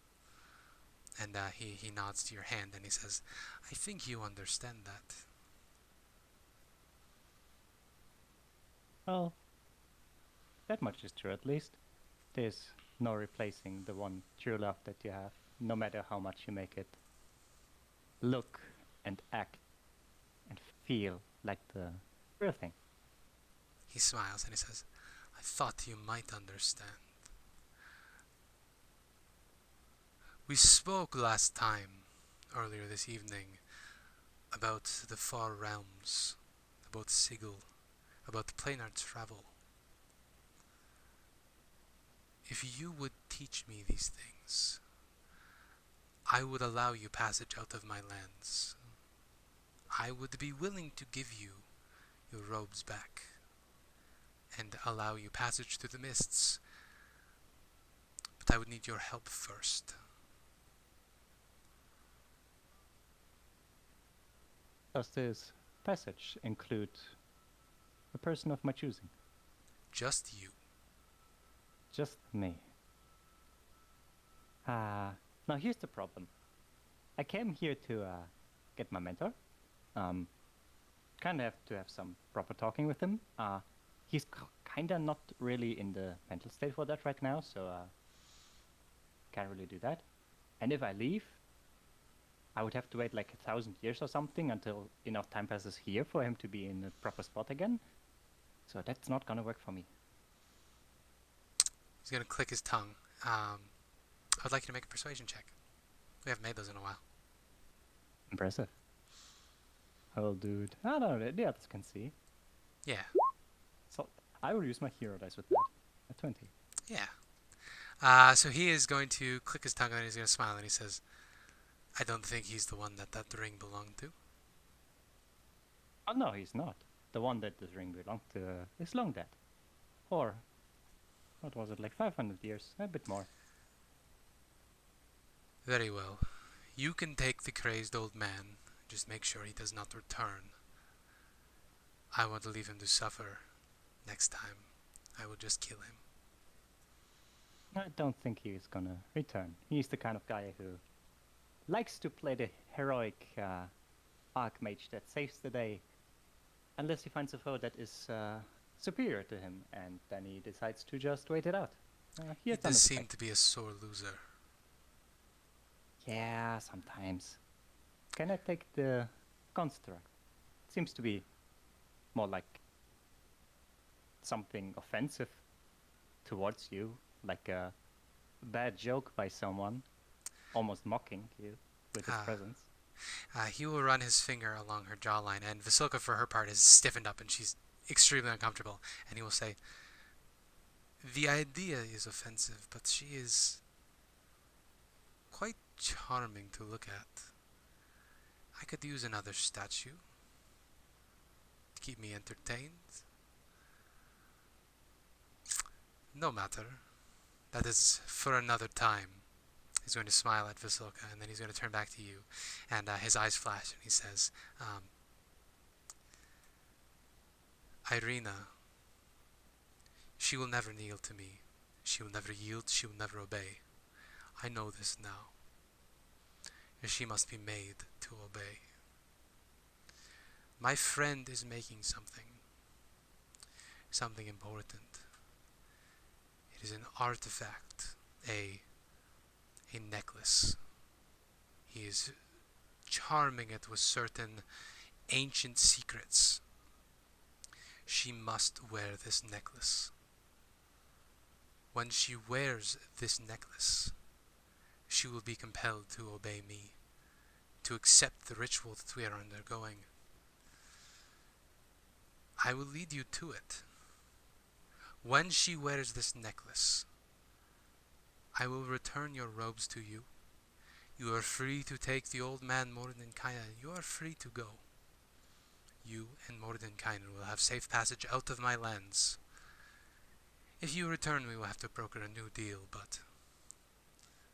And he nods to your hand and he says, "I think you understand that." Well, that much is true at least. There's no replacing the one true love that you have, no matter how much you make it look and act and feel like the real thing. He smiles and he says, "I thought you might understand. We spoke last time, earlier this evening, about the far realms, about Sigil, about planar travel. If you would teach me these things, I would allow you passage out of my lands. I would be willing to give you your robes back, and allow you passage through the mists, but I would need your help first." Does this passage include a person of my choosing? Just you. Just me. Now here's the problem. I came here to get my mentor. Kinda have to have some proper talking with him. He's kinda not really in the mental state for that right now, so can't really do that. And if I leave, I would have to wait like 1,000 years or something until enough time passes here for him to be in a proper spot again. So that's not gonna work for me. He's going to click his tongue. I'd like you to make a persuasion check. We haven't made those in a while. Impressive. Oh, dude. I don't know, the others can see. Yeah. So I will use my hero dice with that. A 20. Yeah. So he is going to click his tongue and he's going to smile and he says, "I don't think he's the one that ring belonged to." Oh, no, he's not. The one that this ring belonged to is long dead. Or, what was it, like 500 years? A bit more. Very well. You can take the crazed old man. Just make sure he does not return. I want to leave him to suffer. Next time, I will just kill him. I don't think he's gonna return. He's the kind of guy who likes to play the heroic archmage that saves the day, unless he finds a foe that is superior to him, and then he decides to just wait it out. He does seem to be a sore loser. Yeah, sometimes. Can I take the construct? Seems to be more like something offensive towards you, like a bad joke by someone, almost mocking you with his presence. He will run his finger along her jawline, and Vasilka, for her part, is stiffened up and she's extremely uncomfortable. And he will say, "The idea is offensive, but she is quite charming to look at. I could use another statue to keep me entertained. No matter. That is for another time." He's going to smile at Vasilka, and then he's going to turn back to you, and his eyes flash, and he says, "Irina, she will never kneel to me. She will never yield. She will never obey. I know this now. She must be made to obey. My friend is making something important. It is an artifact, a necklace. He is charming it with certain ancient secrets. She must wear this necklace. When she wears this necklace, she will be compelled to obey me, to accept the ritual that we are undergoing. I will lead you to it. When she wears this necklace, I will return your robes to you. You are free to take the old man Mordenkainen. You are free to go. You and Mordenkainen will have safe passage out of my lands. If you return, we will have to broker a new deal, but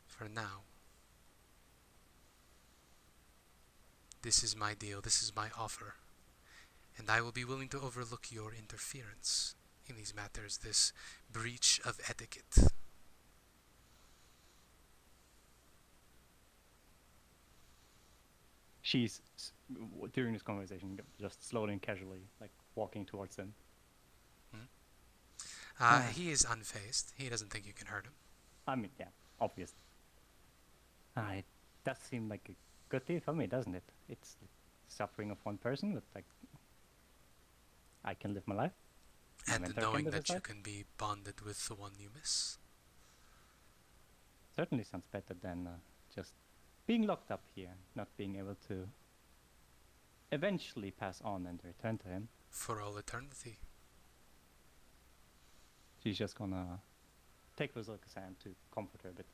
for now, this is my deal, this is my offer, and I will be willing to overlook your interference in these matters, this breach of etiquette." She's, during this conversation, just slowly and casually, like, walking towards him. He is unfazed. He doesn't think you can hurt him. I mean, yeah, obviously. It does seem like a good deal for me, doesn't it? It's the suffering of one person, but, like, I can live my life. And knowing that you can be bonded with the one you miss. Certainly sounds better than just being locked up here, not being able to eventually pass on and return to him. For all eternity. She's just gonna take Vasilka's hand to comfort her a bit.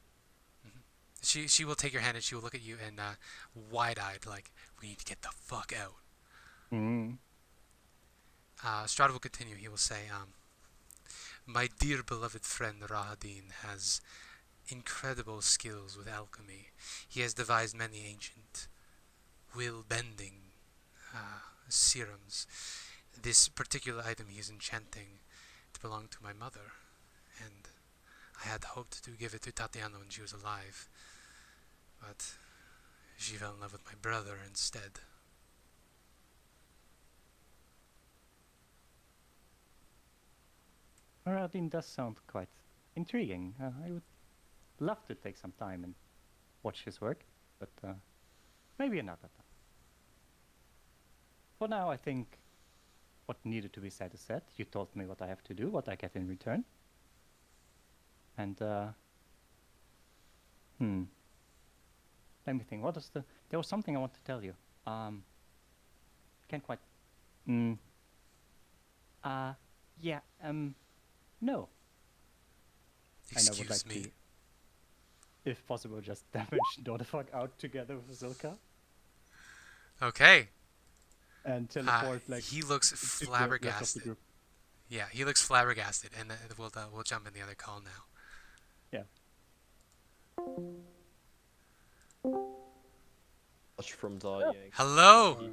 Mm-hmm. She will take your hand and she will look at you and wide-eyed, like, "We need to get the fuck out." Mm-hmm. Strahd will continue. He will say, "My dear beloved friend Rahadin has incredible skills with alchemy. He has devised many ancient will-bending serums. This particular item he is enchanting to belong to my mother, and I had hoped to give it to Tatiana when she was alive, but she fell in love with my brother instead." Paladin does sound quite intriguing. I would love to take some time and watch his work, but maybe another time. For now, I think what needed to be said is said. You told me what I have to do, what I get in return. And, let me think. There was something I want to tell you. Can't quite... No. Excuse me. To, if possible, just damage Lothryn out together with Vasilka. Okay. And teleport, he looks flabbergasted. Yeah, he looks flabbergasted, and we'll jump in the other call now. Yeah. Watch from dying. Hello.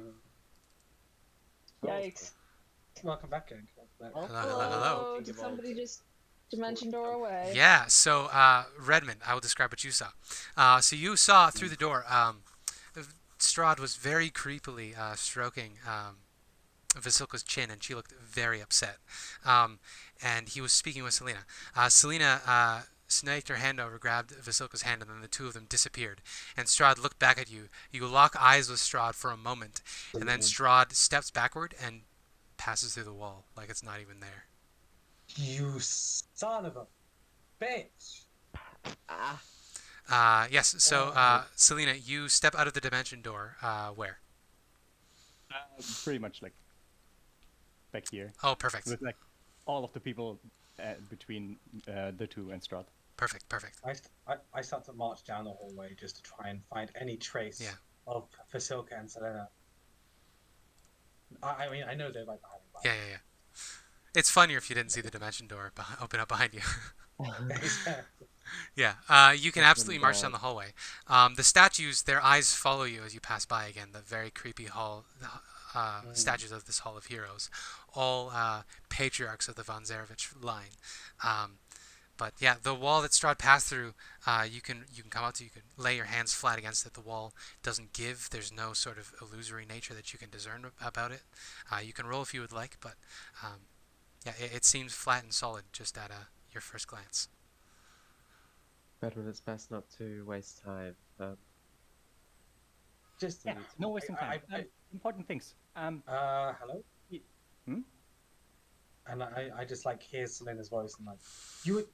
Yikes. Welcome back, gang. Hello. Did somebody just dimension door away? Yeah. So Redmond, I will describe what you saw. So you saw through the door. Strahd was very creepily stroking Vasilka's chin, and she looked very upset. And he was speaking with Celina. Celina snaked her hand over, grabbed Vasilka's hand, and then the two of them disappeared. And Strahd looked back at you. You lock eyes with Strahd for a moment, and then Strahd steps backward and passes through the wall like it's not even there. You son of a bitch! Yes, so Celina, you step out of the dimension door. Where? Pretty much like back here. Oh, perfect. With like all of the people between the two and Strahd. Perfect. I start to march down the hallway just to try and find any trace of Vasilka and Celina. I mean, I know they're right behind me. Yeah. It's funnier if you didn't see the dimension door open up behind you. Yeah, you can absolutely march down the hallway. The statues, their eyes follow you as you pass by again. The very creepy statues of this Hall of Heroes, all patriarchs of the Von Zarevich line. But yeah, the wall that Strahd passed through, you can come out to. You can lay your hands flat against it. The wall doesn't give. There's no sort of illusory nature that you can discern about it. You can roll if you would like, but yeah, it seems flat and solid just at your first glance. Redmond, it's best not to waste time. Just no wasting time. Important things. Hello? Hmm? And I just like hear Celina's voice and like, you would...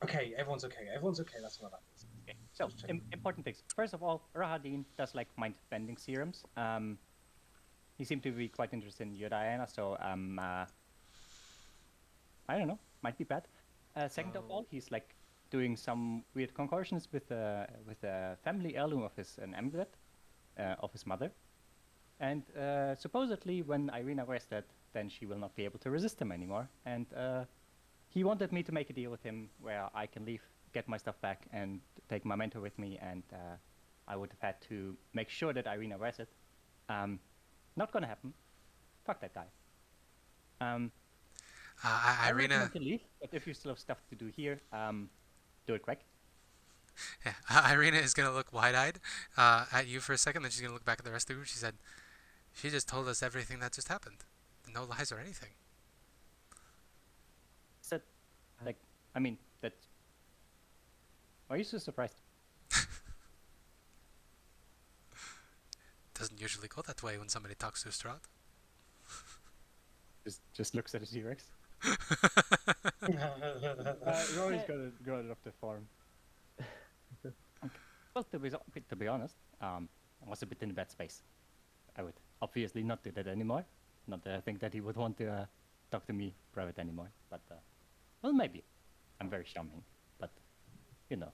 Okay, everyone's okay. That's what I like. Okay. So, important things. First of all, Rahadin does like mind bending serums. He seemed to be quite interested in Yodiana, so I don't know, might be bad. Second of all, he's like doing some weird concoctions with a family heirloom of an amulet of his mother, and supposedly when Irina wears that, then she will not be able to resist him anymore. And he wanted me to make a deal with him where I can leave, get my stuff back, and take my mentor with me, and I would have had to make sure that Irina wears it. Not gonna happen. Fuck that guy. Irina can leave, but if you still have stuff to do here, do it quick. Yeah, Irina is gonna look wide-eyed at you for a second, then she's gonna look back at the rest of the group. She said, "She just told us everything that just happened. No lies or anything." So, like, I mean, that. Why are you so surprised? Doesn't usually go that way when somebody talks to Strahd. Just looks at his T-Rex. Rory's got it off the farm. Well, to be honest, I was a bit in a bad space. I would obviously not do that anymore. Not that I think that he would want to talk to me private anymore. But, well, maybe. I'm very charming. But, you know.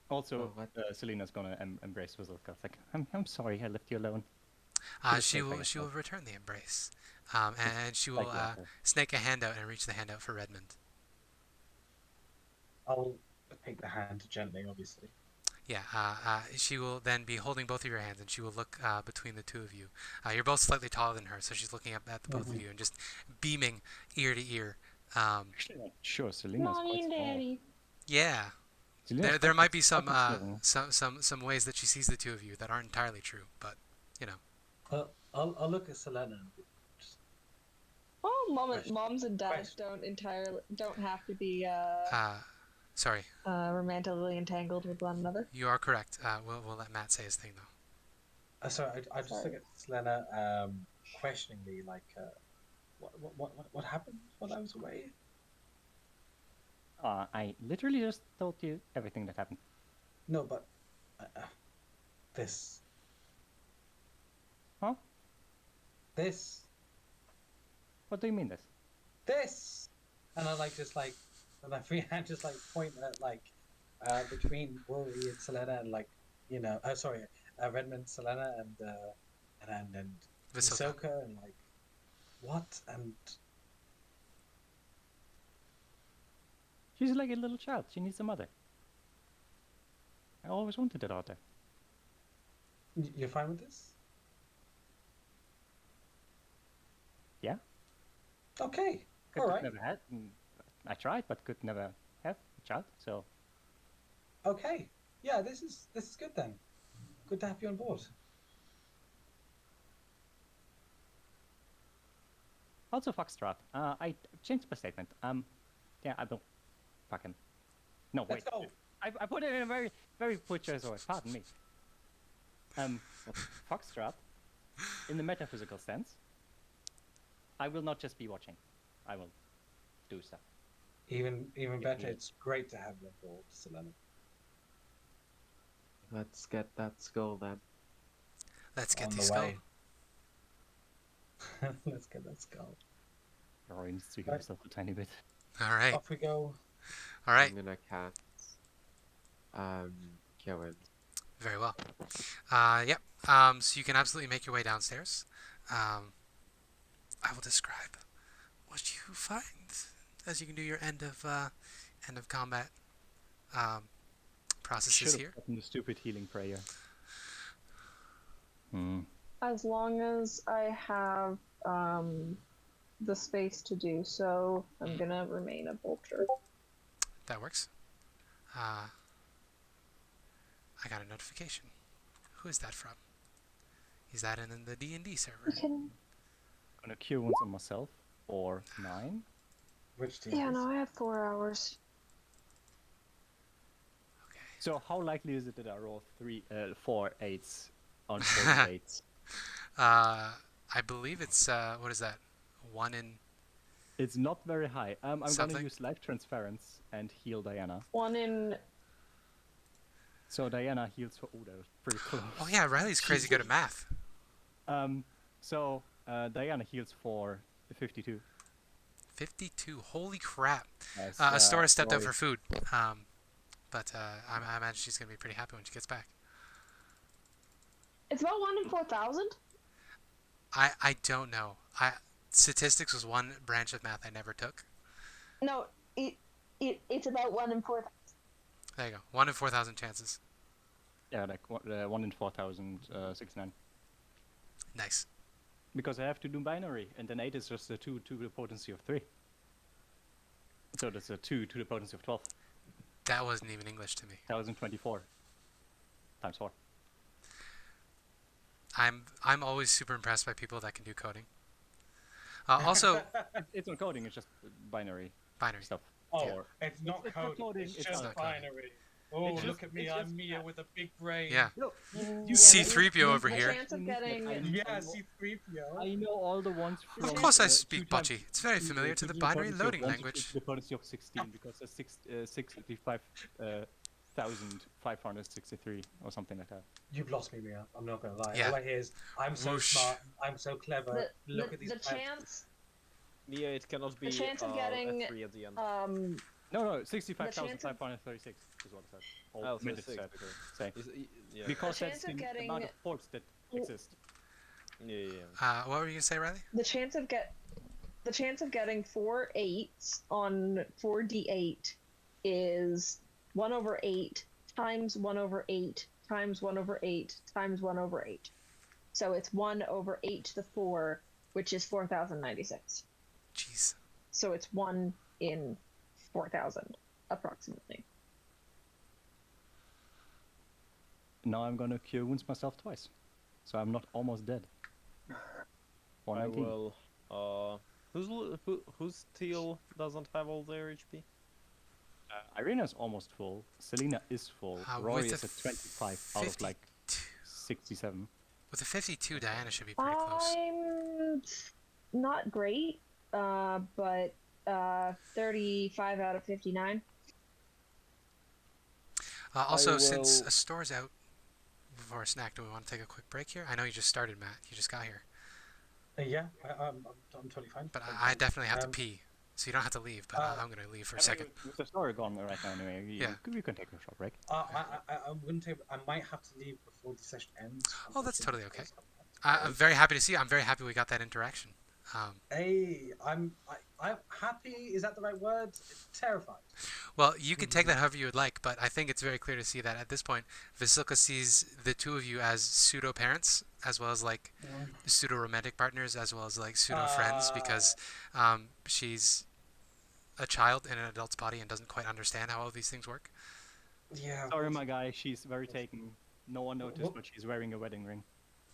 Also, Celina's gonna embrace Vasilka. Like, I'm sorry, I left you alone. She will return the embrace, and she will snake a hand out and reach the hand out for Redmond. I'll take the hand gently, obviously. Yeah, she will then be holding both of your hands, and she will look between the two of you. You're both slightly taller than her, so she's looking up at the both of you and just beaming ear to ear. Actually, not sure, Celina's quite small. Yeah. There might be some ways that she sees the two of you that aren't entirely true, but you know. I'll look at Celina. Oh, moms and dads don't have to be sorry. Romantically entangled with one another. You are correct. We'll let Matt say his thing though. Sorry, I just look at Celina questioningly, like, what happened while I was away? I literally just told you everything that happened. No, but this. Huh? This. What do you mean this? This. And I and my free hand just like point at between Rory and Celina and Redmond, Celina and Vasilka and like what and. She's like a little child. She needs a mother. I always wanted a daughter. You're fine with this? Yeah. Okay. All right. Never had. I tried, but could never have a child. So. Okay. Yeah, this is good then. Good to have you on board. Also, fuck Strahd. I changed my statement. Yeah, I don't fucking. No, wait. Let's go. I put it in a very, very poor choice of words. Pardon me. Fuck Strahd. In the metaphysical sense, I will not just be watching. I will do stuff. Even better, it's great to have you on board, Celina. Let's get that skull then. Let's get On the the skull. way. Let's get that skull. Rory needs to heal himself a tiny bit. All right. Off we go. All right. I'm gonna cast Cure Wounds. Very well. Yep. So you can absolutely make your way downstairs. I will describe what you find as you can do your end of combat processes here. Gotten the stupid healing prayer. As long as I have the space to do so, I'm gonna remain a vulture. That works. I got a notification. Who is that from? Is that in the D&D server? Gonna cure wounds on myself or 9. Which team? Yeah, no, I have 4 hours. Okay. So how likely is it that I roll 4 8s on 4 8s? I believe it's what is that? 1 in. It's not very high. I'm Something? gonna use life transference and heal Diana. 1 in. So Diana heals for. Oh, that was pretty close. Oh yeah, Riley's crazy good at math. So Diana heals for 52. 52. Holy crap. As, Astora stepped out Rory. for food. But I imagine she's gonna be pretty happy when she gets back. It's about 1 in 4,000? I don't know. Statistics was one branch of math I never took. No, it's about 1 in 4,000. There you go. 1 in 4,000 chances. Yeah, like 1 in 4,069. Nice. Because I have to do binary, and then 8 is just a 2 to the potency of 3. So that's a 2 to the potency of 12. That wasn't even English to me. 1,024 times 4. I'm always super impressed by people that can do coding. Also, It's not coding, it's just binary binary. stuff. Oh, Or- it's not It's not coding. coding, It's it's just not coding. binary. Oh, It's look just- at me! it's I'm just- Mia with a big brain. Yeah. You C3PO over The here. chance of getting. Yeah, C3PO. I know all the ones from. Of course I 2 speak times bocce. It's very familiar to the the binary potency of loading 1 to language. the potency of 16 because that's 65,563 or something like that. You've lost me, Mia. I'm not gonna lie. Yeah. All I hear is, "I'm so Whoosh. smart. I'm so clever. Look at these." The plants." chance. Yeah, it cannot be chance of getting, a 3 at the end. No, 65,536 is what it says. Or Oh, minutes 36. said, say. Yeah. Because The that's chance of the getting- amount of ports that exist. Yeah. What were you gonna say, Riley? The chance of getting 4 8s on 4d8 is 1 over 8 times 1 over 8 times 1 over 8 times 1 over 8. So it's 1 over 8 to the 4, which is 4,096. Jeez. So it's 1 in 4,000, approximately. Now I'm gonna cure wounds myself twice. So I'm not almost dead. I 119. will. Whose teal doesn't have all their HP? Irina's almost full. Celina is full. Rory with is a at 25 out of like 67. With a 52, Diana should be pretty close. I'm not great, but 35 out of 59. Also, I since will- Astora's out before a snack, do we want to take a quick break here? I know you just started, Matt. You just got here. Yeah, I'm totally fine. But Totally I fine. definitely have to Um, pee. So you don't have to leave, but I'm going to leave for a second. With the story gone right now anyway, Yeah. we can take a short break. I wouldn't say. I might have to leave before the session ends. Oh, that's totally unfortunately, okay. because I'm very happy to see you. I'm very happy we got that interaction. Hey, I'm happy. Is that the right word? Terrified. Well, you can take that however you would like, but I think it's very clear to see that at this point, Vasilka sees the two of you as pseudo-parents, as well as like pseudo-romantic partners, as well as like pseudo-friends, because she's a child in an adult's body and doesn't quite understand how all these things work. Yeah. Sorry, my guy. She's very taken. No one noticed, What? but she's wearing a wedding ring.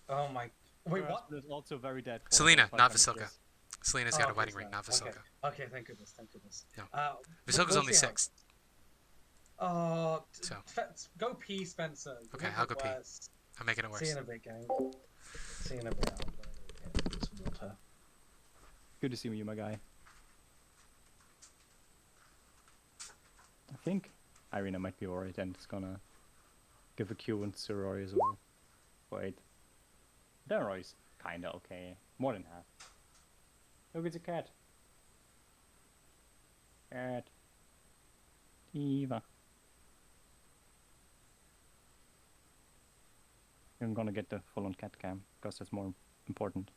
Oh my. Wait, Her what? husband is also very dead. For Celina, about not 500 Vasilka. years. Celina's Oh, got a okay, wedding so- ring, not Okay. Vasilka. Okay. Thank goodness. Thank goodness. No. We'll Vasilka's only see how- 6. So. Go pee, Spencer. You Okay, make I'll it go pee. worse. I'm making it See you worse. in a bit, gang. See you in a bit. I'm gonna go get some water. Good to see you, my guy. I think Irina might be alright, and it's gonna give a Q to Rory as well. Wait. Then Rory's kinda okay. More than half. Look, it's a cat. Cat. Eva. I'm gonna get the full-on cat cam, because that's more important.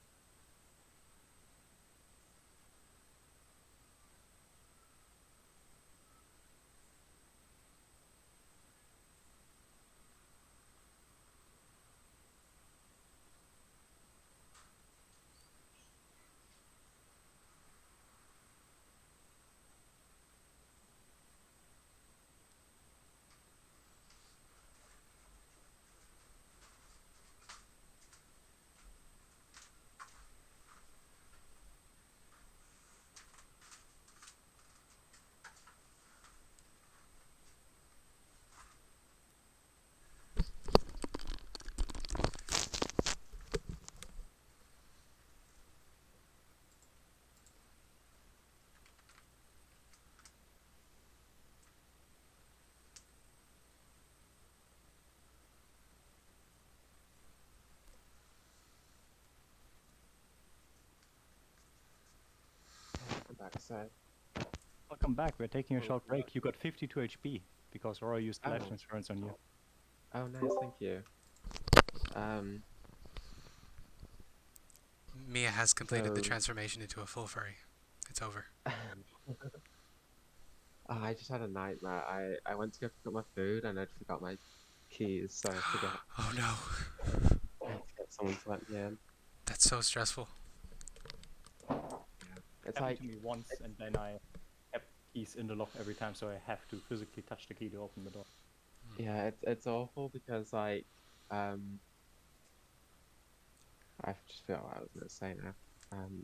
I'm back, so. Welcome back, we're taking a Oh, short break. right. You got 52 HP, because Rory used life Oh. transference on you. Oh, nice, thank you. Mia has completed the So- transformation into a full furry. It's over. Oh, I just had a nightmare. I went to go pick up my food and I'd forgot my keys, so I forgot. Oh no. I had to get someone to let me in. That's so stressful. It's Happened like, to me once, and then I have keys in the lock every time, so I have to physically touch the key to open the door. yeah, it's awful because like, I just forgot what I was gonna say now.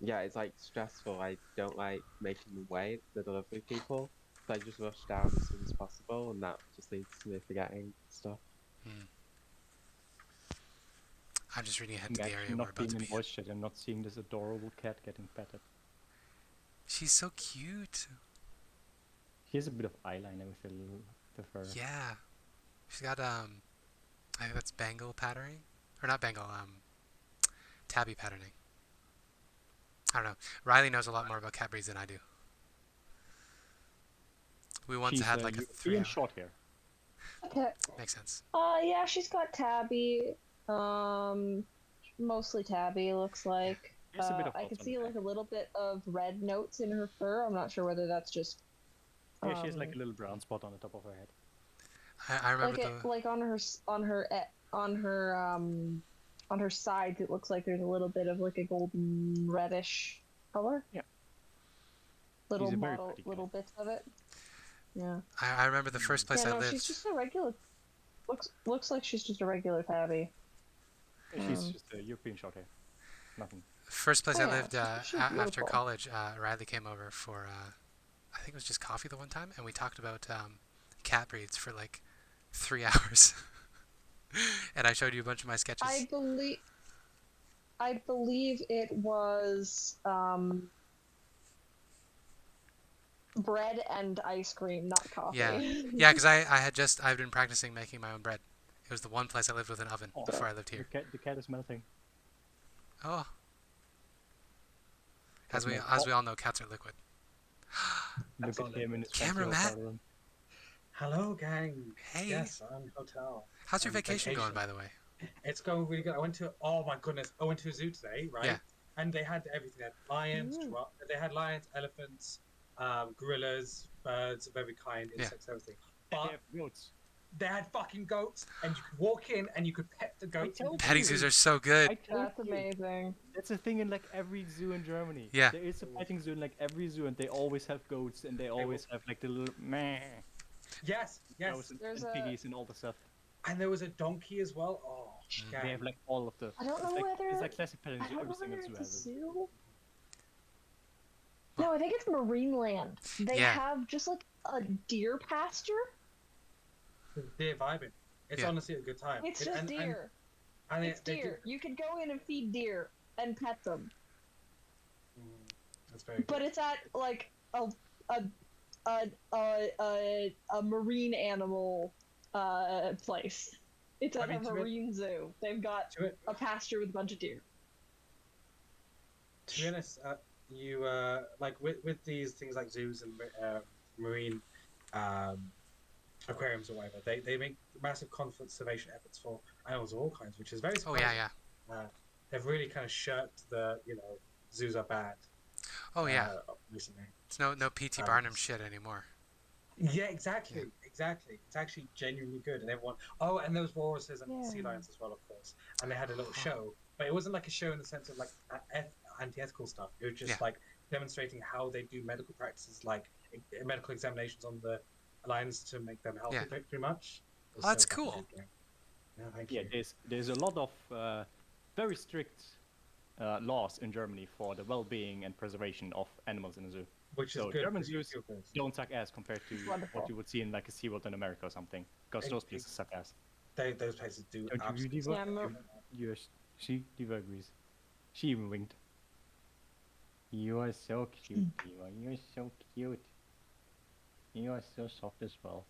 Yeah, it's like stressful. I don't like making them wait, the delivery people. So I just rush down as soon as possible, and that just leads to me forgetting stuff. I'm just reading ahead to the area Imagine we're not about being to in be. voice chat and not seeing this adorable cat getting petted. She's so cute. She has a bit of eyeliner with the fur. Yeah. She's got I think that's bangle patterning. Or not bangle, tabby patterning. I don't know. Riley knows a lot more about cat breeds than I do. We once She's had like a European 3-hour. short hair. Okay. Makes sense. Yeah, she's got tabby. Mostly tabby, looks like. There's a bit of I dots can on see the like a back. little bit of red notes in her fur. I'm not sure whether that's just Yeah, she has like a little brown spot on the top of her head. I remember like it, like on her sides. It looks like there's a little bit of like a golden reddish color. Yeah. Little She's a very model, pretty cat. little bits of it. Yeah. I remember the first place Yeah, I no, lived. she's just a regular. Looks like she's just a regular tabby. Yeah, she's just a European short hair. Nothing. First place Oh, I yeah, lived she's after beautiful. college, Riley came over for I think it was just coffee the one time, and we talked about cat breeds for like 3 hours. And I showed you a bunch of my sketches. I believe it was bread and ice cream, not coffee. Yeah, yeah, because I've been practicing making my own bread. It was the one place I lived with an oven Oh, before I lived here. The cat is melting. Oh, Cat as we melt. all know, cats are liquid. Look That's at all him in his Camera fancy Matt. hotel room. Hello, gang. Hey, Yes, I'm hotel. how's your on vacation going, by the way? It's going really good. Oh my goodness, I went to a zoo today, right? Yeah. And they had everything. They had lions, they had lions, elephants, gorillas, birds of every kind, Yeah. insects, everything. They But have goats. they had fucking goats, and you could walk in and you could pet the goats. told Petting zoos are so good. I told That's you. amazing. That's a thing in like every zoo in Germany. Yeah. There is a petting zoo in like every zoo, and they always have goats, and they always have like the little meh. Yes, yes. Cows and There's a- piggies and all the stuff. And there was a donkey as well. Oh, They gang. have like all of the. I don't know it's like, whether it's like classic Paladin. I don't Every know single whether zoo it's a has it. zoo. No, I think it's Marineland. They Yeah. have just like a deer pasture. Deer vibing. It's Yeah. honestly a good time. It's It- just and- deer. and It's they do- deer. You could go in and feed deer and pet them, That's very but good. it's at like a marine animal place. It's I at mean, a to be- marine zoo. They've got To it, a pasture with a bunch of deer. to be honest, you like with these things like zoos and marine aquariums or whatever, they make massive conservation efforts for animals of all kinds, which is very Oh surprising. yeah. They've really kind of shirked the zoos are bad. Oh yeah. Recently. It's no P.T. Barnum shit anymore. Yeah, exactly. It's actually genuinely good, and everyone. Oh, and there was walruses and sea Yeah. lions as well, of course. And they had a little show, but it wasn't like a show in the sense of like anti-ethical stuff. It was just Yeah. like demonstrating how they do medical practices, like medical examinations on the lions to make them healthy, Yeah. pretty much. It was Oh, that's fucking cool. good, gang. Yeah, thank Yeah, you. there's a lot of very strict laws in Germany for the well-being and preservation of animals in a zoo. Which is So good. German because you zoos feel good. don't suck ass compared to Wonderful. what you would see in like a SeaWorld in America or something. Because those places suck ass. Those places do Don't you, absolutely. Diva? Yeah, I'm- Yes, she Diva agrees. She even winked. You are so cute, Diva. You're so cute. You are so soft as well.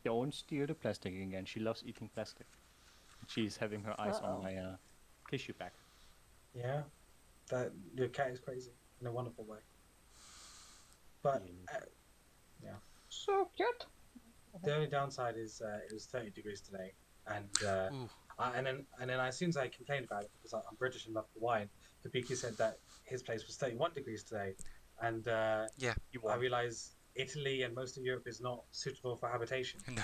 Don't steal the plastic again. She loves eating plastic. She's having her eyes on my tissue pack. Yeah, that your cat is crazy in a wonderful way. But So cute. the only downside is it was 30 degrees today, and Ooh. and then as soon as I complained about it because I'm British and love the wine, Hibiki said that his place was 31 degrees today, and Yeah. I realized Italy and most of Europe is not suitable for habitation. No.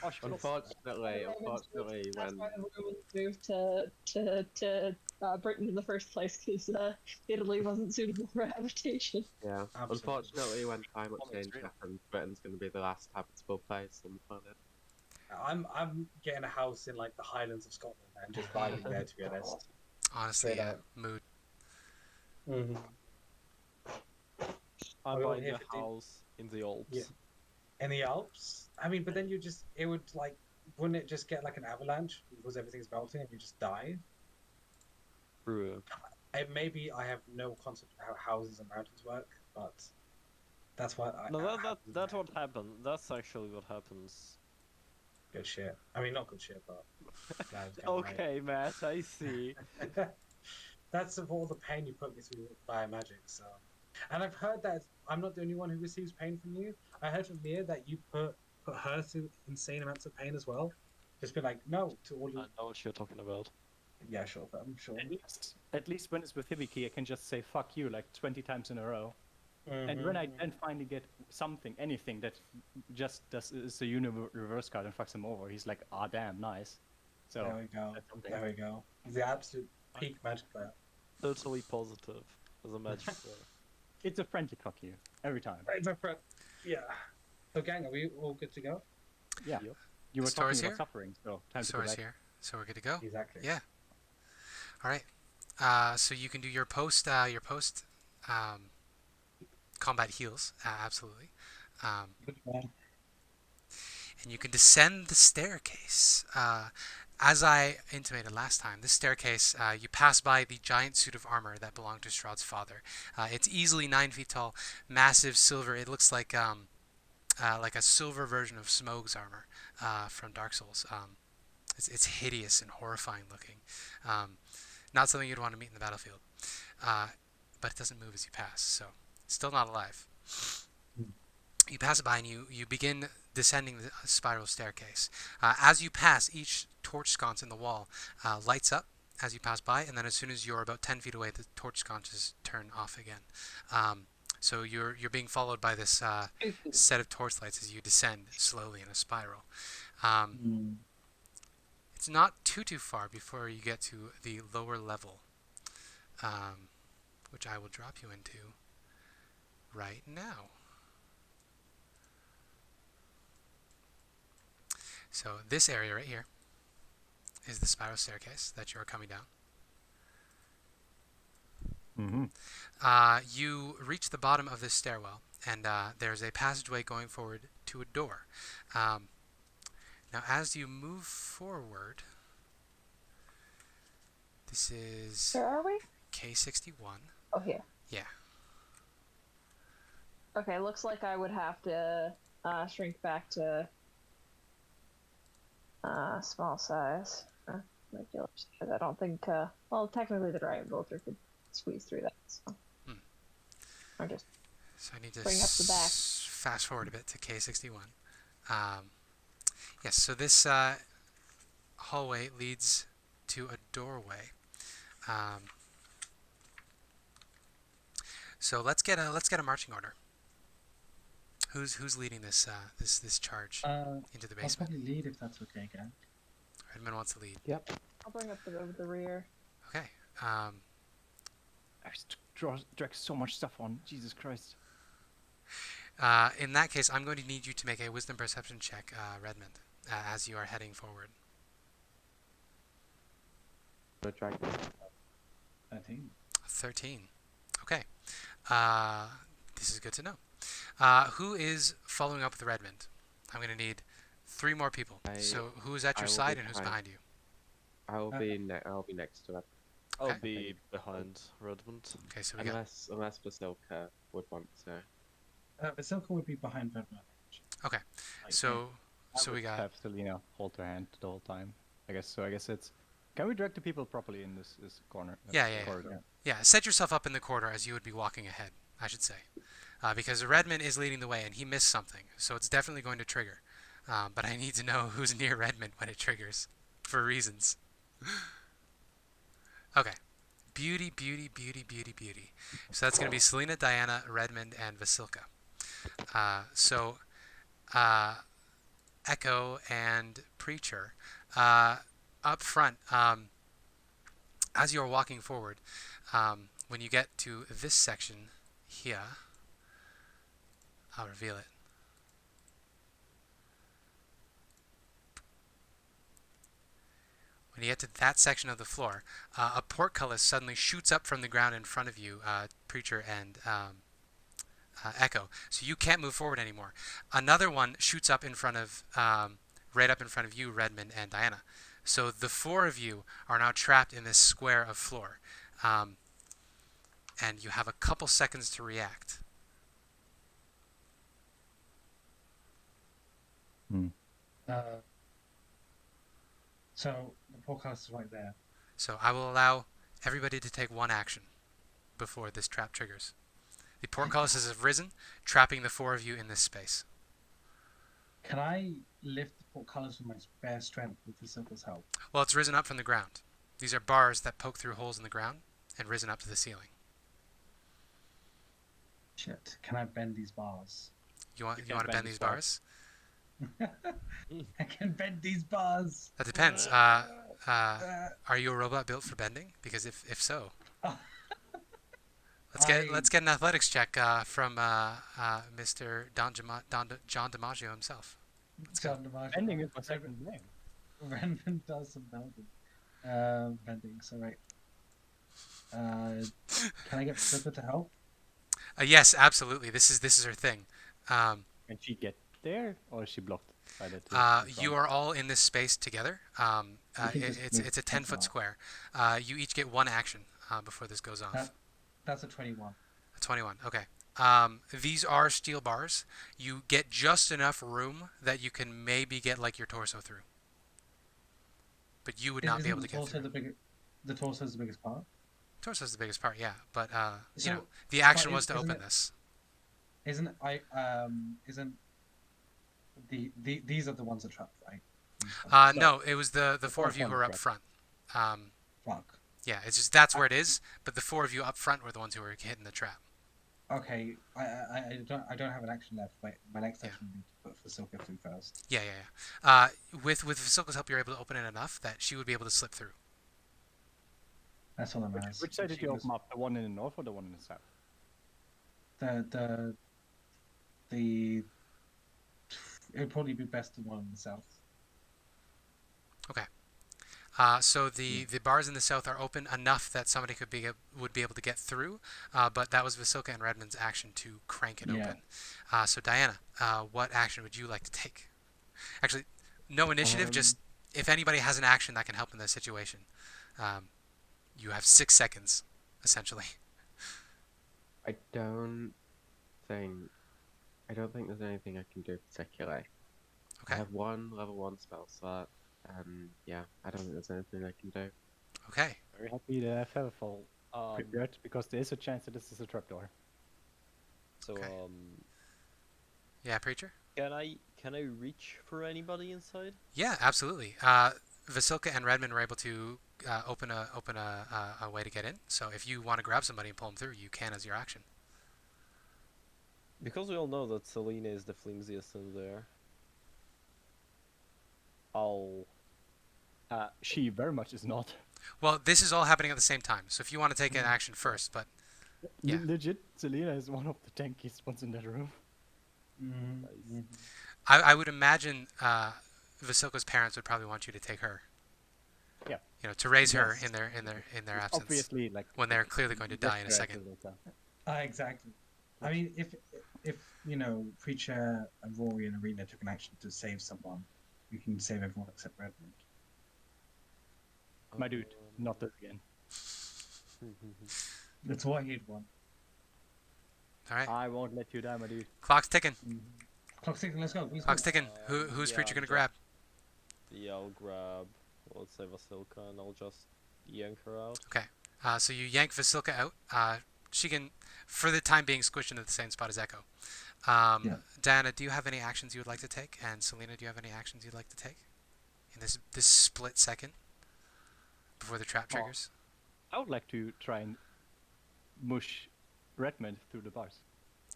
Oh, she Unfortunately, That's when why the Romans moved to Britain in the first place, because Italy wasn't suitable for habitation. yeah, Absolutely. unfortunately, when climate Oh, that's change true. happens, Britain's going to be the last habitable place on the planet. I'm getting a house in like the Highlands of Scotland and just vibing there, to be honest. Honestly, Straight yeah. up. Mood. Mm-hmm. I'm we all buying here a for the- house in the Alps. Yeah. In the Alps, I mean, but then it would like, wouldn't it just get like an avalanche because everything's melting and you just die? True. Maybe I have no concept of how houses and mountains work, but that's what I. No, happens that's there. what happened. That's actually what happens. Good shit. I mean, not good shit, but. Nah, it's kinda right. Okay, Matt, I see. That's of all the pain you put me through via magic. So, and I've heard that I'm not the only one who receives pain from you. I heard from Mia that you put her through insane amounts of pain as well. Just be like, no to all I you. know what you're talking about. Yeah, sure, I'm sure. At least when it's with Hibiki, I can just say fuck you like 20 times in a row. And when I then finally get something, anything that just does is the reverse card and fucks him over, he's like, ah, damn, nice. So There we go. that's something. There we go. He's the absolute peak magic player. Totally positive as a magic player. It's a friendly fuck you every time. Right, my friend. Yeah. So, gang, are we all good to go? Yeah. Yep. You were Story's talking here? about suffering, so time to go Source back. here. So we're good to go. Exactly. Yeah. All right. So you can do your post combat heals, absolutely. And you can descend the staircase. As I intimated last time, this staircase, you pass by the giant suit of armor that belonged to Strahd's father. It's easily 9 feet tall, massive silver. It looks like a silver version of Smoug's armor from Dark Souls. It's hideous and horrifying looking. Not something you'd want to meet in the battlefield. But it doesn't move as you pass, so still not alive. You pass it by and you begin descending the spiral staircase. As you pass, each torch sconce in the wall lights up as you pass by, and then as soon as you're about 10 feet away, the torch sconces turn off again. So you're being followed by this set of torch lights as you descend slowly in a spiral. It's not too far before you get to the lower level, which I will drop you into right now. So this area right here is the spiral staircase that you're coming down. You reach the bottom of this stairwell, and there's a passageway going forward to a door. Now, as you move forward, this is Where are we? K61. Oh, here. Yeah. Okay, looks like I would have to shrink back to small size. Regular size. I don't think. Well, technically, the Dragon Bolter could squeeze through that. So. Or just. So I need to bring up the back. fast forward a bit to K61. Yes. So this hallway leads to a doorway. So let's get a marching order. Who's leading this this charge into the I'll basement? probably lead if that's okay, gang. Redmond wants to lead. Yep. I'll bring up the rear. Okay. I just drag so much stuff on. Jesus Christ. In that case, I'm going to need you to make a wisdom perception check, Redmond, as you are heading forward. The dragon. 13. 13. Okay. This is good to know. Who is following up with Redmond? I'm going to need 3 more people. So who is at your I will side be and who's behind. behind you? I'll be next to it. I'll Okay. be behind Redmond. Okay, so we got... Unless Basilka would want to. Basilka would be behind Redmond. Okay, Like, so I we would got... have Celina hold her hand the whole time. I guess so. I guess it's. Can we direct the people properly in this corner? Yeah, yeah. corridor? Yeah, set yourself up in the corridor as you would be walking ahead, I should say. Because Redmond is leading the way and he missed something, so it's definitely going to trigger. But I need to know who's near Redmond when it triggers, for reasons. Okay. Beauty, beauty, beauty, beauty, beauty. So that's going to be Celina, Diana, Redmond, and Vasilka. Echo and Preacher. Up front, as you're walking forward, when you get to this section here, I'll reveal it. When you get to that section of the floor, a portcullis suddenly shoots up from the ground in front of you, Preacher and Echo. So you can't move forward anymore. Another one shoots up in front of, right up in front of you, Redmond and Diana. So the 4 of you are now trapped in this square of floor. And you have a couple seconds to react. So the podcast is right there. So I will allow everybody to take 1 action before this trap triggers. The portcullis has risen, trapping the 4 of you in this space. Can I lift the portcullis with my bare strength with Basilka's help? Well, it's risen up from the ground. These are bars that poke through holes in the ground and risen up to the ceiling. Shit. Can I bend these bars? You want to bend these bars? I can bend these bars. That depends. Are you a robot built for bending? Because if so, let's get an athletics check from Mr. John DiMaggio himself. John DiMaggio. Bending is my second name. Redmond does some bending. So right. Can I get Basilka to help? Yes, absolutely. This is her thing. Can she get there, or is she blocked by the? You are all in this space together. It's a 10-foot off. square. You each get 1 action before this goes off. That's a 21. A 21. Okay. These are steel bars. You get just enough room that you can maybe get like your torso through. But you would not be able to get through. The torso is the biggest part. Torso is the biggest part, yeah. But So- the action but was to isn't open it- this. Isn't these are the ones that trap, right? No, it was the 4 of you who were up front. Fuck. Yeah, it's just that's where it is. But the 4 of you up front were the ones who were hitting the trap. Okay, I don't have an action left. My next action would be to put Basilka through first. Yeah. With Vasilka's help, you're able to open it enough that she would be able to slip through. That's all that matters. Which side did She you was- open up? The one in the north or the one in the south? the the it'd probably be best to one in the south. Okay. So the bars in the south are open enough that somebody would be able to get through, but that was Vasilka and Redmond's action to crank it Yeah. open. So Diana, what action would you like to take? Actually, no initiative. Just if anybody has an action that can help in this situation, you have 6 seconds, essentially. I don't think there's anything I can do particularly. I Okay. have one level 1 spell slot. Yeah, I don't think there's anything I can do. Okay. Very happy to have Featherfall prepared because there is a chance that this is a trapdoor. So Okay. Yeah, preacher. can I reach for anybody inside? Yeah, absolutely. Vasilka and Redmond were able to open a way to get in. So if you want to grab somebody and pull them through, you can as your action. Because we all know that Celina is the flimsiest in there. I'll She very much is not. Well, this is all happening at the same time. So if you want to take an action first, but Yeah. Legit, Celina is one of the tankiest ones in that room. Mm-hmm. I would imagine Vasilka's parents would probably want you to take her. Yeah. You know, to raise her Yes. in their absence. Obviously, like when they're clearly going to die in a second. Exactly. I mean, if you know, Preacher and Rory and Arena took an action to save someone, we can save everyone except Redmond. My dude, not this again. That's why he'd won. All right. I won't let you die, my dude. Clock's ticking. Clock's ticking. Let's go. Let's Clock's go. ticking. Who's yeah, Preacher gonna just- grab? Yeah, I'll grab, let's say Vasilka, and I'll just yank her out. Okay. So you yank Vasilka out. She can, for the time being, squish into the same spot as Echo. Yeah. Diana, do you have any actions you would like to take? And Celina, do you have any actions you'd like to take in this split second before the trap triggers? I would like to try and mush Redmond through the bars.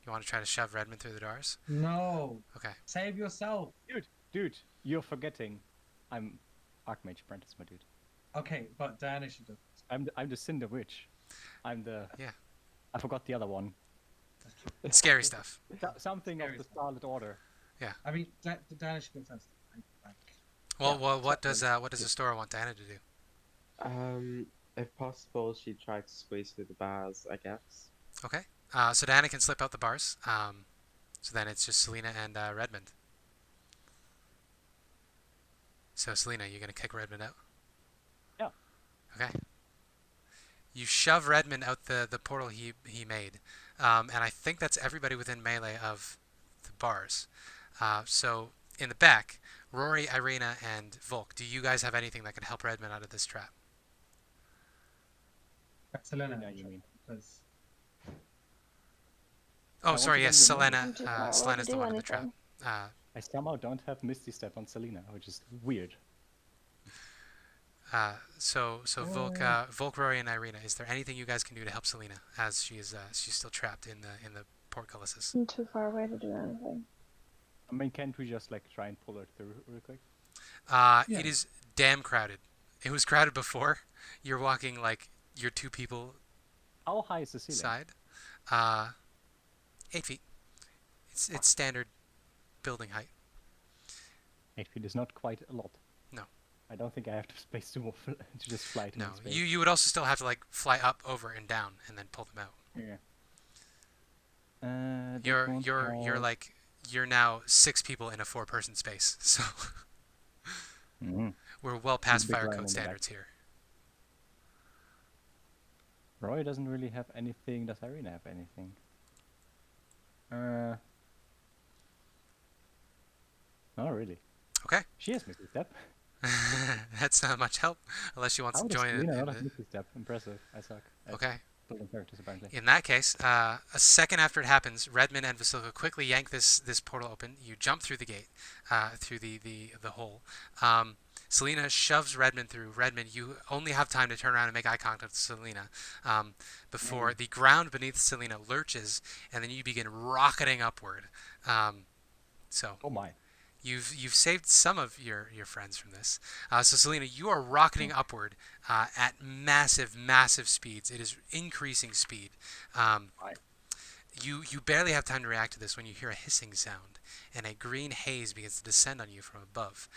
You want to try to shove Redmond through the doors? No. Okay. Save yourself. Dude, you're forgetting. I'm Archmage Apprentice, my dude. Okay, but Diana should do this. I'm the Cinder Witch. I'm the... Yeah. I forgot the other one. Scary stuff. Something of the Scarlet Order. I mean, Diana should go first. Like, Well, what does the store want Diana to do? If possible, she'd try to squeeze through the bars, I guess. Okay. So Diana can slip out the bars. So then it's just Celina and Redmond. So Celina, you're gonna kick Redmond out? Yeah. Okay. You shove Redmond out the portal he made, and I think that's everybody within melee of the bars. So in the back, Rory, Irina, and Volk. Do you guys have anything that can help Redmond out of this trap? Selena, Yeah, you mean. because Oh, want sorry. to Yes, go with Selena. I'm too far away Selena's to the do one in the trap. anything. I somehow don't have Misty Step on Celina, which is weird. So Volk, Rory, and Irina. Is there anything you guys can do to help Celina as she's still trapped in the portcullises? I'm too far away to do anything. I mean, can't we just like try and pull her through real quick? It is damn crowded. It was crowded before. You're walking like you're 2 people How high is the ceiling? side. 8 feet. It's standard building height. 8 feet is not quite a lot. No. I don't think I have the space to just fly to No, space. you would also still have to like fly up, over, and down, and then pull them out. Yeah. You're now 6 people in a 4-person space. So we're well past Big fire line code in the standards here. Roy doesn't really have anything. Does Irina have anything? Not really. Okay. She has Misty Step. That's not much help unless she wants How to does join Celina in not have the- Misty Step? Impressive. I suck. at Okay. Building characters apparently. In that case, a second after it happens, Redmond and Vasilka quickly yank this portal open. You jump through the gate, through the hole. Celina shoves Redmond through. Redmond, you only have time to turn around and make eye contact with Celina before the ground beneath Celina lurches, and then you begin rocketing upward. So Oh my. you've saved some of your friends from this. So Celina, you are rocketing upward at massive speeds. It is increasing speed. You barely have time to react to this when you hear a hissing sound, and a green haze begins to descend on you from above.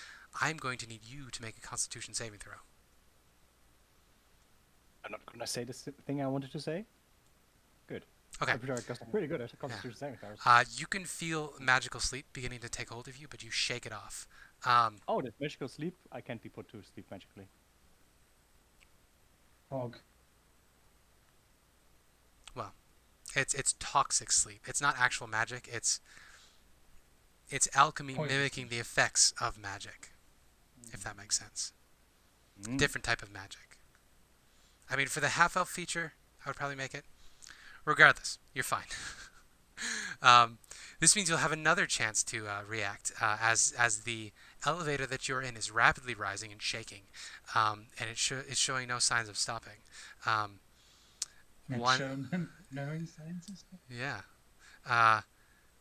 I'm going to need you to make a Constitution saving throw. I'm not gonna say this thing I wanted to say. Good. Okay. I'm sure I got pretty good at Constitution saving throws. You can feel magical sleep beginning to take hold of you, but you shake it off. Oh, there's magical sleep. I can't be put to sleep magically. Fog. Well, it's toxic sleep. It's not actual magic. It's alchemy Poison mimicking the effects of magic, if that makes sense. Different type of magic. I mean, for the half-elf feature, I would probably make it. Regardless, you're fine. This means you'll have another chance to react as the elevator that you're in is rapidly rising and shaking, and it's showing no signs of stopping. No signs of stuff. Yeah.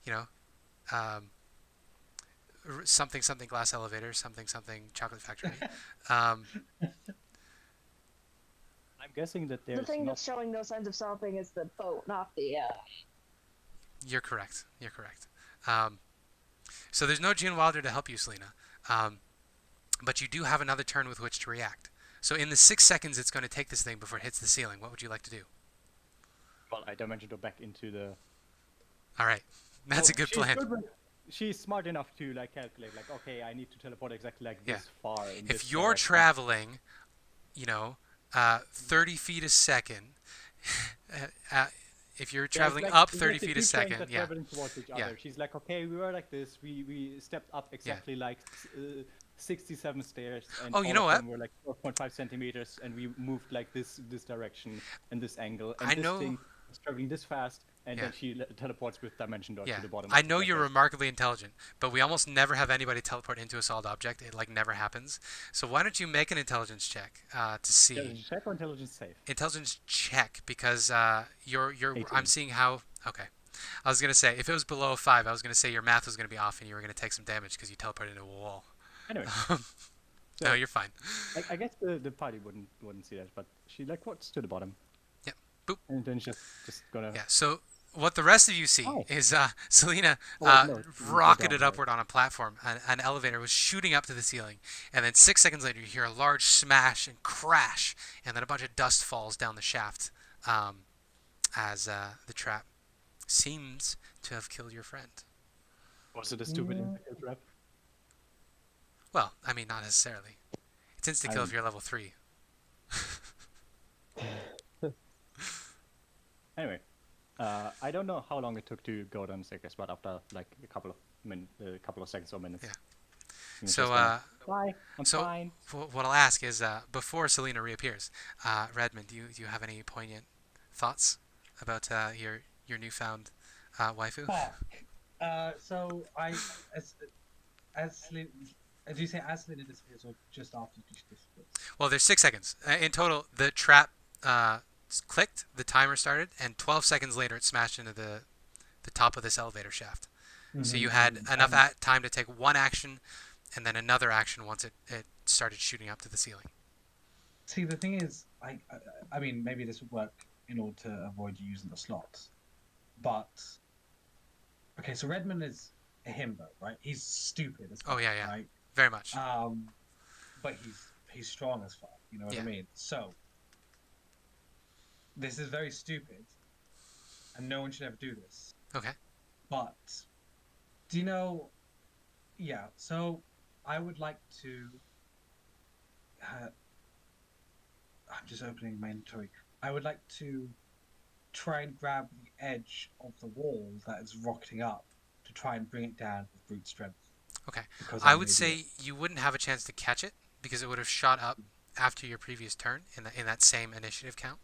You know, something glass elevator, something chocolate factory. I'm guessing that there's The thing not... that's showing no signs of stopping is the boat, not the. You're correct. So there's no Gene Wilder to help you, Celina. But you do have another turn with which to react. So in the 6 seconds it's going to take this thing before it hits the ceiling, what would you like to do? Well, I dimensioned her back into the... All right. That's a good plan. She's smart enough to like calculate, like, okay, I need to teleport exactly like this far. In If this you're direction. traveling, 30 feet a second, if you're traveling up 30 feet a second, yeah. Traveling towards each other. She's like, okay, we were like this. We stepped up exactly like 67 stairs, and oh, you know what? Them were like 4.5 centimeters, and we moved like this direction and this angle. And I this know. thing was traveling this fast, and then she teleports with dimension door to the bottom. I know you're remarkably intelligent, but we almost never have anybody teleport into a solid object. It like never happens. So why don't you make an intelligence check to see? Intelligence check or intelligence save? Intelligence check, because you're 18. I'm seeing how. Okay, I was gonna say if it was below a 5, I was gonna say your math was gonna be off and you were gonna take some damage because you teleported into a wall. Anyway. No, you're fine. I guess the party wouldn't see that, but she like what's to the bottom. Yep. Boop. And then she's just gonna. Yeah. So what the rest of you see is Celina no, rocketed down, upward on a platform. An elevator was shooting up to the ceiling, and then 6 seconds later, you hear a large smash and crash, and then a bunch of dust falls down the shaft as the trap seems to have killed your friend. Was it a stupid insta-kill trap? Well, I mean, not necessarily. It's insta-kill if you're level 3. Anyway, I don't know how long it took to go down the staircase, but after like a couple of seconds or minutes. Yeah. So, Bye. I'm fine. What I'll ask is, before Celina reappears, Redmond, do you have any poignant thoughts about your newfound waifu? So as you say, as Celina disappears, or just after she disappears? Well, there's 6 seconds in total. The trap clicked, the timer started, and 12 seconds later, it smashed into the top of this elevator shaft. Mm-hmm. So you had enough time to take one action, and then another action once it started shooting up to the ceiling. See, the thing is, I mean, maybe this would work in order to avoid you using the slots, but okay. So Redmond is a himbo, right? He's stupid as fuck. Oh yeah, right? Very much. But he's strong as fuck. You know what I mean? So this is very stupid, and no one should ever do this. Okay. But do you know? Yeah. So I would like to. I'm just opening my inventory. I would like to try and grab the edge of the wall that is rocketing up to try and bring it down with brute strength. Okay. I would say you wouldn't have a chance to catch it because it would have shot up after your previous turn in that same initiative count.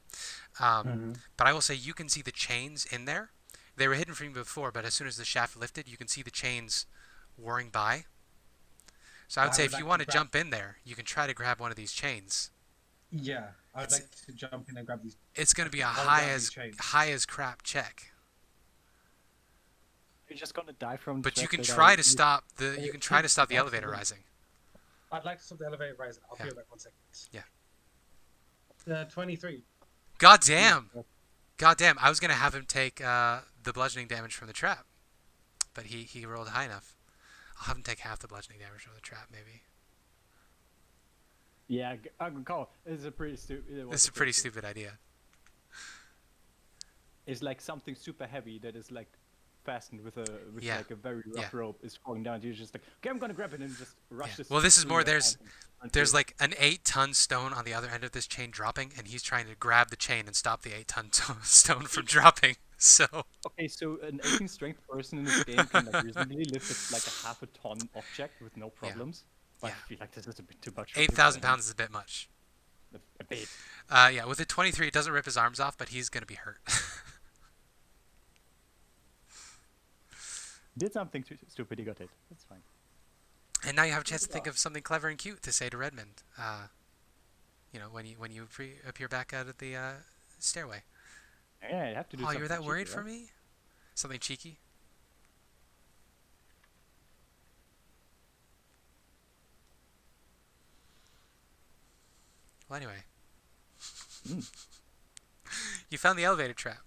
But I will say you can see the chains in there. They were hidden from you before, but as soon as the shaft lifted, you can see the chains whirring by. So I would say if you want to jump in there, you can try to grab one of these chains. Yeah, I would like to jump in and grab these. It's going to be a high as crap check. You're just gonna die from. But you can try to stop the elevator rising. I'd like to stop the elevator rising. I'll be back 1 second. Yeah. 23. God damn! I was gonna have him take the bludgeoning damage from the trap, but he rolled high enough. I'll have him take half the bludgeoning damage from the trap, maybe. Yeah, I can call. It's a pretty stupid. This is a pretty stupid idea. It's like something super heavy that is like fastened with Yeah. like a very rough Yeah. rope is falling down. You're just like, okay, I'm gonna grab it and just rush Yeah. this. Well, this is through more. your There's hand and there's until- like an 8-ton stone on the other end of this chain dropping, and he's trying to grab the chain and stop the 8-ton stone from dropping. So Okay, so an 18 strength person in this game can like reasonably lift like a half a ton object with no problems. But Yeah. I feel like this is a bit too much. 8,000 pounds is a bit much. A bit. Yeah, with a 23, it doesn't rip his arms off, but he's gonna be hurt. Did something stupid, he got hit. That's fine. And now you have a chance to think of something clever and cute to say to Redmond. When you appear back out of the stairway. Yeah, I have to do Oh, something you were that cheeky, worried right? for me? Something cheeky? Well, anyway. Mm. You found the elevator trap.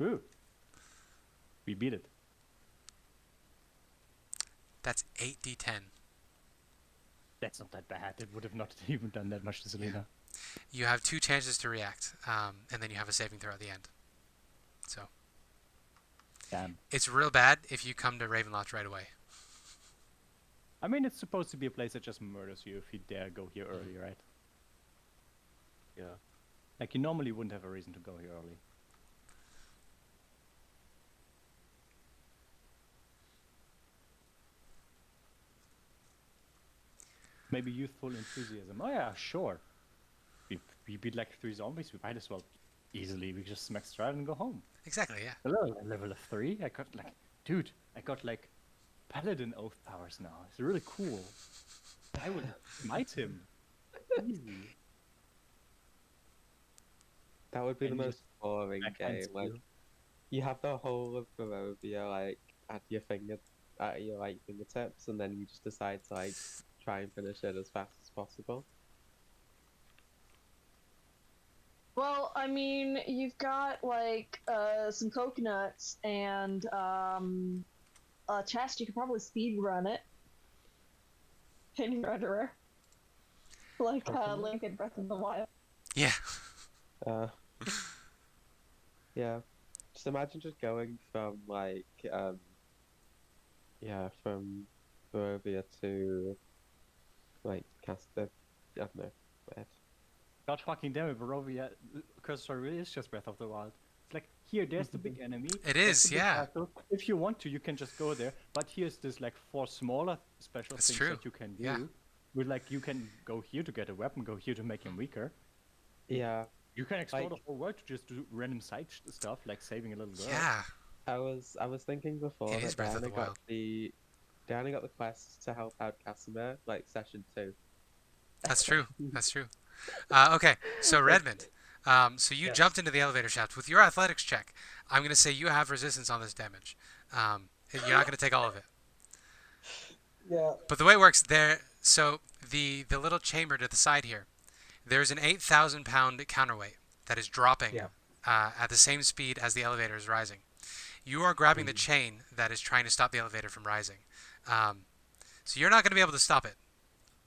Ooh. We beat it. That's 8d10. That's not that bad. It would have not even done that much to Celina. You have 2 chances to react, and then you have a saving throw at the end. So Damn. it's real bad if you come to Ravenloft right away. I mean, it's supposed to be a place that just murders you if you dare go here early, right? Yeah. Like, you normally wouldn't have a reason to go here early. Maybe youthful enthusiasm. Oh yeah, sure. We beat like 3 zombies. We might as well easily. We just smack Strahd and go home. Exactly, yeah. Hello, level of 3. I got like, dude, I got like Paladin oath powers now. It's really cool. I would smite him. Easy. That would be And the you most boring backhand game. Like, skill. you have the whole of Barovia like at your fingertips, and then you just decide to like try and finish it as fast as possible. Well, I mean, you've got like some coconuts and a chest. You could probably speed run it in your underwear, like Link in Breath of the Wild. Yeah. Yeah. Just imagine just going from like from Barovia to like I don't know, where. God fucking damn it, Barovia. Curse of Strahd really is just Breath of the Wild. It's like, here, there's the big enemy. It there's is, the big yeah. battle. If you want to, you can just go there. But here's this like 4 smaller special That's things true. that you can do. Yeah. With like, you can go here to get a weapon, go here to make him weaker. Yeah. You can explore Like- the whole world to just do random side stuff, like saving a little girl. Yeah. I was thinking before It is that Breath of Diana the Wild. Diana got the quest to help out Casimir, like session 2. That's true. That's true. Okay, so Redmond. So you Yes. jumped into the elevator shaft. With your athletics check, I'm going to say you have resistance on this damage. You're not going to take all of it. Yeah. But the way it works, so the little chamber to the side here, there's an 8,000-pound counterweight that is dropping Yeah. at the same speed as the elevator is rising. You are grabbing the chain that is trying to stop the elevator from rising. So you're not going to be able to stop it.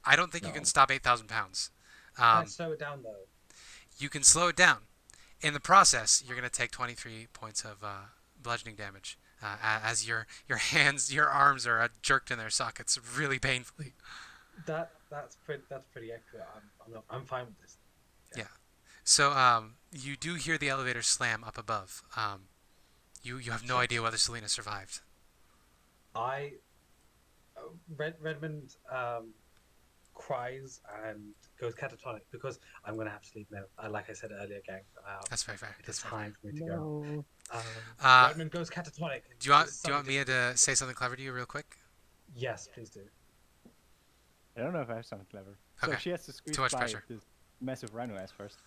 I don't think you can stop 8,000 pounds. Let's slow it down though. You can slow it down. In the process, you're going to take 23 points of bludgeoning damage as your arms are jerked in their sockets really painfully. That's pretty accurate. I'm fine with this. Yeah. So you do hear the elevator slam up above. You have no idea whether Celina survived. Redmond cries and goes catatonic because I'm gonna have to leave now. Like I said earlier, gang. That's very fair. It That's is very fair. time for me to go. Redmond goes catatonic. Do you want me to say something clever to you real quick? Yes, please do. I don't know if I have something clever. Okay. So she has to squeeze Too much by pressure. this massive rhino ass first.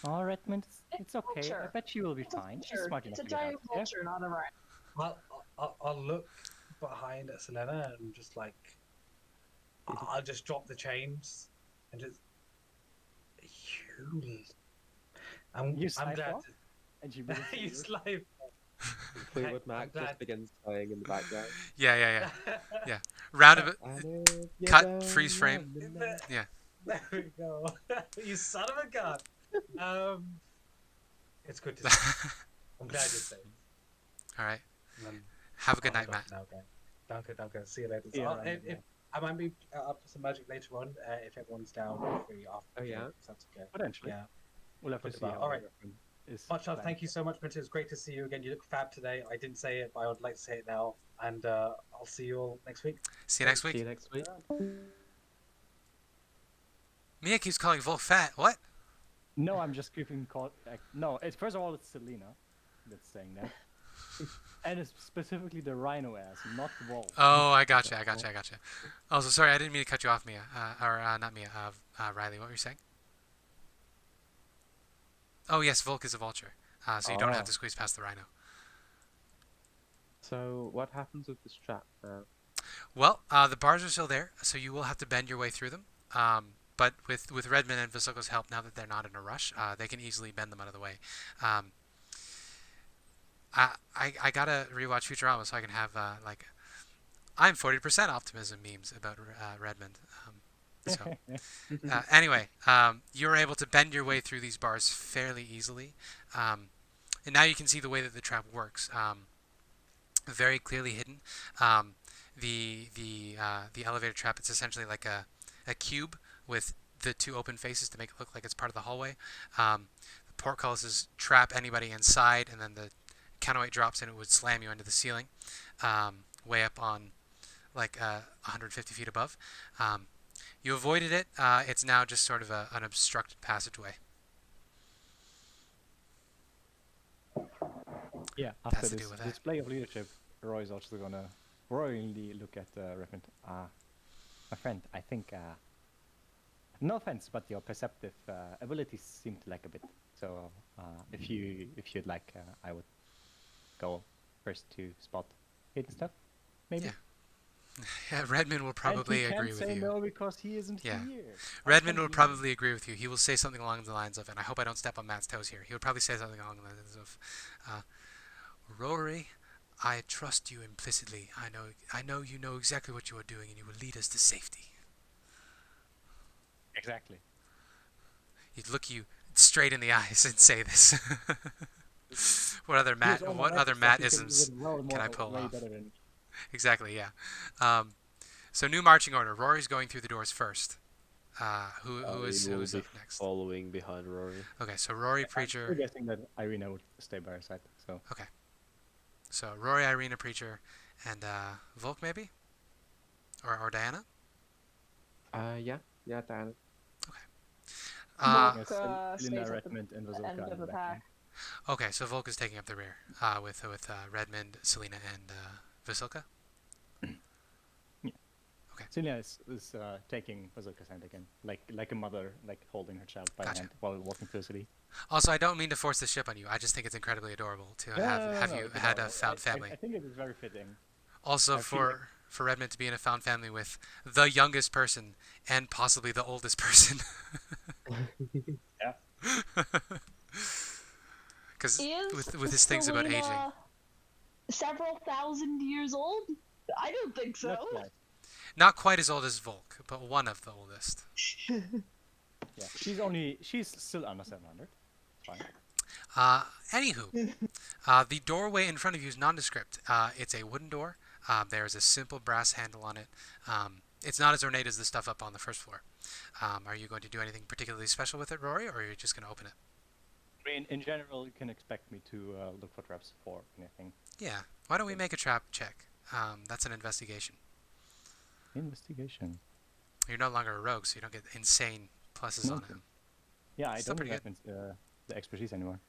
Oh, Redmond, it's okay. I vulture. bet she will be It's a fine. She's vulture. smart It's enough a to get out giant of there. vulture, not a rhino. I'll look behind at Celina and just like I'll just drop the chains and just I'm You glad sidewalk? And she begins to You do it. slide. Fleetwood I'm Mac glad. just begins playing in the background. Yeah. Round of it. And if you Cut, don't freeze frame. love me now- Yeah. There we go. You son of a gun. It's good to see. I'm glad you're safe. All right. Um, Have a good I'll night, head off Matt. now, okay. Danke. See you later. See you So, around, if, yeah. I might be up to some magic later on if everyone's down or free after. Oh, yeah? If that's okay. Potentially. Yeah. We'll have to Put see. about- how all right. Redmond is Much love. planning. Thank you so much, Minter. It was great to see you again. You look fab today. I didn't say it, but I would like to say it now. And I'll see you all next week. See you next See week. you next week. Mia keeps calling Volk fat. What? No, I'm just keeping caught. No, it's first of all it's Celina that's saying that, and it's specifically the rhino ass, not Volk. Oh, I gotcha. Also, sorry, I didn't mean to cut you off, Mia. Not Mia. Riley, what were you saying? Oh, yes, Volk is a vulture. So you don't have Oh. to squeeze past the rhino. So what happens with this trap now? Well, the bars are still there, so you will have to bend your way through them. But with Redmond and Vasilka's help, now that they're not in a rush, they can easily bend them out of the way. I gotta rewatch Futurama so I can have I'm 40% optimism memes about Redmond. Anyway, you're able to bend your way through these bars fairly easily, and now you can see the way that the trap works. Very clearly hidden. The elevator trap, it's essentially like a cube with the two open faces to make it look like it's part of the hallway. The portcullises trap anybody inside, and then the counterweight drops and it would slam you into the ceiling, way up on like 150 feet above. You avoided it. It's now just sort of an obstructed passageway. Yeah, That's after to do this with that. display of leadership, Roy is also gonna royally look at Redmond. My friend, I think, no offense, but your perceptive abilities seem to lack a bit. So, if you'd like, I would go first to spot hidden stuff, maybe. Yeah. Yeah, Redmond will probably and he agree can't with say you. no because he isn't Yeah. here. Redmond will probably agree with you. He will say something along the lines of, and I hope I don't step on Matt's toes here. He would probably say something along the lines of, Rory, I trust you implicitly. I know you know exactly what you are doing, and you will lead us to safety. Exactly. He'd look you straight in the eyes and say this. What other Matt-isms can I pull off? Exactly, yeah. So new marching order. Rory's going through the doors first. Who's up next? Following behind Rory. Okay, so Rory, I'm Preacher. guessing that Irina would stay by her side. So Okay. So Rory, Irina, Preacher, and Volk maybe? Or Diana? Yeah, Diana. Uh, Volk, yes, stays Celina, at the Redmond, and end Vasilka of the back pack. okay, so Volk is taking up the rear with Redmond, Celina, and Vasilka. Celina is taking Vasilka's hand again, like a mother, like holding her child by Gotcha. the hand while walking through the city. Also, I don't mean to force the ship on you. I just think it's incredibly adorable to have you had a found family. I think it is very fitting. Also, I feel for Redmond to be in a found family with the youngest person and possibly the oldest person. Yeah. Because Is with his things about aging. Celina several thousand years old? I don't think so. Not quite. Not quite as old as Volk, but one of the oldest. Yeah, she's still under 700. Fine. Anywho, the doorway in front of you is nondescript. It's a wooden door. There's a simple brass handle on it. It's not as ornate as the stuff up on the first floor. Are you going to do anything particularly special with it, Rory, or are you just going to open it? I mean, in general, you can expect me to look for traps for anything. Yeah. Why don't we make a trap check? That's an investigation. Investigation. You're no longer a rogue, so you don't get insane pluses on Okay. him. Yeah, I Still don't pretty have the expertise anymore.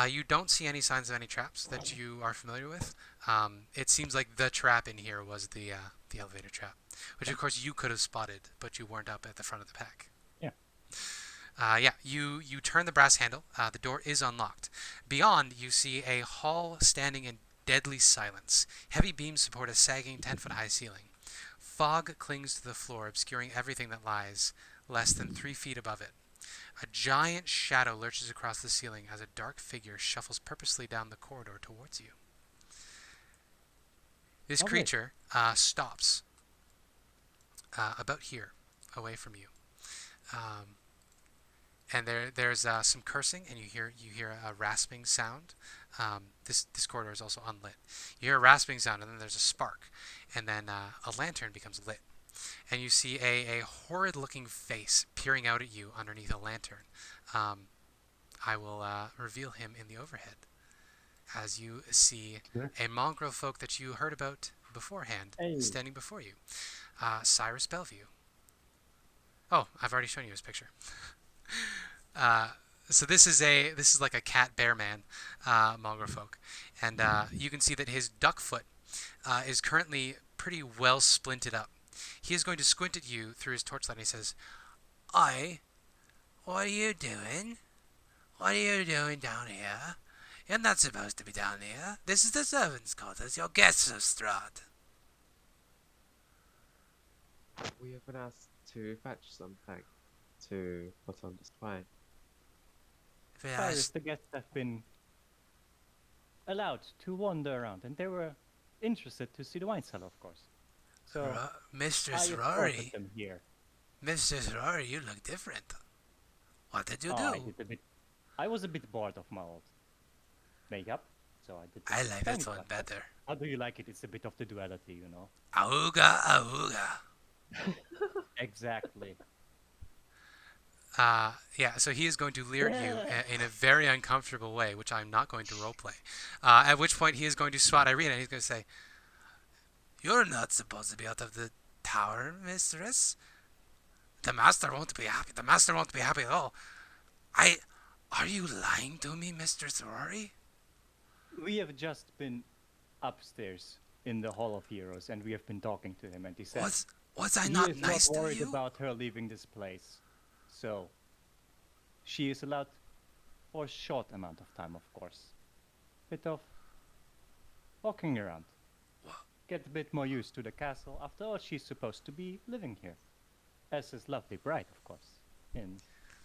You don't see any signs of any traps that you are familiar with. It seems like the trap in here was the elevator trap, which of course you could have spotted, but you weren't up at the front of the pack. Yeah. You turn the brass handle. The door is unlocked. Beyond, you see a hall standing in deadly silence. Heavy beams support a sagging 10-foot-high ceiling. Fog clings to the floor, obscuring everything that lies less than 3 feet above it. A giant shadow lurches across the ceiling as a dark figure shuffles purposely down the corridor towards you. This Lovely. creature stops about here, away from you. And there's some cursing, and you hear a rasping sound. This corridor is also unlit. You hear a rasping sound, and then there's a spark, and then a lantern becomes lit, and you see a horrid-looking face peering out at you underneath a lantern. I will reveal him in the overhead, as you see Sure. a mongrel folk that you heard about beforehand Hey. standing before you. Cyrus Bellevue. Oh, I've already shown you his picture. So this is like a cat bear man, mongrel folk, and you can see that his duck foot is currently pretty well splinted up. He is going to squint at you through his torchlight, and he says, "Oi, what are you doing? What are you doing down here? You're not supposed to be down here. This is the servants' quarters. You're guests of Strahd." We have been asked to fetch something to put on display. Cyrus, the guests have been allowed to wander around, and they were interested to see the wine cellar, of course. So I Mistress escorted Rory, them here. Mistress Rory, you look different. What did you Oh, do? I was a bit bored of my old makeup, so I did. I this like tiny this one touch. better. How do you like it? It's a bit of the duality, you know. Auga, auga. Exactly. Yeah, so he is going to leer at you in a very uncomfortable way, which I'm not going to roleplay. At which point he is going to swat Irina, and he's going to say, "You're not supposed to be out of the tower, mistress. The master won't be happy. The master won't be happy at all. Are you lying to me, Mistress Rory?" We have just been upstairs in the Hall of Heroes, and we have been talking to him, and he said Was I he not is nice not to worried you? about her leaving this place. So she is allowed for a short amount of time, of course. Bit of walking around. Get a bit more used to the castle. After all, she's supposed to be living here. As his lovely bride, of course. In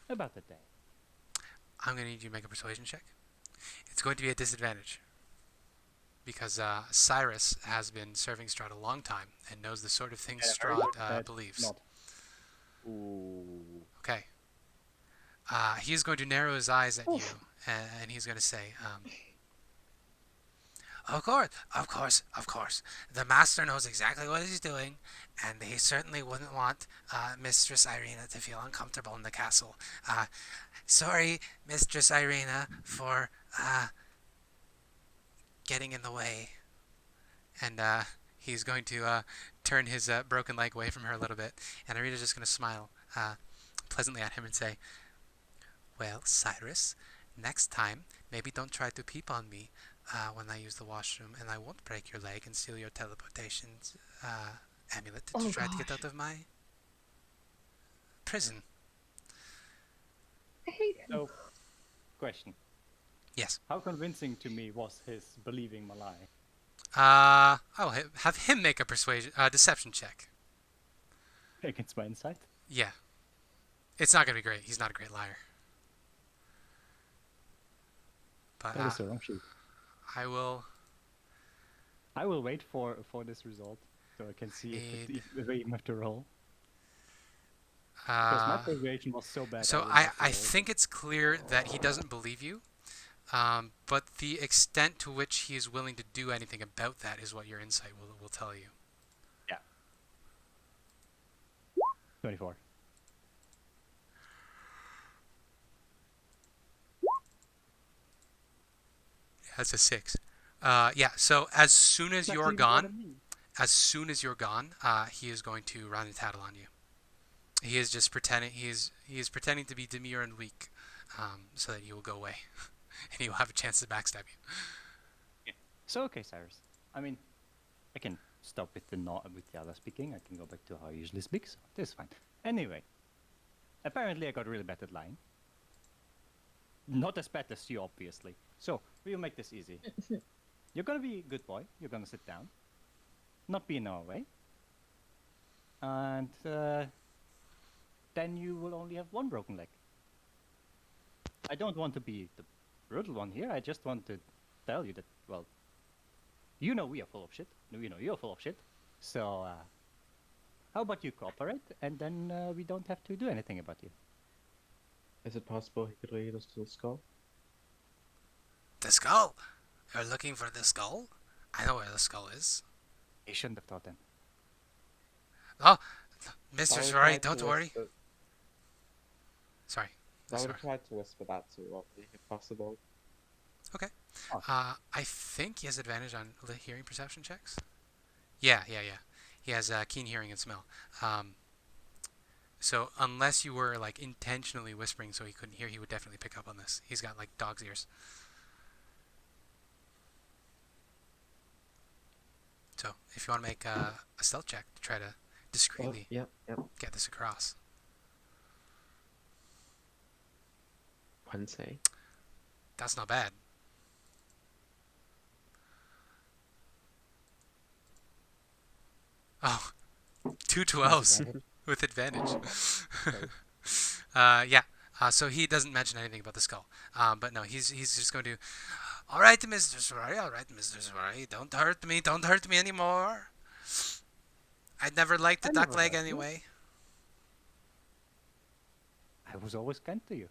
about a day. I'm going to need you to make a persuasion check. It's going to be a disadvantage. Because Cyrus has been serving Strahd a long time and knows the sort of things Strahd believes. Not. Ooh. Okay. He is going to narrow his eyes at you, and he's going to say, Of course. The master knows exactly what he's doing, and he certainly wouldn't want Mistress Irina to feel uncomfortable in the castle. Sorry, Mistress Irina, for getting in the way. And he's going to turn his broken leg away from her a little bit, and Irina's just going to smile pleasantly at him and say, "Well, Cyrus, next time, maybe don't try to peep on me when I use the washroom, and I won't break your leg and steal your teleportation amulet to try to get out of my prison." I hate him. So, question. Yes. How convincing to me was his believing Malai? I'll have him make a deception check. Against my insight? Yeah. It's not going to be great. He's not a great liar. But That is the wrong sheet. I will... I will wait for this result, so I can see if I even have to roll. Because my persuasion was so bad. So wouldn't I have to roll. think it's clear that he doesn't believe you. But the extent to which he is willing to do anything about that is what your insight will tell you. Yeah. 24. That's a 6. Yeah, so as soon as you're gone, he is going to run a tattle on you. He is just pretending, he is pretending to be demure and weak, so that you will go away. And he will have a chance to backstab you. Yeah. So okay, Cyrus. I mean, I can stop with the other speaking. I can go back to how I usually speak, so this is fine. Anyway, apparently I got really bad at lying. Not as bad as you, obviously. So we'll make this easy. You're gonna be a good boy. You're gonna sit down, not be in our way, and then you will only have one broken leg. I don't want to be the brutal one here. I just want to tell you that, well, you know we are full of shit. You know you're full of shit. So, how about you cooperate, and then we don't have to do anything about you. Is it possible he could lead us to the skull? The skull? You're looking for the skull? I know where the skull is. You shouldn't have thought then. Oh, Mr. I would Rory, try to don't worry. whisper- Sorry. I would Sorry. have tried to whisper that to Rory, if possible. Okay. Oh. I think he has advantage on hearing perception checks. Yeah. He has keen hearing and smell. So unless you were like intentionally whispering so he couldn't hear, he would definitely pick up on this. He's got like dog's ears. So if you want to make a stealth check to try to discreetly Yep. get this across. 20. That's not bad. Oh, 2 12s with advantage. Yeah. So he doesn't mention anything about the skull. But no, he's just going to. All right, Mr. Rory. All right, Mr. Rory. Don't hurt me. Don't hurt me anymore. I'd never liked the I duck never leg hurt you. anyway. I was always kind to you.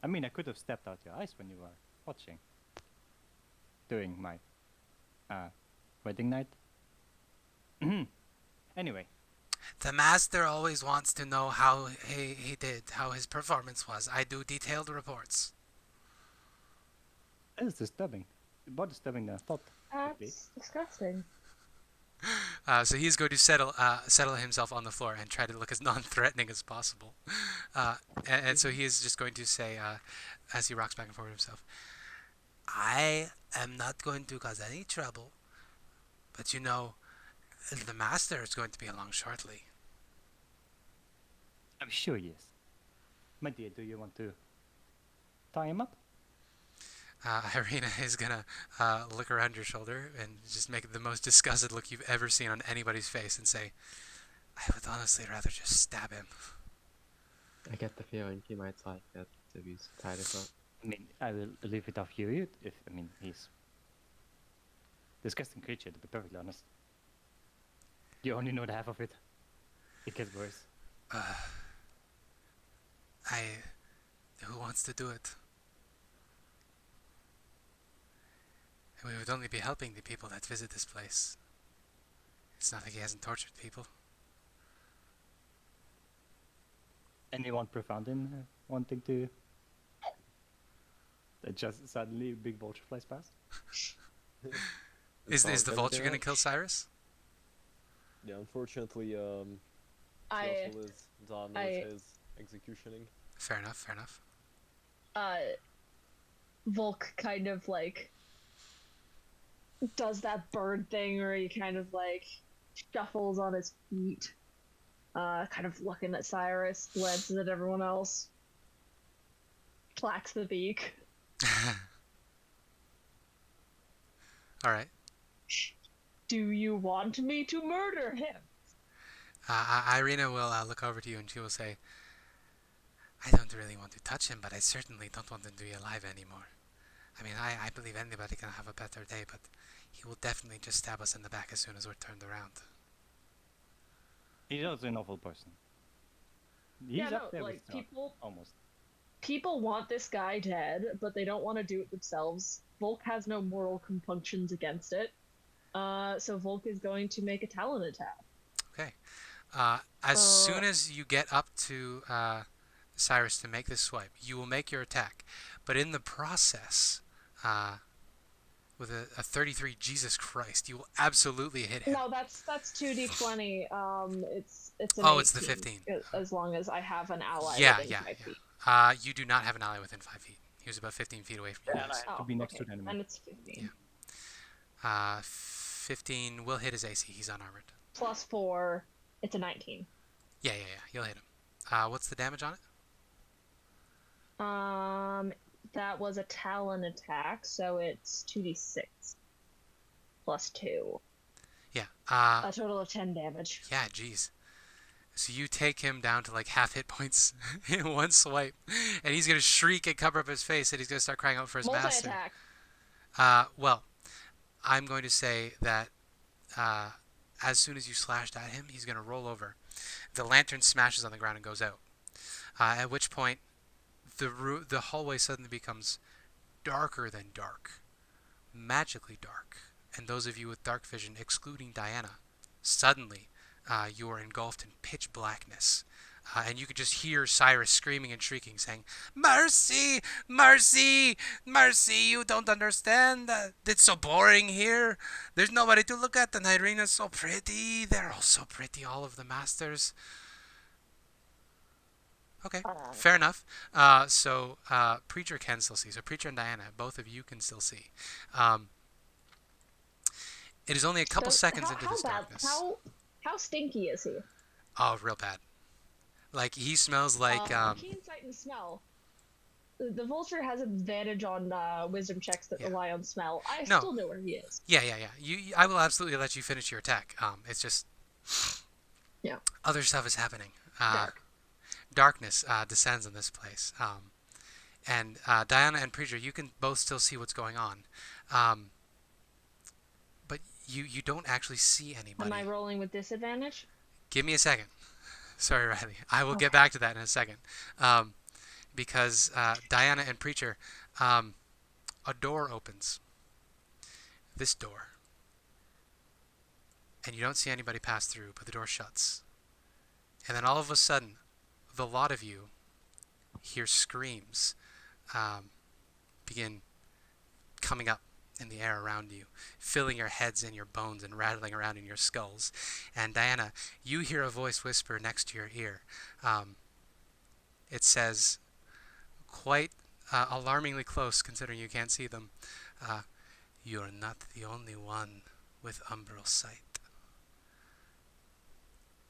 I mean, I could have stepped out your eyes when you were watching. During my wedding night. Anyway, The master always wants to know how he did, how his performance was. I do detailed reports. that is disturbing. More disturbing than I thought. That's disgusting. So he's going to settle himself on the floor and try to look as non-threatening as possible. And so he is just going to say, as he rocks back and forth himself, I am not going to cause any trouble, but you know, the master is going to be along shortly. I'm sure he is. My dear, do you want to tie him up? Irina is gonna look around your shoulder and just make the most disgusted look you've ever seen on anybody's face and say, I would honestly rather just stab him. I get the feeling he might like it to be tied up. I mean, I will leave it up to you. He's disgusting creature, to be perfectly honest. You only know the half of it. It gets worse. Who wants to do it? We would only be helping the people that visit this place. It's not like he hasn't tortured people. Anyone profound in wanting to? That just suddenly a big vulture flies past. Is the vulture gonna kill Cyrus? Yeah, unfortunately, I Toatl is done I- with his executioning. Fair enough. Volk kind of like does that bird thing where he kind of like shuffles on his feet, kind of looking at Cyrus, glances at everyone else, clacks the beak. Alright. Do you want me to murder him? Irina will look over to you and she will say, I don't really want to touch him, but I certainly don't want him to be alive anymore. I mean, I believe anybody can have a better day, but he will definitely just stab us in the back as soon as we're turned around. He's also an awful person. He's Yeah, no, up there like, with Strahd, people- almost. People want this guy dead, but they don't want to do it themselves. Volk has no moral compunctions against it. So Volk is going to make a talon attack. Okay. As soon as you get up to Cyrus to make this swipe, you will make your attack. But in the process, with a 33, Jesus Christ, you will absolutely hit him. No, that's 2d20. It's an Oh, it's the 18, 15. as long as I have an ally Yeah. within 5 feet. You do not have an ally within 5 feet. He was about 15 feet away from you Yeah, guys. I have to be next to okay. the enemy. And it's 15. Yeah. 15 will hit his AC. He's unarmored. Plus 4, it's a 19. Yeah. You'll hit him. What's the damage on it? That was a talon attack, so it's 2d6. Plus 2. Yeah. A total of 10 damage. Yeah, jeez. So you take him down to like half hit points in one swipe, and he's gonna shriek and cover up his face, and he's gonna start crying out for his master. Multi-attack. Well, I'm going to say that as soon as you slashed at him, he's gonna roll over. The lantern smashes on the ground and goes out. At which point, the hallway suddenly becomes darker than dark, magically dark. And those of you with dark vision, excluding Diana, suddenly you are engulfed in pitch blackness. And you could just hear Cyrus screaming and shrieking, saying, "Mercy! Mercy! Mercy! You don't understand. It's so boring here. There's nobody to look at, and Irina's so pretty. They're all so pretty, all of the masters." Okay, fair enough. So Preacher can still see. So Preacher and Diana, both of you can still see. It is only a couple seconds into this darkness. How stinky is he? Oh, real bad. Like, he smells like... Keen sight and smell. The vulture has advantage on wisdom checks that rely on smell. I still know where he is. Yeah. I will absolutely let you finish your attack. It's just... Yeah. Other stuff is happening. Darkness descends on this place. And Diana and Preacher, you can both still see what's going on. But you don't actually see anybody. Am I rolling with disadvantage? Give me a second. Sorry, Riley. I will get back to that in a second. Because Diana and Preacher, a door opens. This door. And you don't see anybody pass through, but the door shuts. And then all of a sudden, the lot of you hear screams begin coming up in the air around you, filling your heads and your bones and rattling around in your skulls. And Diana, you hear a voice whisper next to your ear. It says, quite alarmingly close considering you can't see them, "You're not the only one with umbral sight."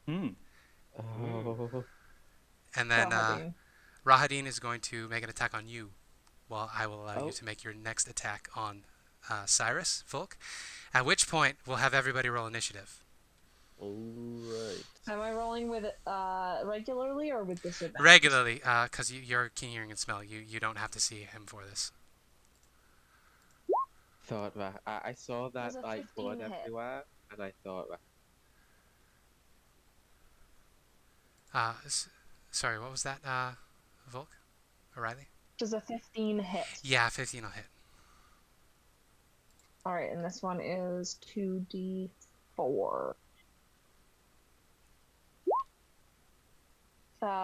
Oh. And then Rahadin. Rahadin is going to make an attack on you, while I will allow you to make your next attack on Cyrus, Volk. At which point, we'll have everybody roll initiative. Alright. Am I rolling with it regularly or with disadvantage? Regularly, because you're keen hearing and smell. You don't have to see him for this. Thought that I saw that There's a like 15 blood hit. everywhere, and I thought that. Sorry, what was that, Volk? O'Reilly? Does a 15 hit? Yeah, 15 will hit. Alright, and this one is 2d4.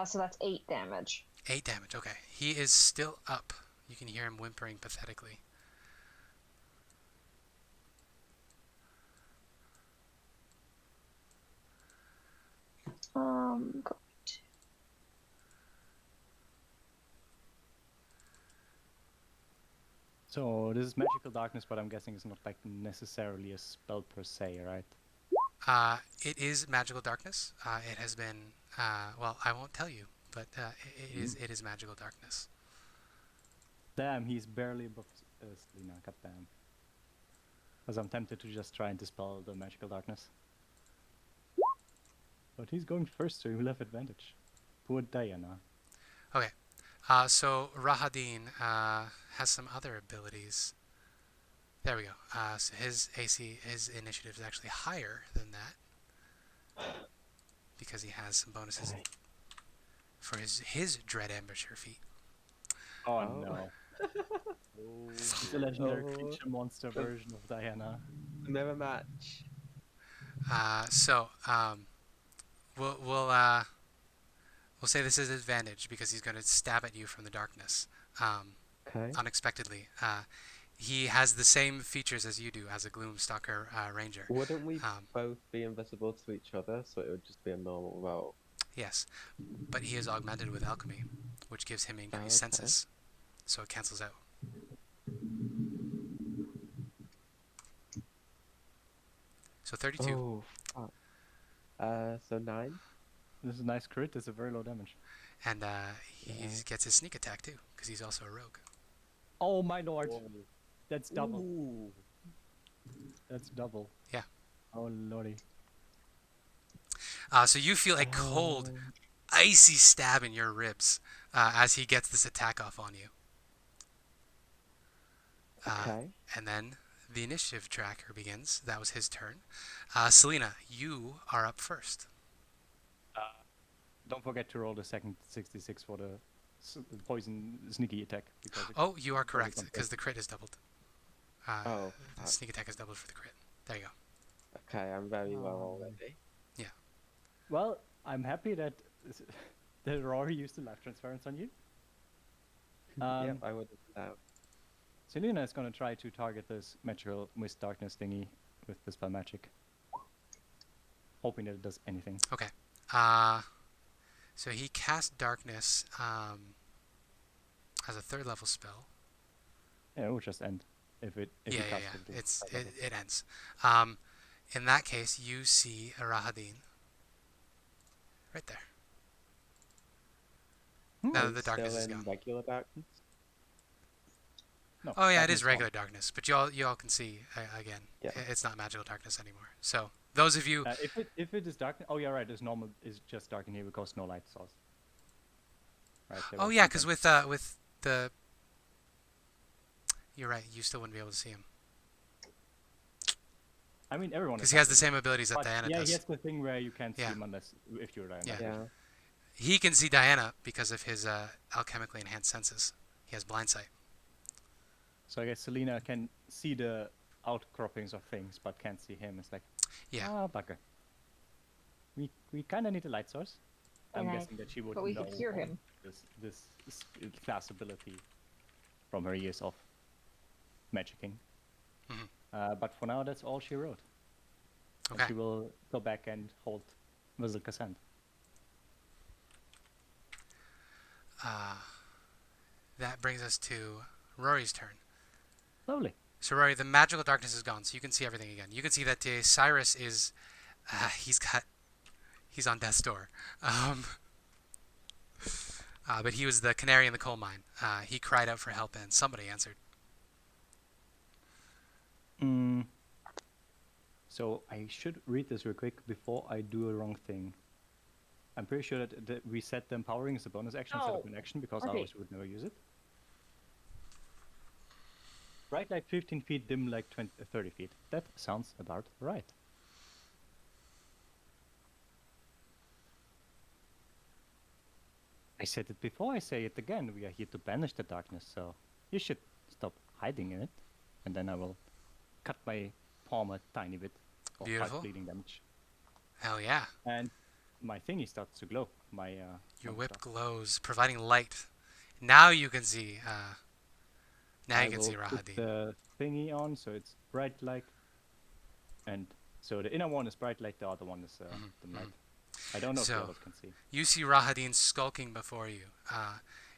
So that's 8 damage. 8 damage, okay. He is still up. You can hear him whimpering pathetically. Go to... So this is magical darkness, but I'm guessing it's not like necessarily a spell per se, right? It is magical darkness. It has been, well, I won't tell you, but it is magical darkness. Damn, he's barely above Celina, goddamn. Because I'm tempted to just try and dispel the magical darkness. But he's going first, so he will have advantage. Poor Diana. Okay, so Rahadin has some other abilities. There we go. So his initiative is actually higher than that. Because he has some bonuses for his Dread Embouchure feat. Oh no. It's a legendary creature monster version of Diana. Never match. We'll say this is advantage because he's going to stab at you from the darkness, Okay. unexpectedly. He has the same features as you do as a Gloomstalker ranger. Wouldn't we both be invisible to each other, so it would just be a normal roll? Yes, but he is augmented with alchemy, which gives him increased senses, so it cancels out. So 32. Oh, fuck. So 9? This is a nice crit, it's a very low damage. And he gets his sneak attack too, because he's also a rogue. Oh my lord! Whoa. That's double. Ooh. That's double. Yeah. Oh lordy. So you feel a cold, icy stab in your ribs as he gets this attack off on you. Okay. And then the initiative tracker begins. That was his turn. Celina, you are up first. Don't forget to roll the second 66 for the poison sneaky attack. Because Oh, you are it correct, on because the crit is doubled. Oh, The sneak attack is doubled for the crit. There you go. okay. I'm very well already. Well, I'm happy that that Rory used the life transference on you. Yep, I would have done Celina is going to try to target this magical mist darkness thingy with the spell magic. Hoping that it does anything. Okay. So he cast darkness as a 3rd level spell. Yeah, it will just end. If it Yeah. casts it to third level. It ends. In that case, you see a Rahadin. Right there. Now that the darkness is still in gone. regular darkness. No, Oh yeah, it darkness is regular darkness, but you all can see again. Yeah. It's not magical darkness anymore. So those of you, if it is dark, oh yeah, right. It's normal. It's just dark in here because no light source. Right. there oh was yeah, something. because with the, you're right. You still wouldn't be able to see him I mean, everyone. because he has the same abilities that But Diana yeah, does. he has the thing where you can't see Yeah. him unless if you're Diana. Yeah. Yeah. He can see Diana because of his alchemically enhanced senses. He has blind sight. So I guess Celina can see the outcroppings of things, but can't see him. It's like, Yeah. bugger. We kind of need a light source. I'm Okay. guessing that she would But we know could hear all him. this class ability from her years of magicking. Mhm. But for now, that's all she wrote. And Okay. she will go back and hold Vizilka's hand. That brings us to Rory's turn. Lovely. So Rory, the magical darkness is gone, so you can see everything again. You can see that Cyrus is, he's on death's door. But he was the canary in the coal mine. He cried out for help, and somebody answered. So I should read this real quick before I do a wrong thing. I'm pretty sure that we set the empowering as a bonus action instead of Oh, an action because okay. otherwise we would never use it. Bright light 15 feet, dim light 30 feet. That sounds about right. I said it before, I say it again. We are here to banish the darkness, so you should stop hiding in it. And then I will cut my palm a tiny bit for 5 Beautiful. bleeding damage. Hell yeah. And my thingy starts to glow. My Your one whip star. glows, providing light. Now you can see. Now I you can see will put Rahadin. the thingy on, so it's bright light. And so the inner one is bright light, the other one is dim light. I don't know if So- the others can see. You see Rahadin skulking before you.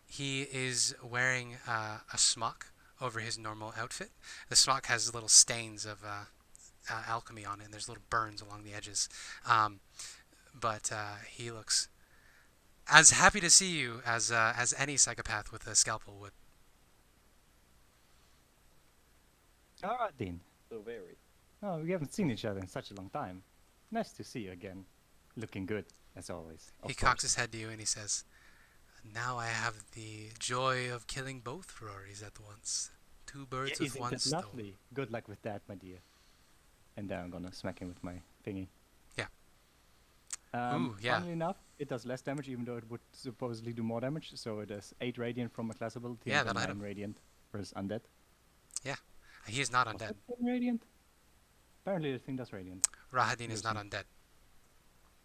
He is wearing a smock over his normal outfit. The smock has little stains of alchemy on it, and there's little burns along the edges. But he looks as happy to see you as any psychopath with a scalpel would. Alright, Dean. So very. Oh, we haven't seen each other in such a long time. Nice to see you again. Looking good, as always. He Of cocks course. his head to you and he says, "Now I have the joy of killing both Rorys at once. Two birds with Isn't one it stone." lovely? Good luck with that, my dear. And then I'm gonna smack him with my thingy. Yeah. Ooh, yeah. Funnily enough, it does less damage, even though it would supposedly do more damage. So it is 8 radiant from a class ability, Yeah, and then that'll hit 9 him. radiant for his undead. He is not Was undead. that 10 radiant? Apparently the thing does radiant. Rahadin is not undead.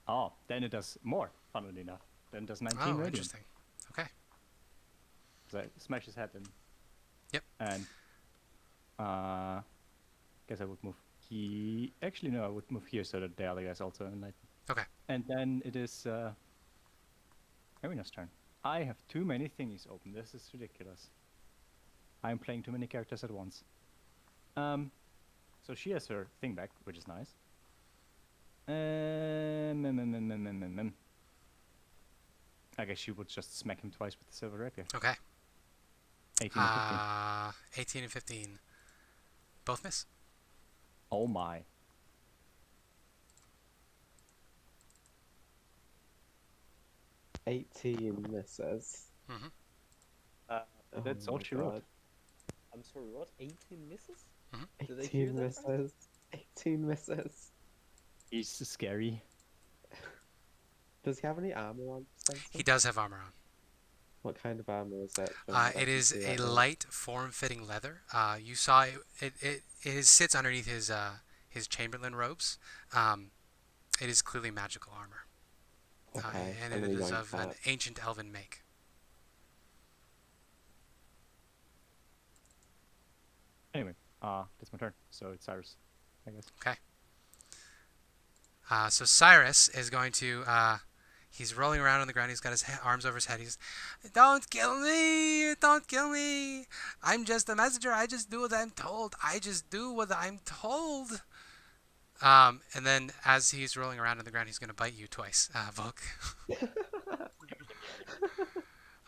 Oh, then it does more, funnily enough. Then it does 19 Oh, radiant. interesting. Okay. So I smash his head in. Yep. And guess I would move actually no, I would move here so that the other guy's also enlightened. Okay. And then it is Irina's turn. I have too many thingies open. This is ridiculous. I'm playing too many characters at once. So she has her thing back, which is nice. I guess she would just smack him twice with the silver rapier. Okay. 18 and 15. 18 and 15. Both miss. Oh my. 18 misses. Mm-hmm. Oh That's all my she wrote. god. I'm sorry, what? 18 misses? Mm-hmm. Did I hear 18 that right? misses. 18 misses. He's scary. Does he have any armor on, He Spencer? does have armor on. What kind of armor is it? From what I It can is see a right now? light, form-fitting leather. You saw it sits underneath his Chamberlain robes. It is clearly magical armor, Okay, and I'm it gonna is yank of an that. ancient elven make. Anyway, that's my turn. So it's Cyrus, I guess. Okay. So Cyrus is going to. He's rolling around on the ground. He's got his arms over his head. He's, "Don't kill me! Don't kill me! I'm just a messenger. I just do what I'm told. I just do what I'm told." And then as he's rolling around on the ground, he's going to bite you twice, Volk.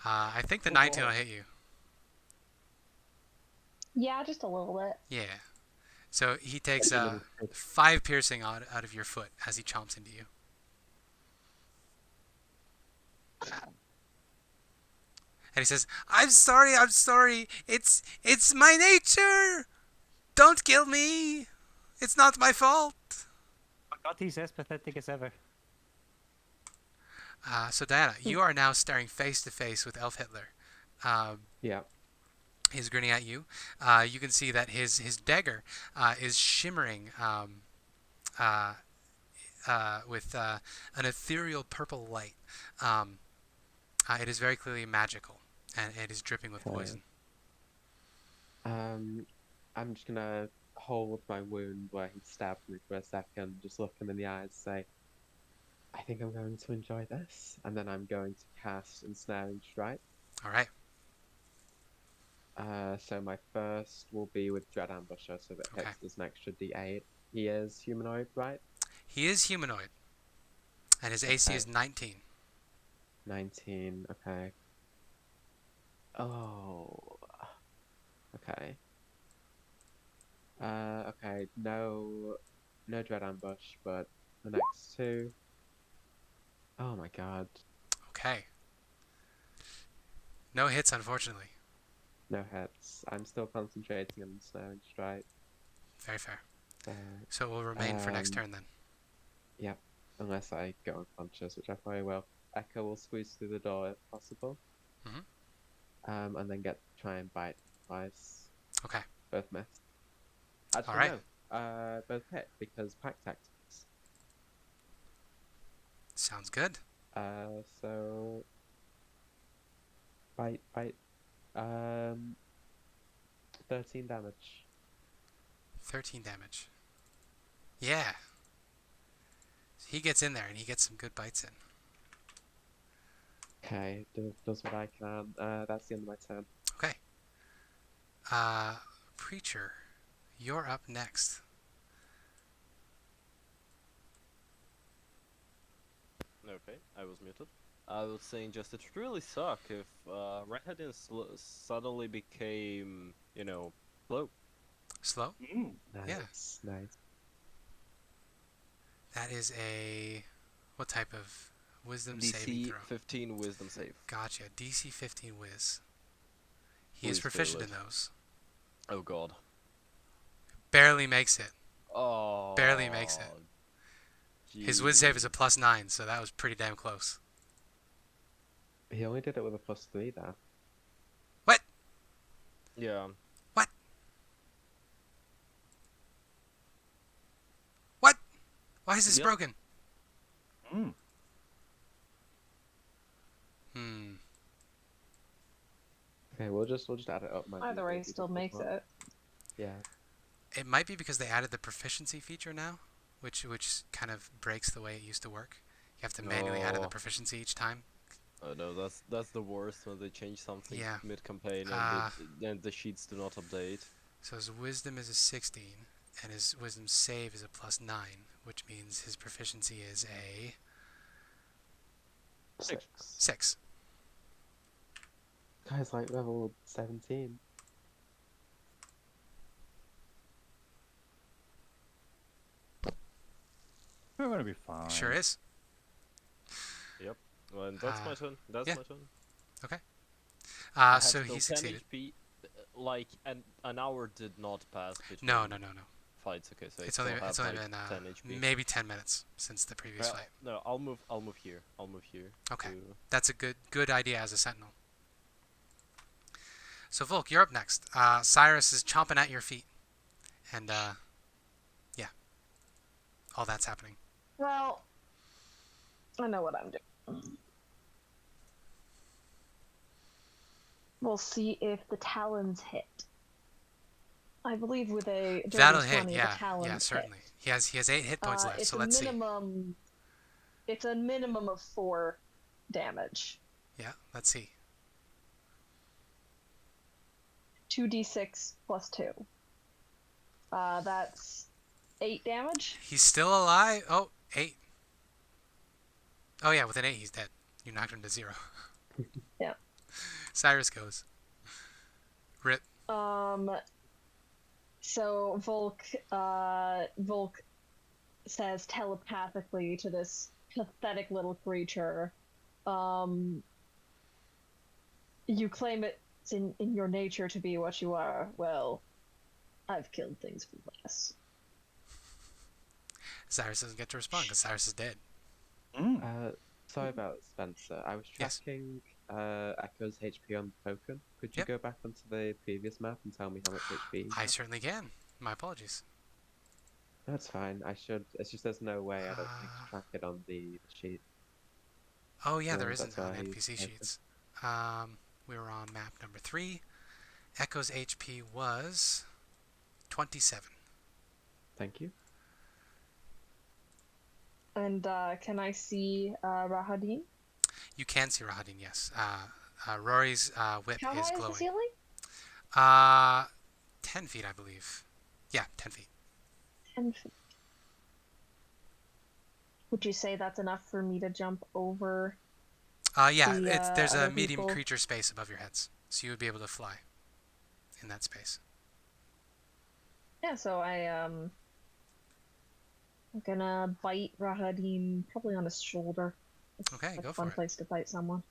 I think the 19 will hit you. Yeah, just a little bit. Yeah. So he takes Like a little prick. 5 piercing out of your foot as he chomps into you. And he says, I'm sorry. It's my nature. Don't kill me. It's not my fault." Oh God, he's as pathetic as ever. So Diana, you are now staring face to face with Elf Hitler. Yeah. He's grinning at you. You can see that his dagger is shimmering with an ethereal purple light. It is very clearly magical, and it is dripping with Okay. poison. I'm just gonna hold my wound where he stabbed me for a second, just look him in the eyes, say, I think I'm going to enjoy this, and then I'm going to cast Ensnaring Strike. All right. So my first will be with Dread Ambusher, so that Okay. hits as an extra D8. He is humanoid, right? He is humanoid, and his AC Okay. is 19. 19, okay. Oh, okay. Okay, no Dread Ambush, but the next two. Oh my god, Okay. No hits, unfortunately. no hits. I'm still concentrating on Ensnaring Strike. Very fair. So, So it will remain for next turn then. yeah, unless I go unconscious, which I probably will. Echo will squeeze through the door if possible. Mhm. And then try and bite twice. Okay. Both miss. Actually, Alright. no. Both hit because Pact tactics. Sounds good. So bite. 13 damage. 13 damage. Yeah. He gets in there and he gets some good bites in. Okay, does what I can. That's the end of my turn. Okay. Preacher, you're up next. Okay, I was muted. I was saying just it would really suck if Redhead suddenly became, slow. Slow? Nice, nice. That is a... What type of wisdom saving DC throw? 15 wisdom save. Gotcha. DC 15 whiz. He is Please proficient fail in it. those. Oh god. Barely makes it. Oh. Barely makes it. His whiz save is a +9, so that was pretty damn close. He only did it with a +3 there. What? Yeah. What? What? Why is this Yep. broken? Mm. Hmm. Okay, we'll just add it up. Might be Either way, easier he if we still just put makes one. it. Yeah. It might be because they added the proficiency feature now, which kind of breaks the way it used to work. You have to manually add in the No. proficiency each time. Oh no, that's the worst when they change something Yeah. mid-campaign and the sheets do not update. So his wisdom is a 16, and his wisdom save is a +9, which means his proficiency is a 6. 6. Guy's like level 17. We're gonna be fine. Sure is. Yep. Well, and that's my turn. That's yeah. my turn. Okay. I had So still he 10 succeeded. HP. Like an hour did not pass between No. fights. Okay, so I It's still only have like been 10 HP. maybe 10 minutes since the previous Well, fight. no, I'll move here. I'll move here. Okay. To... That's a good idea as a sentinel. So Volk, you're up next. Cyrus is chomping at your feet, and yeah, all that's happening. Well, I know what I'm doing. We'll see if the talons hit. I believe with a dirty That'll 20, hit. Yeah, the talons yeah, certainly. hit. He has 8 hit points left. It's So a let's minimum. It's a minimum of 4 damage. see. Yeah, let's see. 2d6 plus 2. That's 8 damage. He's still alive. Oh, 8. Oh yeah, with an 8 he's dead. You knocked him to 0. Yeah. Cyrus goes. Rip. So Volk says telepathically to this pathetic little creature, you claim it's in your nature to be what you are. Well, I've killed things for less. Cyrus doesn't get to respond because Cyrus is dead. Sorry about Spencer. I was Yes. tracking Echo's HP on the token. Could you Yep. go back onto the previous map and tell me how much HP? he I has? certainly can. My apologies. That's fine. I should. It's just there's no way I don't think to track it on the sheet. Oh yeah, there That's isn't on why NPC he's sheets. We were on map number 3. Echo's HP was 27. Thank you. And can I see Rahadin? You can see Rahadin, yes. Rory's whip How is high is the glowing. ceiling? 10 feet, I believe. Yeah, 10 feet. 10 feet. Would you say that's enough for me to jump over? Yeah, The, there's a other medium people? creature space above your heads, so you would be able to fly in that space. Yeah, so I'm gonna bite Rahadin probably on his shoulder. It's Okay, a go fun for it. place to bite someone.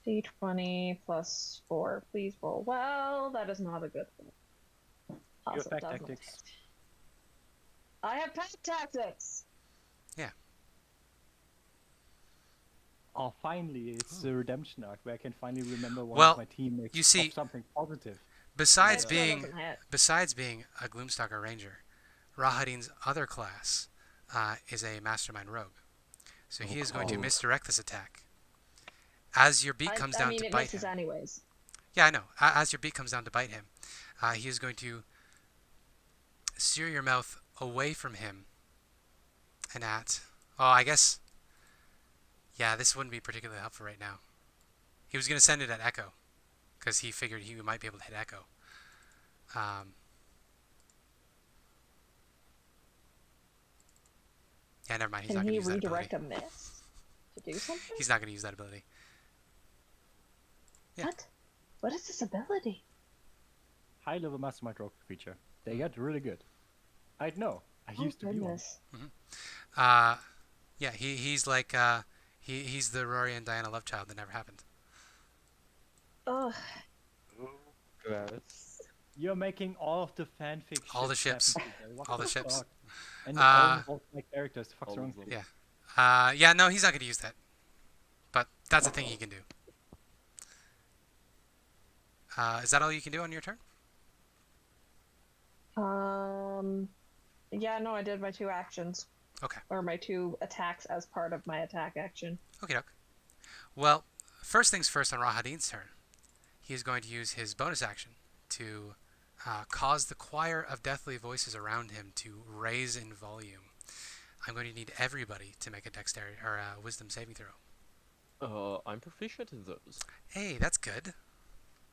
D20 plus 4. Please roll well. That is not a good roll. You Also have Pact does not tactics. hit. I have Pact tactics! Oh, finally, it's the redemption arc where I can finally remember one Well, of my teammates you see- of something positive. Besides That still being doesn't hit. a Gloomstalker Ranger, Rahadin's other class is a Mastermind Rogue. So he is going to Oh. misdirect this attack. As your beak comes I down mean, to it bite misses him. anyways. Yeah, I know. As your beak comes down to bite him, he is going to steer your mouth away from him and at... Oh, I guess... Yeah, this wouldn't be particularly helpful right now. He was going to send it at Echo, because he figured he might be able to hit Echo. Yeah, never mind. He's not Can going to he use that ability. redirect a miss to do something? He's not going to use that ability. Yeah. What? What is this ability? High level mastermind rogue creature. They get really good. I know. I Oh, used to be one. goodness. Yeah, he's like he's the Rory and Diana love child that never happened. Ugh. Gross. You're making all of the fanfic. All the shit ships. happen today. What All the ships. fuck? And Uh, all involved my characters. The fuck's all wrong of with them. you? Yeah. Yeah, no, he's not going to use that. But that's a thing he can do. Is that all you can do on your turn? Yeah, no, I did my 2 actions. Okay. Or my 2 attacks as part of my attack action. Okay, doke. Well, first things first on Rahadin's turn. He is going to use his bonus action to cause the choir of deathly voices around him to raise in volume. I'm going to need everybody to make a dexterity or a wisdom saving throw. I'm proficient in those. Hey, that's good.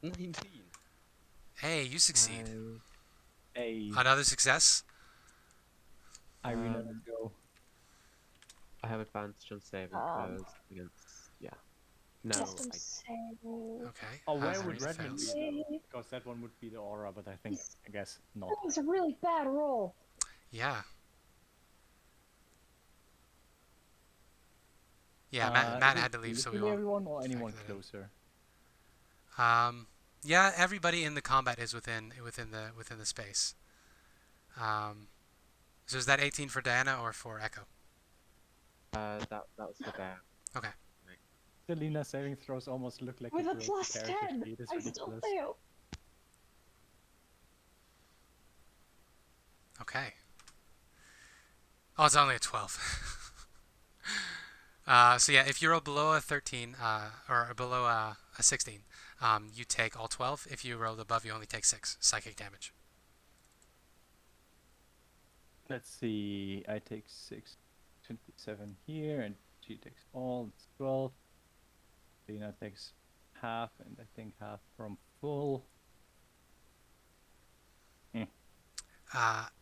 19. Hey, you succeed. Hey, Another success. Irina, let's go. I have advantage on saving throws against. Yeah. No. Wisdom I, save. Okay. Oh, where Irina would Redmond fails. be though? Because that one would be the aura, but I guess not. That was a really bad roll. Yeah. Yeah, Matt is had to it leave, so we literally won't everyone or anyone factor that in. closer? Yeah, everybody in the combat is within the space. So is that 18 for Diana or for Echo? That was for Dan. Okay. Celina saving throws almost look like With a a broken plus character 10, sheet. It's I still ridiculous. fail. Okay. Oh, it's only a 12. So yeah, if you roll below a 13 or below a 16, you take all 12. If you rolled above, you only take 6 psychic damage. Let's see. I take 6, 27 here, and she takes all. It's 12. Celina takes half, and I think half from full.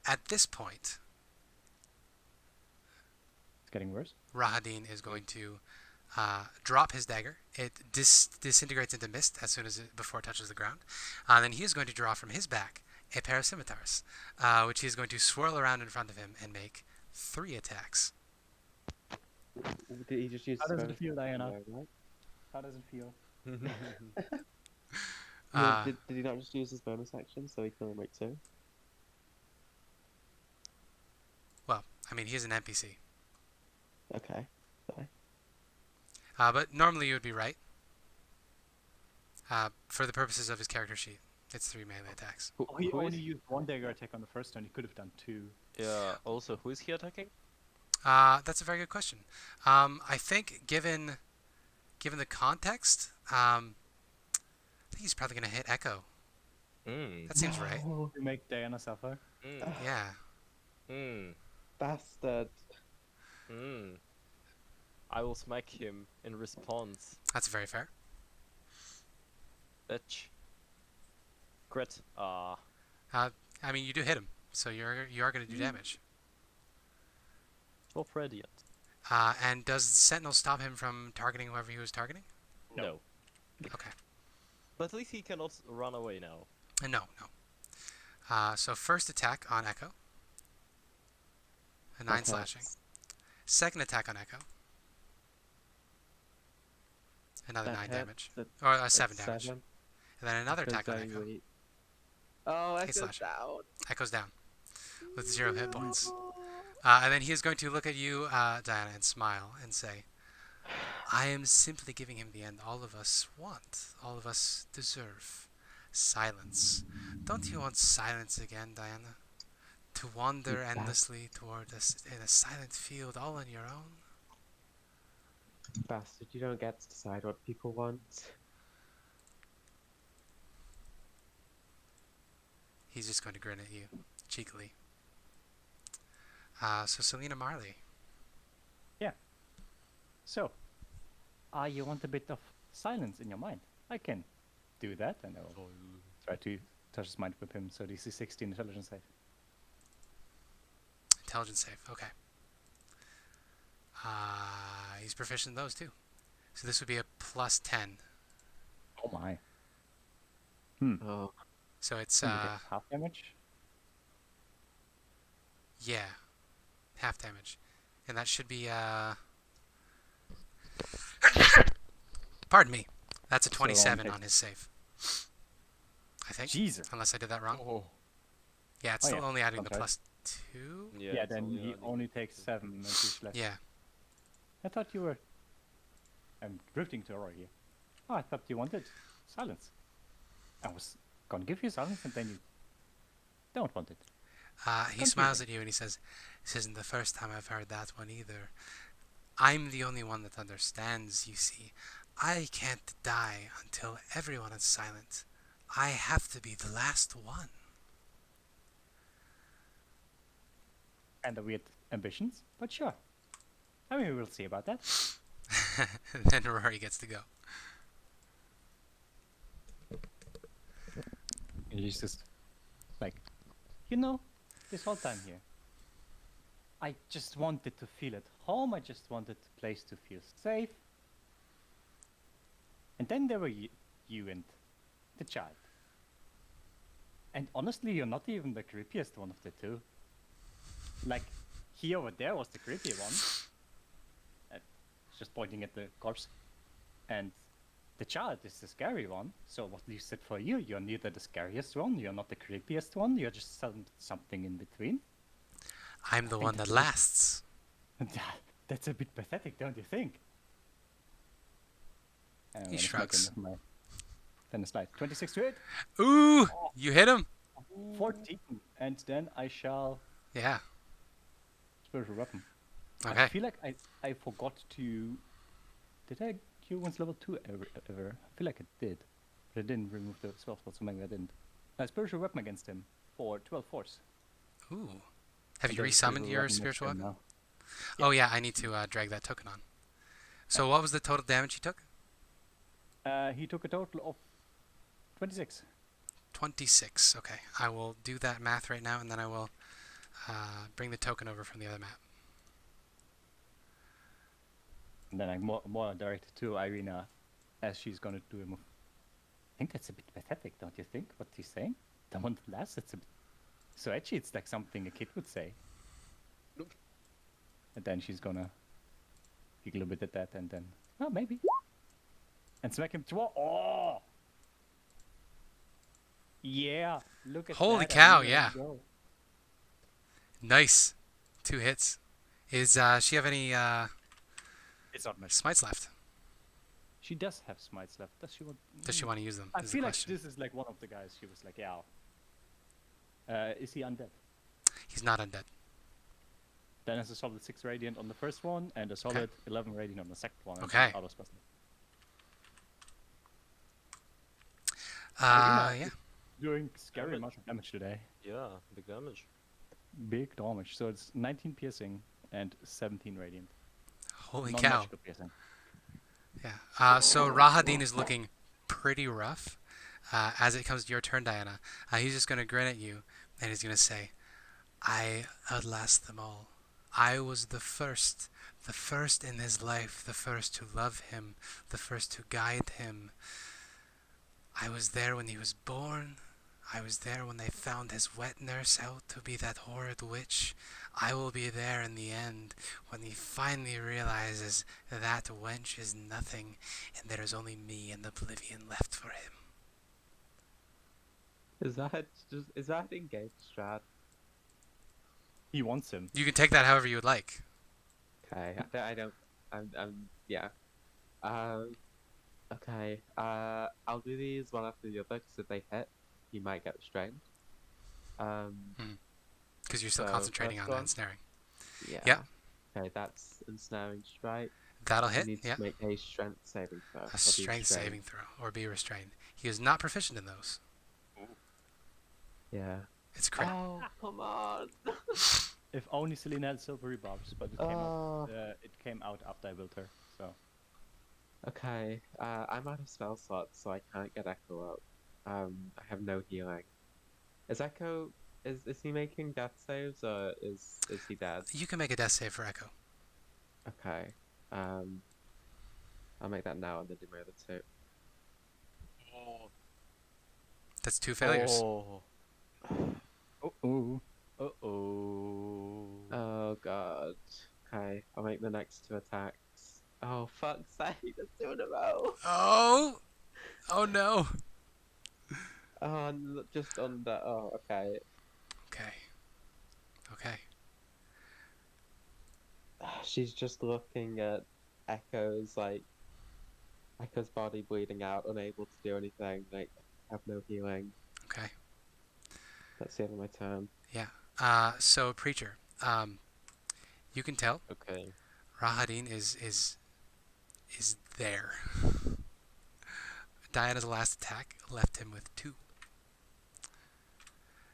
At this point, It's getting worse. Rahadin is going to drop his dagger. It disintegrates into mist as soon as before it touches the ground. Then he is going to draw from his back a pair of scimitars, which he is going to swirl around in front of him and make 3 attacks. Did he just use How his does it bonus feel, action Diana? there, right? How does it feel? Yeah, did he not just use his bonus action so he can only make 2? Well, I mean, he's an NPC. Okay. Sorry. But normally you would be right. For the purposes of his character sheet, it's 3 melee attacks. Oh, he Who is- only used 1 dagger attack on the first turn. He could have done 2. Yeah. Also, who is he attacking? That's a very good question. I think given the context, I think he's probably going to hit Echo. Mm. That seems right. To make Diana suffer. Mm. Yeah. Mm. Bastard. Mm. I will smack him in response. That's very fair. Bitch. Crit. I mean, you do hit him, so you are going to do damage. 12 radiant. And does Sentinel stop him from targeting whoever he was targeting? No. Okay. But at least he cannot run away now. No. So first attack on Echo. A 9 Okay. slashing. Second attack on Echo. Another That 9 hit, damage. that- Or 7 that's damage. 7. And then another Echo's attack on very Echo. weak. Oh, Echo's slash. down. Echo's down. With 0 hit points. And then he is going to look at you, Diana, and smile and say, I am simply giving him the end all of us want, all of us deserve. Silence. Don't you want silence again, Diana? To wander Exactly. endlessly toward us in a silent field all on your own? Bastard, you don't get to decide what people want. He's just going to grin at you, cheekily. So Celina Marley. So, you want a bit of silence in your mind? I can do that, and I will try to touch his mind with him. So this is 16 intelligence save. Intelligence save, okay. He's proficient in those too. So this would be a plus 10. Oh my! Oh, So it's, You get half damage. yeah, half damage. And that should be, pardon me. That's a So 27 take- on his save. I think. Jesus. Unless I did that wrong. Oh. Yeah, it's Oh, still yeah, only adding the sounds right. plus 2. Yeah, Yeah, it's then he adding only two. takes 7 and he's left. Yeah. I thought you were. I'm drifting to Rory here. Oh, I thought you wanted silence. I was gonna give you silence, and then you don't want it. He smiles at you and he says, "This isn't the first time I've heard that one either. I'm the only one that understands, you see. I can't die until everyone is silent. I have to be the last one." And the weird ambitions, but sure. I mean, we'll see about that. And then Rory gets to go. And he's just like, you know, this whole time here, I just wanted to feel at home. I just wanted the place to feel safe. And then there were you and the child. And honestly, you're not even the creepiest one of the two. Like, he over there was the creepy one. just pointing at the corpse. And the child is the scary one, so what leaves it for you? You're neither the scariest one, you're not the creepiest one, you're just something in between. I'm the one that lasts. That's a bit pathetic, don't you think? He shrugs. Then a slide. 26 to hit. Ooh, you hit him. 14, and then I shall Yeah. spiritual weapon. Okay. I feel like I forgot to. Did I cure once level 2 ever? I feel like I did, but I didn't remove the spell slot, so maybe I didn't. Spiritual weapon against him for 12 force. Ooh. Have you And then resummoned your next spiritual turn weapon? now. Oh yeah, I need to drag that token on. So what was the total damage he took? He took a total of 26. 26. Okay, I will do that math right now, and then I will bring the token over from the other map. And then I'm more directed to Irina, as she's gonna do a move. I think that's a bit pathetic, don't you think? What he's saying? The one that lasts, it's a bit... So actually, it's like something a kid would say. And then she's gonna giggle a bit at that, and then... Oh, maybe. And smack him twice. Oh! Yeah, look at Holy that. cow, Irina, yeah. go. Nice. 2 hits. Is she have any It's not much. smites left? She does have smites left. Does she want... Does she want to use them? I Is the feel like question. this is like one of the guys she was like, yeah. Is he undead? He's not undead. Then has a solid 6 radiant on the first one, and a solid 11 radiant on the second one. and Okay. auto special. Yeah. Doing scary Damage. amount of damage today. Yeah, big damage. Big damage. So it's 19 piercing and 17 radiant. Holy Non cow. magical piercing. Yeah. So Rahadin is looking pretty rough. As it comes to your turn, Diana, he's just going to grin at you, and he's going to say, I outlast them all. I was the first in his life, the first to love him, the first to guide him. I was there when he was born. I was there when they found his wet nurse out to be that horrid witch. I will be there in the end when he finally realizes that wench is nothing and there is only me and oblivion left for him. Is that engaged Strahd? He wants him. You can take that however you would like. Okay, yeah. Okay, I'll do these one after the other, because if they hit, you might get restrained. Because you're still So, concentrating on first that one? ensnaring. Yeah. Yeah. Okay, that's ensnaring strike. That'll You hit, need yeah. to make a strength saving throw. A strength saving throw, or be restrained. He is not proficient in those. Yeah. It's a crit. Oh, come on! If only Celina had silvery barbs, but it came out after I built her. So Okay, I'm out of spell slots, so I can't get Echo up. I have no healing. Is Echo... Is he making death saves, or is he dead? You can make a death save for Echo. Okay. I'll make that now and then do my other 2. That's 2 failures. Oh. oh. Oh god. Okay, I'll make the next 2 attacks. Oh fuck's sake, that's 2 in a row! Oh! Oh no! Oh, just on the... Oh, okay. Okay. She's just looking at Echo's body bleeding out, unable to do anything, have no healing. Okay. That's the end of my turn. Yeah. So Preacher, you can tell Okay. Rahadin is there. Diana's last attack left him with 2.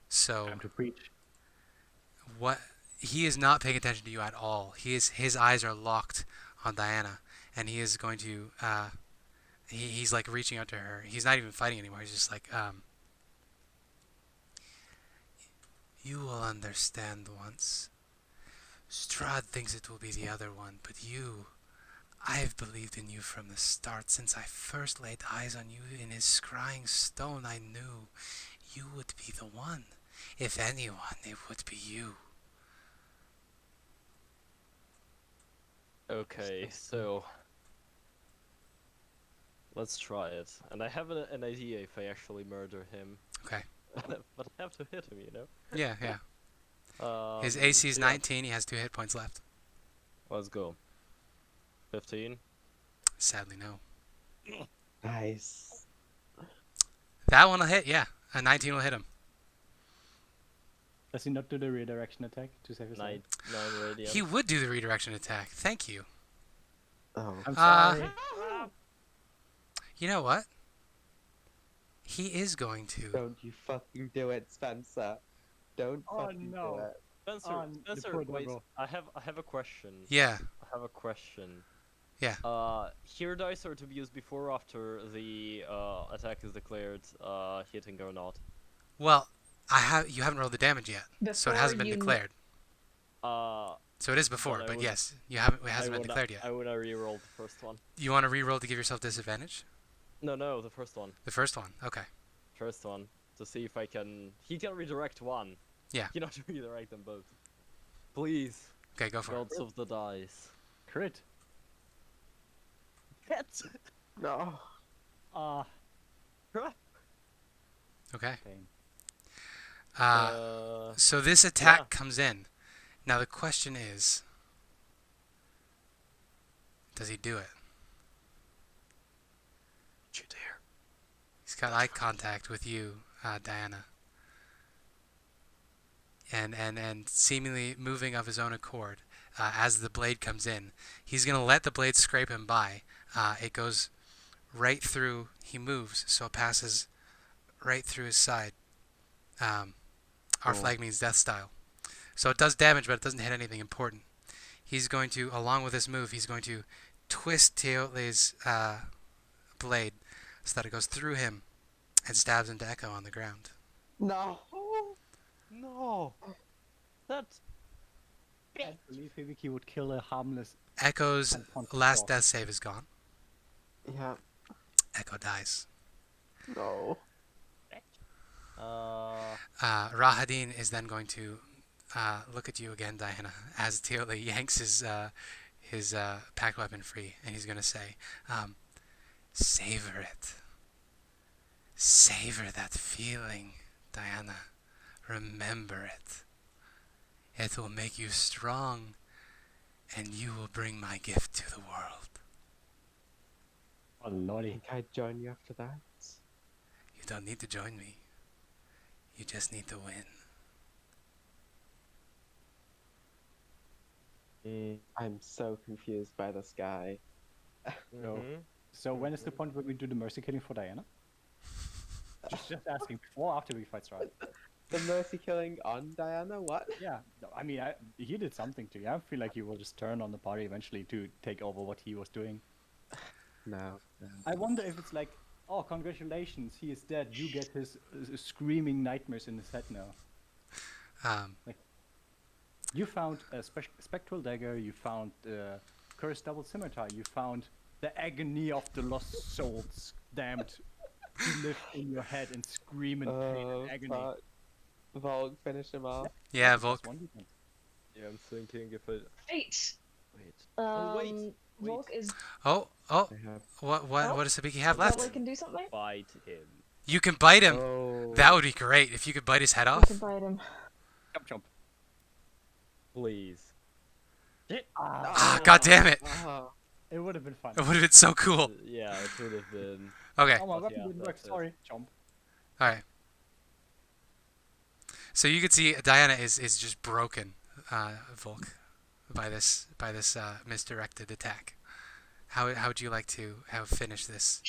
So Time to preach. what he is not paying attention to you at all. His eyes are locked on Diana, and he is going to he's like reaching out to her. He's not even fighting anymore. He's just like you will understand once. Strahd thinks it will be the other one, but you, I've believed in you from the start. Since I first laid eyes on you in his scrying stone, I knew you would be the one. If anyone, it would be you. Okay, so let's try it. And I have an idea if I actually murder him. Okay. But I have to hit him, you know? Yeah, yeah. His AC is so yeah, 19. He has 2 hit points left. let's go. 15. Sadly, no. Nice. That one will hit. Yeah, a 19 will hit him. Does he not do the redirection attack to save his life? 9 radiant. He would do the redirection attack. Thank you. Oh. I'm Uh, sorry. You know what? He is going to. Don't you fucking do it, Spencer. Don't Oh, fucking no. do it. Oh, the Spencer, poor wait. doggo. I have a question. Yeah. I have a question. Yeah. Here dice are to be used before or after the attack is declared hitting or not. Well, you haven't rolled the damage yet, so it Before hasn't been you- declared. Uh, So it is before, I but would- yes, it hasn't I been wanna- declared yet. I wanna reroll the first one. You want to re-roll to give yourself disadvantage? No, the first one. The first one. Okay. First one. To see if I can... He can redirect one. Yeah. He cannot redirect them both. Please. Okay, go for it. Gods of the dice. Crit. Hit! No. Crap! Okay. Pain. So this attack yeah. comes in. Now the question is, does he do it? You dare. He's got eye contact with you, Diana. And seemingly moving of his own accord, as the blade comes in, he's going to let the blade scrape him by. It goes right through, he moves, so it passes right through his side. Our flag means death style. So it does damage, but it doesn't hit anything important. He's going to, along with this move, he's going to twist Toatl's blade so that it goes through him and stabs into Echo on the ground. No. No! That's... I believe Hibiki would kill a harmless. Echo's Punch last off. death save is gone. Yeah. Echo dies. No. Rahadin is then going to look at you again, Diana, as Toatl yanks his pact weapon free, and he's going to say, savor it. Savor that feeling, Diana. Remember it. It will make you strong, and you will bring my gift to the world. Oh lordy. Can I join you after that? You don't need to join me. You just need to win. I'm so confused by this guy. No. So when is the point where we do the mercy killing for Diana? Just asking. Before or after we fight Strahd? The mercy killing on Diana? What? Yeah. No, I mean, he did something to you. I feel like he will just turn on the party eventually to take over what he was doing. No. I wonder if it's like, oh, congratulations, he is dead. You get his screaming nightmares in his head now. You found a spectral dagger. You found cursed double scimitar. You found the agony of the lost souls. Damned. You live in your head and scream in pain and agony. Fuck. Volk, finish him off. Yeah, Volk. That's one defense. Yeah, I'm thinking if I... Wait. Wait. Um, wait. Volk is. Oh, I have... what Oh. does Sabiki have Volk left? can do something. Bite him. You can bite him. Oh. That would be great if you could bite his head I off. can bite him. Jump. Please. Ah, God damn it! Oh. It would have been fun. It would have been so cool. Yeah, it would have been... Okay, Oh, my all weapon yeah, didn't work. that's it. Sorry. Jump. right. So you can see Diana is just broken, Volk, by this misdirected attack. How would you like to have finished this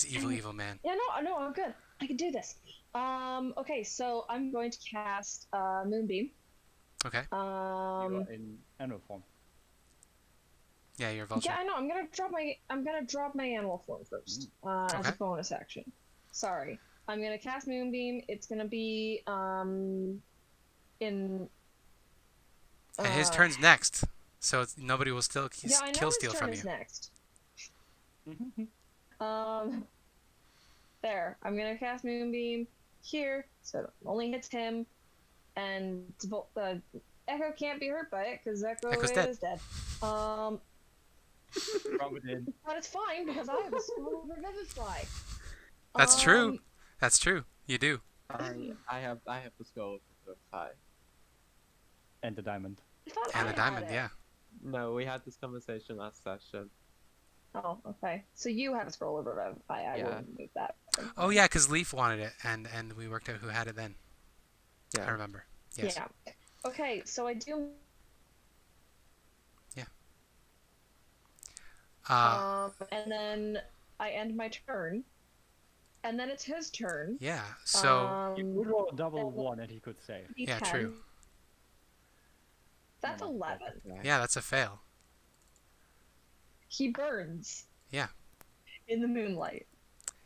evil man? Yeah, no, I'm good. I can do this. Okay, so I'm going to cast Moonbeam. Okay. You are in animal form. Yeah, you're a vulture. Yeah, I know. I'm gonna drop my animal form first, as Okay. a bonus action. Sorry, I'm gonna cast Moonbeam. It's gonna be in. And his turn's next, so nobody will still Yeah, I know kill his steal turn from is you. next. There. I'm gonna cast Moonbeam here, so it only hits him, and Echo can't be hurt by it because Echo Echo's is dead. dead. Rub it in. But it's fine because I have a scroll of revivify. That's true. That's true. You do. I have the scroll of fire. And the diamond. I thought And I a diamond, had it. yeah. No, we had this conversation last session. Oh, okay. So you have a scroll of revivify. I Yeah. will move that. Oh yeah, because Leaf wanted it, and we worked out who had it then. I Yeah. remember. Yes. Yeah. Okay, so I do. And then I end my turn, and then it's his turn. Yeah. So You would roll a double one and he could save. yeah, D10. true. That's 11. Yeah, that's a fail. He burns. Yeah. In the moonlight.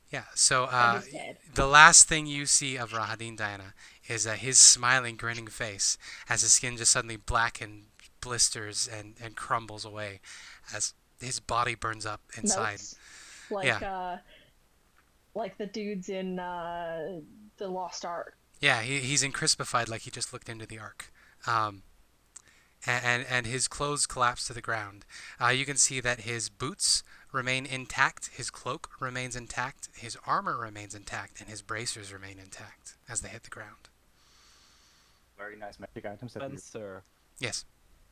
Yeah. So And he's dead. the last thing you see of Rahadin Diana is his smiling, grinning face as his skin just suddenly blackens, blisters, and crumbles away as his body burns up inside. Melts. Like the dudes in the Lost Ark. Yeah, he's encrispified like he just looked into the Ark. And his clothes collapse to the ground. You can see that his boots remain intact, his cloak remains intact, his armor remains intact, and his bracers remain intact as they hit the ground. Very nice magic items that you... Spencer, Yes.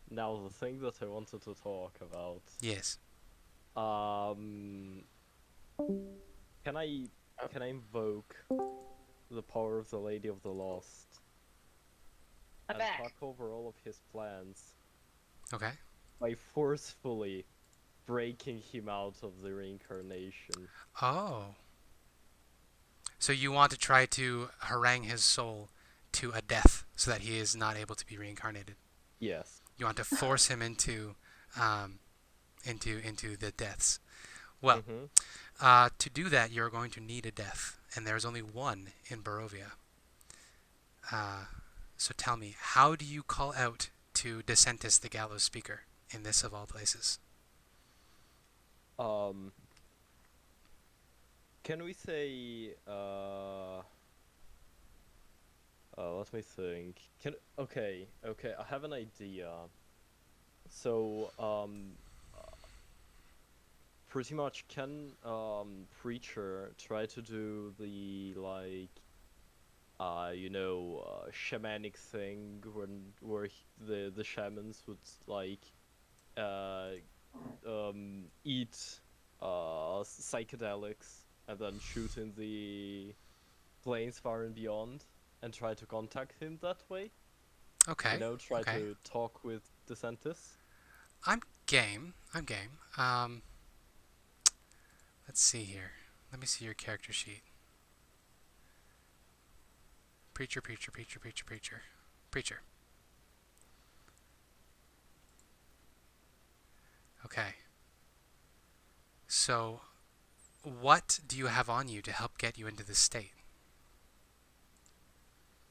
now the thing that I wanted to talk about. Yes. Can I invoke the power of the Lady of the Lost I'm and back. talk over all of his plans Okay. by forcefully breaking him out of the reincarnation? Oh. So you want to try to harangue his soul to a death so that he is not able to be reincarnated. Yes. You want to force him into the deaths. Well, to do that, you're going to need a death, and there's only one in Barovia. So tell me, how do you call out to Decentus, the gallows speaker, in this of all places? Can we say, let me think. Okay, I have an idea. So, pretty much can, Preacher try to do the, like, shamanic thing where the shamans would, like, eat, psychedelics and then shoot in the planes far and beyond and try to contact him that way? Okay. Try okay. to talk with DeSantis? I'm game. Let's see here. Let me see your character sheet. Preacher. Okay. So, what do you have on you to help get you into this state?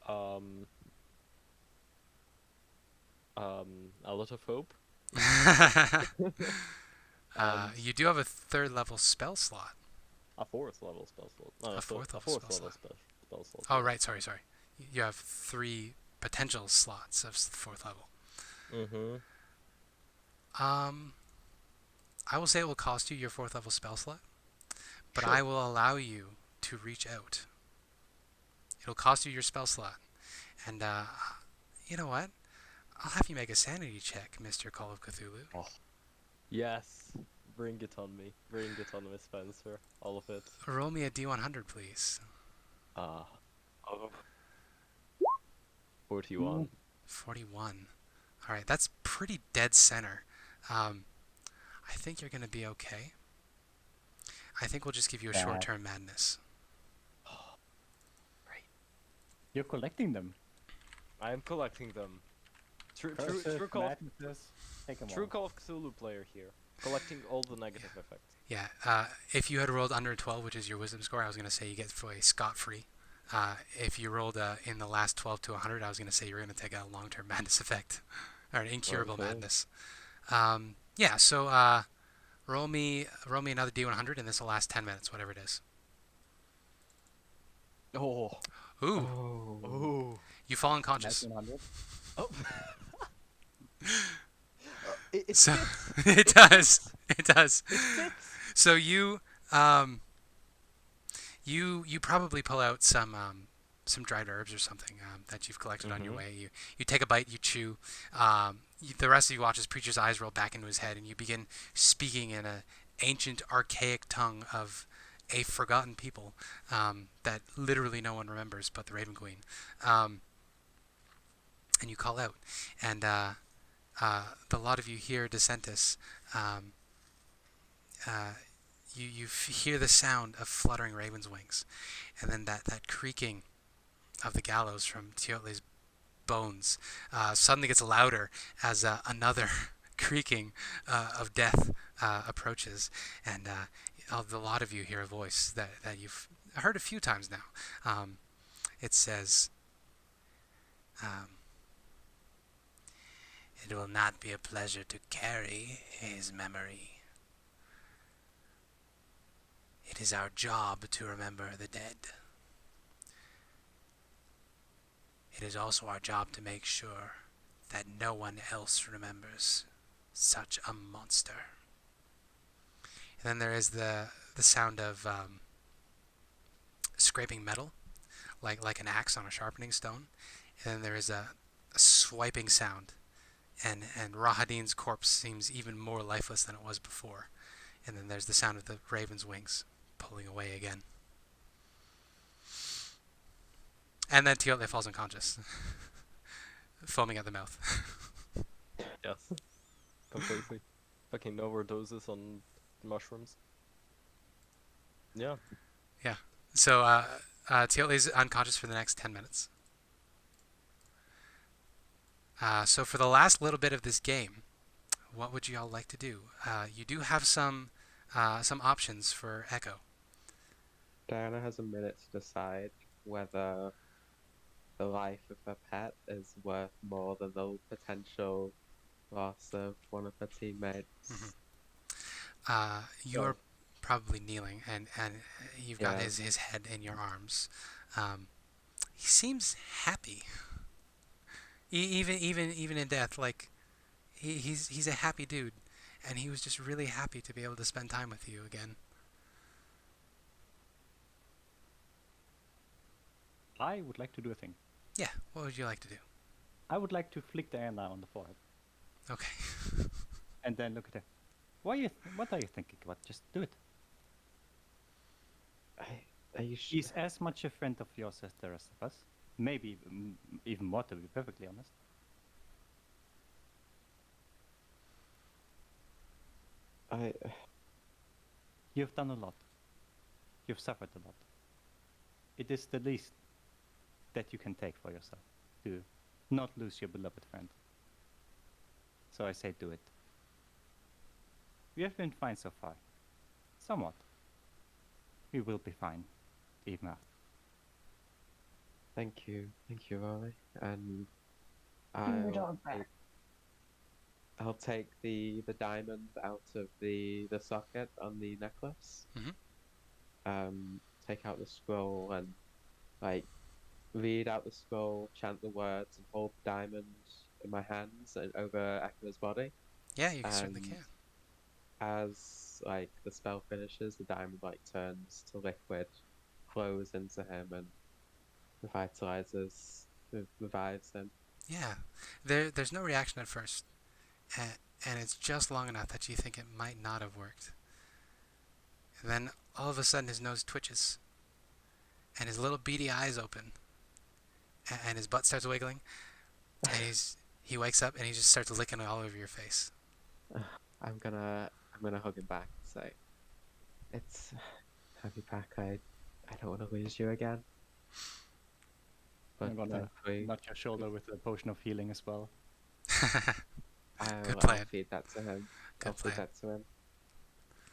A lot of hope. You do have a 3rd level spell slot. A 4th level spell slot. No, A 4th level spell slot. Spell slot. Oh, right. Sorry. You have 3 potential slots of 4th level. I will say it will cost you your 4th level spell slot, but Sure. I will allow you to reach out. It'll cost you your spell slot, and you know what? I'll have you make a sanity check, Mr. Call of Cthulhu. Oh. Yes. Bring it on me. Bring it on me, Spencer. All of it. Roll me a D100, please. 41. 41. All right, that's pretty dead center. I think you're going to be okay. I think we'll just give you a short-term madness. Great. You're collecting them. I am collecting them. True Call of Cthulhu player here. Collecting all the negative effects. Yeah, if you had rolled under 12, which is your wisdom score, I was going to say you get away scot-free. If you rolled in the last 12 to 100, I was going to say you're going to take a long-term madness effect. Or an incurable madness. Yeah, so roll me another D100, and this will last 10 minutes, whatever it is. Oh. Ooh. Oh. You fall unconscious. Nice 100. Oh. So fits. it does. It does. It fits. So you you probably pull out some dried herbs or something that you've collected on your way. You take a bite, you chew. The rest of you watch as Preacher's eyes roll back into his head, and you begin speaking in a ancient, archaic tongue of a forgotten people that literally no one remembers but the Raven Queen. And you call out, and the lot of you hear Decentus. You hear the sound of fluttering raven's wings, and then that creaking of the gallows from Toatl's bones suddenly gets louder as another creaking of death approaches, and the lot of you hear a voice that you've heard a few times now. It says, "It will not be a pleasure to carry his memory. It is our job to remember the dead. It is also our job to make sure that no one else remembers such a monster." And then there is the sound of scraping metal, like an axe on a sharpening stone. And then there is a swiping sound, and Rahadin's corpse seems even more lifeless than it was before. And then there's the sound of the raven's wings pulling away again. And then Toatl falls unconscious, foaming at the mouth. Yes. Completely. Fucking overdoses on mushrooms. Yeah. So Toatl is unconscious for the next 10 minutes. So for the last little bit of this game, what would you all like to do? You do have some options for Echo. Diana has a minute to decide whether the life of her pet is worth more than the potential loss of one of her teammates. You're probably kneeling, and you've got Yeah. his head in your arms. He seems happy. Even in death, like he's a happy dude, and he was just really happy to be able to spend time with you again. I would like to do a thing. Yeah, what would you like to do? I would like to flick Diana on the forehead Okay. and then look at her. What are you thinking about? Just do it. Are you sure? She's as much a friend of yours as the rest of us. Maybe even more, to be perfectly honest. You've done a lot. You've suffered a lot. It is the least that you can take for yourself, to not lose your beloved friend. So I say do it. We have been fine so far. Somewhat. We will be fine, even after. Thank you, Rory. And Give your dog back. I'll take the diamond out of the socket on the necklace. Take out the scroll and read out the scroll, chant the words, and hold the diamond in my hands and over Echo's body. Yeah, you certainly can. As the spell finishes, the diamond turns to liquid, flows into him, and revives him. Yeah, there's no reaction at first, and it's just long enough that you think it might not have worked. And then all of a sudden his nose twitches, and his little beady eyes open, and his butt starts wiggling, and he wakes up and he just starts licking all over your face. I'm gonna hug him back and say, "It's have you back. I don't want to lose you again." But I'm gonna thankfully, nudge your shoulder with a potion of healing as well. Good I'll plan. feed that to him. Good plan.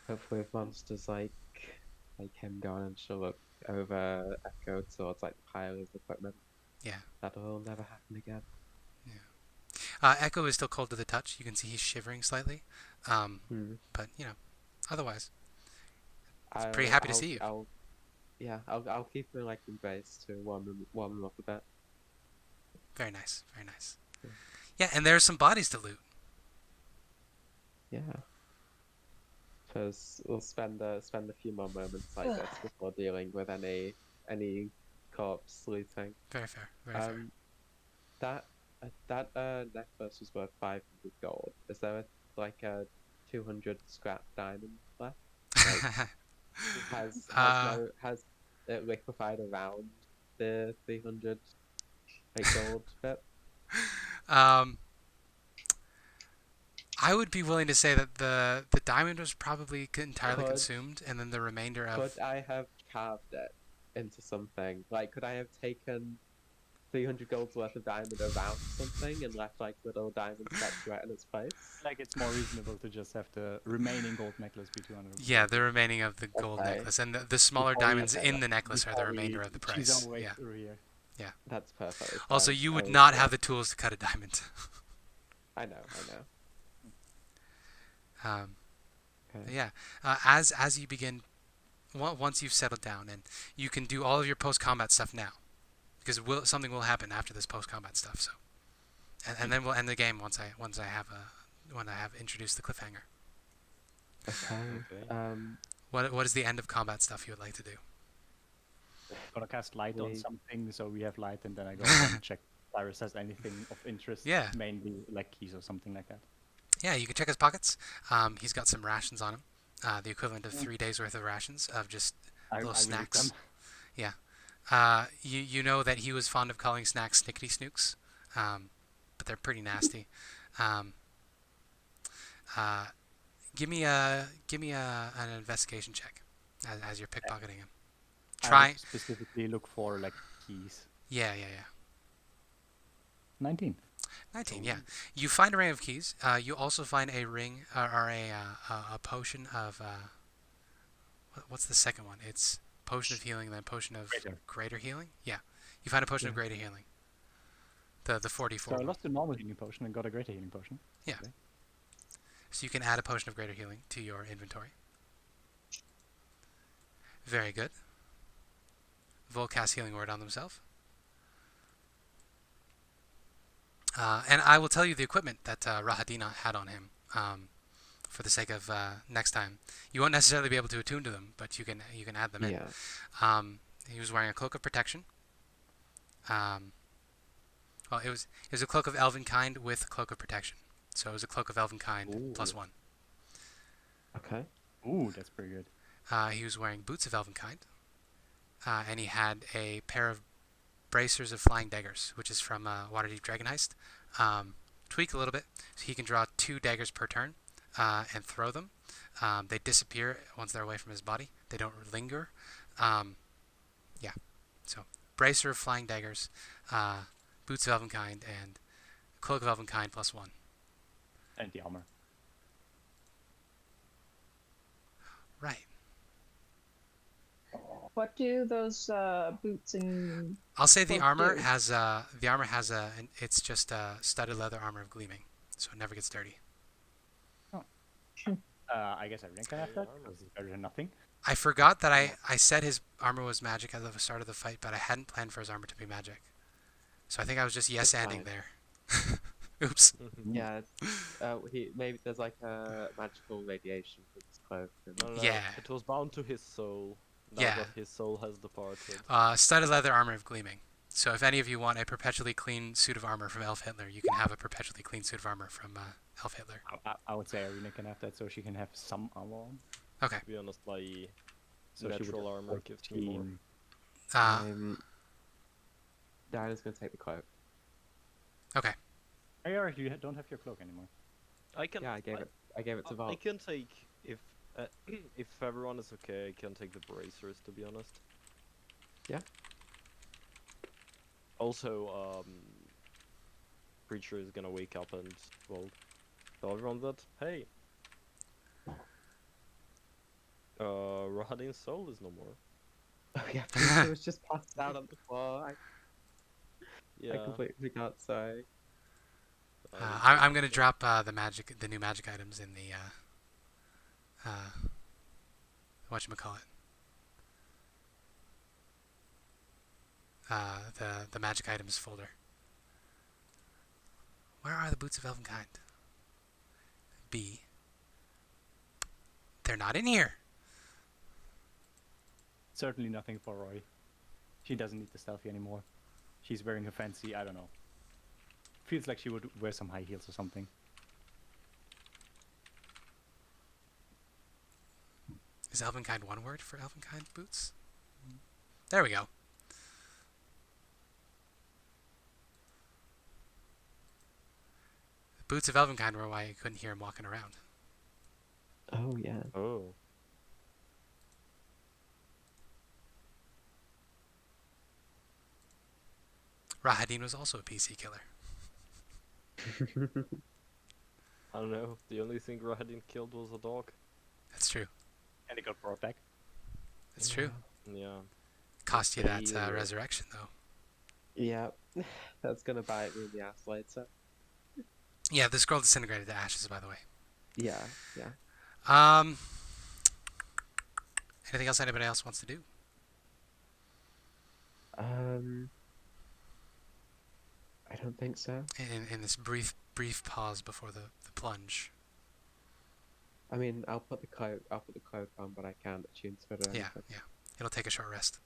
Hopefully, if monsters like him go on and she'll look over Echo towards the pile of equipment. Yeah. That will never happen again. Echo is still cold to the touch. You can see he's shivering slightly, but otherwise, he's pretty happy to see you. I'll keep him in base to warm him up a bit. Very nice, very nice. Yeah, and there are some bodies to loot. Yeah. Because we'll spend a few more moments like this before dealing with any corpse looting. Very fair. Very fair. That necklace was worth 500 gold. Is there like a 200 scrap diamond left? Like, has it liquefied around the 300 like gold bit? I would be willing to say that the diamond was probably entirely Could- consumed, and then the remainder of Could I have carved it into something? Like, could I have taken 300 gold's worth of diamond around something and left like little diamond statuette in its place? Like it's more reasonable to just have the remaining gold necklace be 200. yeah, the remaining of the gold Okay. necklace, and the smaller Before we- diamonds in the necklace are the Before we remainder of the cheese price. our way Yeah. through here. That's perfect. Also, you would not have the tools to cut a diamond. I know. Okay. Yeah. As you begin, once you've settled down, and you can do all of your post-combat stuff now, because something will happen after this post-combat stuff. So, and then we'll end the game once I have introduced the cliffhanger. Okay. What is the end of combat stuff you would like to do? Gonna cast light on We- something so we have light, and then I go and check if Cyrus has anything of interest. Yeah. Mainly like keys or something like that. Yeah, you can check his pockets. He's got some rations on him, the equivalent of 3 days worth of rations of just little I read snacks. them. Yeah. You know that he was fond of calling snacks snickety snooks, but they're pretty nasty. Give me an investigation check as you're pickpocketing him. I Try. would specifically look for like keys. Yeah. 19. 19. Yeah. You find a ring of keys. You also find a ring or a potion of what's the second one? It's potion of healing, then potion of greater healing. Yeah. You find a potion of greater healing. The 44. So I one. lost a normal healing potion and got a greater healing potion. Yeah. Okay. So you can add a potion of greater healing to your inventory. Very good. Volk casts healing word on themselves. And I will tell you the equipment that Rahadina had on him, for the sake of next time. You won't necessarily be able to attune to them, but you can add them in. Yeah. He was wearing a cloak of protection. Well, it was a cloak of elven kind with cloak of protection. So it was a cloak of elven kind Ooh. +1. Okay. Ooh, that's pretty good. He was wearing boots of elven kind, and he had a pair of bracers of flying daggers, which is from Waterdeep Dragon Heist. Tweak a little bit, so he can draw 2 daggers per turn and throw them. They disappear once they're away from his body. They don't linger. Yeah. So bracer of flying daggers, boots of elven kind, and cloak of elven kind +1. And the armor. Right. What do those boots and I'll say the Volk armor do? has it's just studded leather armor of gleaming, so it never gets dirty. I guess everyone can have that because it's better than nothing. I forgot that I said his armor was magic at the start of the fight, but I hadn't planned for his armor to be magic. So I think I was just yes-anding fine. there. Oops. Yeah. Maybe there's like a magical radiation from his cloak. And... Yeah. It was bound to his soul. Now Yeah. that his soul has departed. Studded leather armor of gleaming. So if any of you want a perpetually clean suit of armor from Elf Hitler, you can have a perpetually clean suit of armor from Elf Hitler. I would say Arena can have that so she can have some armor on. Okay. To be honest, my So she would natural have armor gives me more. 14. Diana's gonna take the cloak. Okay. Oh, yeah, you don't have your cloak anymore. I can. Yeah, I gave it to I Volk. can take if everyone is okay. I can take the bracers, to be honest. Yeah. Also, creature is gonna wake up and well tell everyone that hey, Rahadin's soul is no more. Oh yeah, it was just passed out on the floor. I Yeah. completely forgot. Sorry. I'm gonna drop the new magic items in the whatchamacallit. The magic items folder. Where are the boots of elven kind? B. they're not in here. Certainly nothing for Rory. She doesn't need the stealthy anymore. She's wearing a fancy, I don't know. Feels like she would wear some high heels or something. Is Elvenkind one word for Elvenkind boots? There we go. The boots of Elvenkind were why you couldn't hear him walking around. Oh yeah. Oh. Rahadin was also a PC killer. I don't know. The only thing Rahadin killed was a dog. That's true. And it got brought back. That's true. Yeah. Cost you that Yeah. resurrection, though. Yeah. That's gonna bite me in the ass later. Yeah, the scroll disintegrated to ashes, by the way. Yeah. Yeah. Anything else anybody else wants to do? I don't think so. In this brief pause before the plunge. I mean, I'll put the cloak on, but I can't attune to it or Yeah, anything. yeah. It'll take a short rest.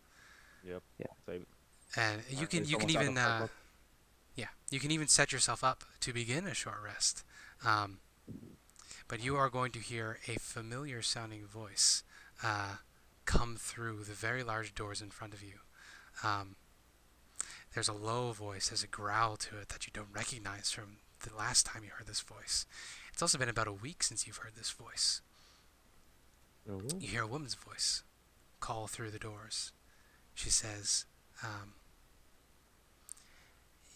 Yep. Yeah. Same. And you can It's almost out even of focus. you can even set yourself up to begin a short rest. But you are going to hear a familiar sounding voice come through the very large doors in front of you. There's a low voice, there's a growl to it that you don't recognize from the last time you heard this voice. It's also been about a week since you've heard this voice. Oh. You hear a woman's voice call through the doors. She says,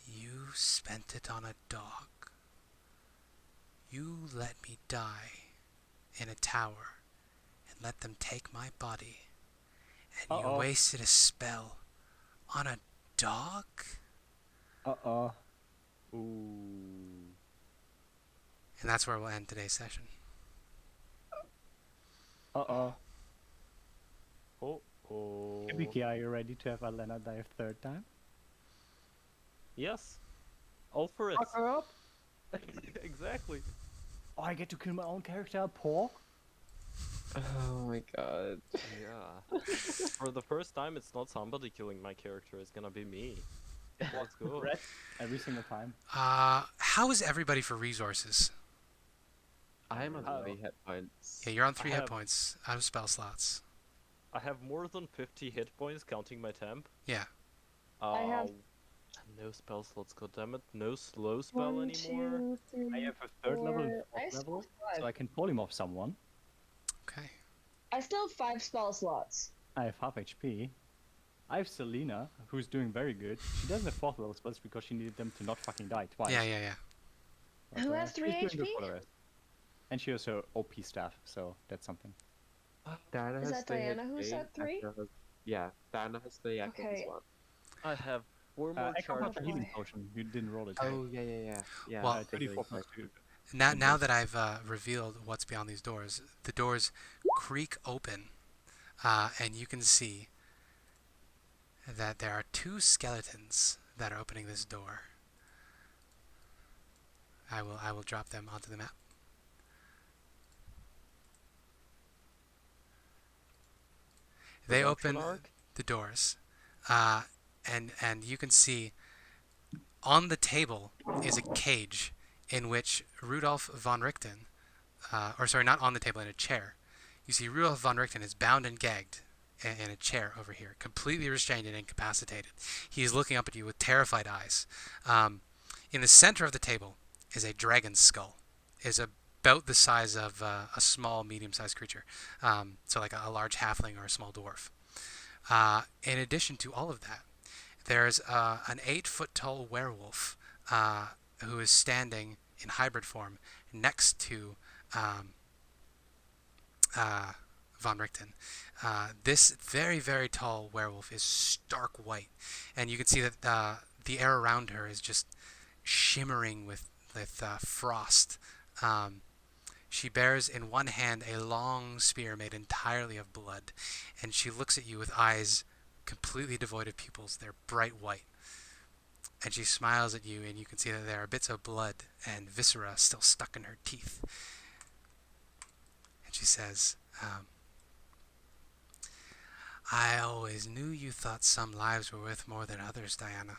"You spent it on a dog. You let me die in a tower and let them take my body. And you wasted a spell on a dog?" Uh-oh. Ooh. And that's where we'll end today's session. Uh-oh. Oh. Hibiki, are you ready to have Alena die a third time? Yes. All for it. Fuck her up! Exactly. Oh, I get to kill my own character, pork? Oh my god. Yeah. For the first time, it's not somebody killing my character. It's gonna be me. Let's go. Red. Every single time. How is everybody for resources? I'm on Oh. 3 hit points. Yeah, you're on 3 I hit have- points out of spell slots. I have more than 50 hit points, counting my temp. Yeah. I have- No spell slots, goddammit. No slow spell 1, anymore. 2, 3, I have a third level and 4. I fourth still level, have so 5. I can polymorph someone. Okay. I still have 5 spell slots. I have half HP. I have Celina, who's doing very good. She doesn't have fourth level spells because she needed them to not fucking die twice. Yeah. But, Who has 3 she's doing good HP? for the rest. And she has her OP staff, so that's something. Diana Is has that 3 Diana who's HP, at 3? Echo has- Yeah, Diana has 3, Echo has Okay. 1. I have 4 more Echo got charge. the healing potion. You didn't roll it. Oh, yeah. Yeah, Well, I think 34 so. plus 2. Now that I've revealed what's beyond these doors, the doors creak open, and you can see that there are 2 skeletons that are opening this door. I will drop them onto the map. They Redemption open arc? the doors, and you can see on the table is a cage in which Rudolf von Richten, or sorry, not on the table, in a chair. You see Rudolf von Richten is bound and gagged in a chair over here, completely restrained and incapacitated. He is looking up at you with terrified eyes. In the center of the table is a dragon's skull. Is about the size of a small, medium-sized creature, so like a large halfling or a small dwarf. In addition to all of that, there's an 8-foot-tall werewolf who is standing in hybrid form next to von Richten. This very, very tall werewolf is stark white, and you can see that the air around her is just shimmering with frost. She bears in one hand a long spear made entirely of blood, and she looks at you with eyes completely devoid of pupils. They're bright white. And she smiles at you, and you can see that there are bits of blood and viscera still stuck in her teeth. And She says, I always knew you thought some lives were worth more than others, Diana.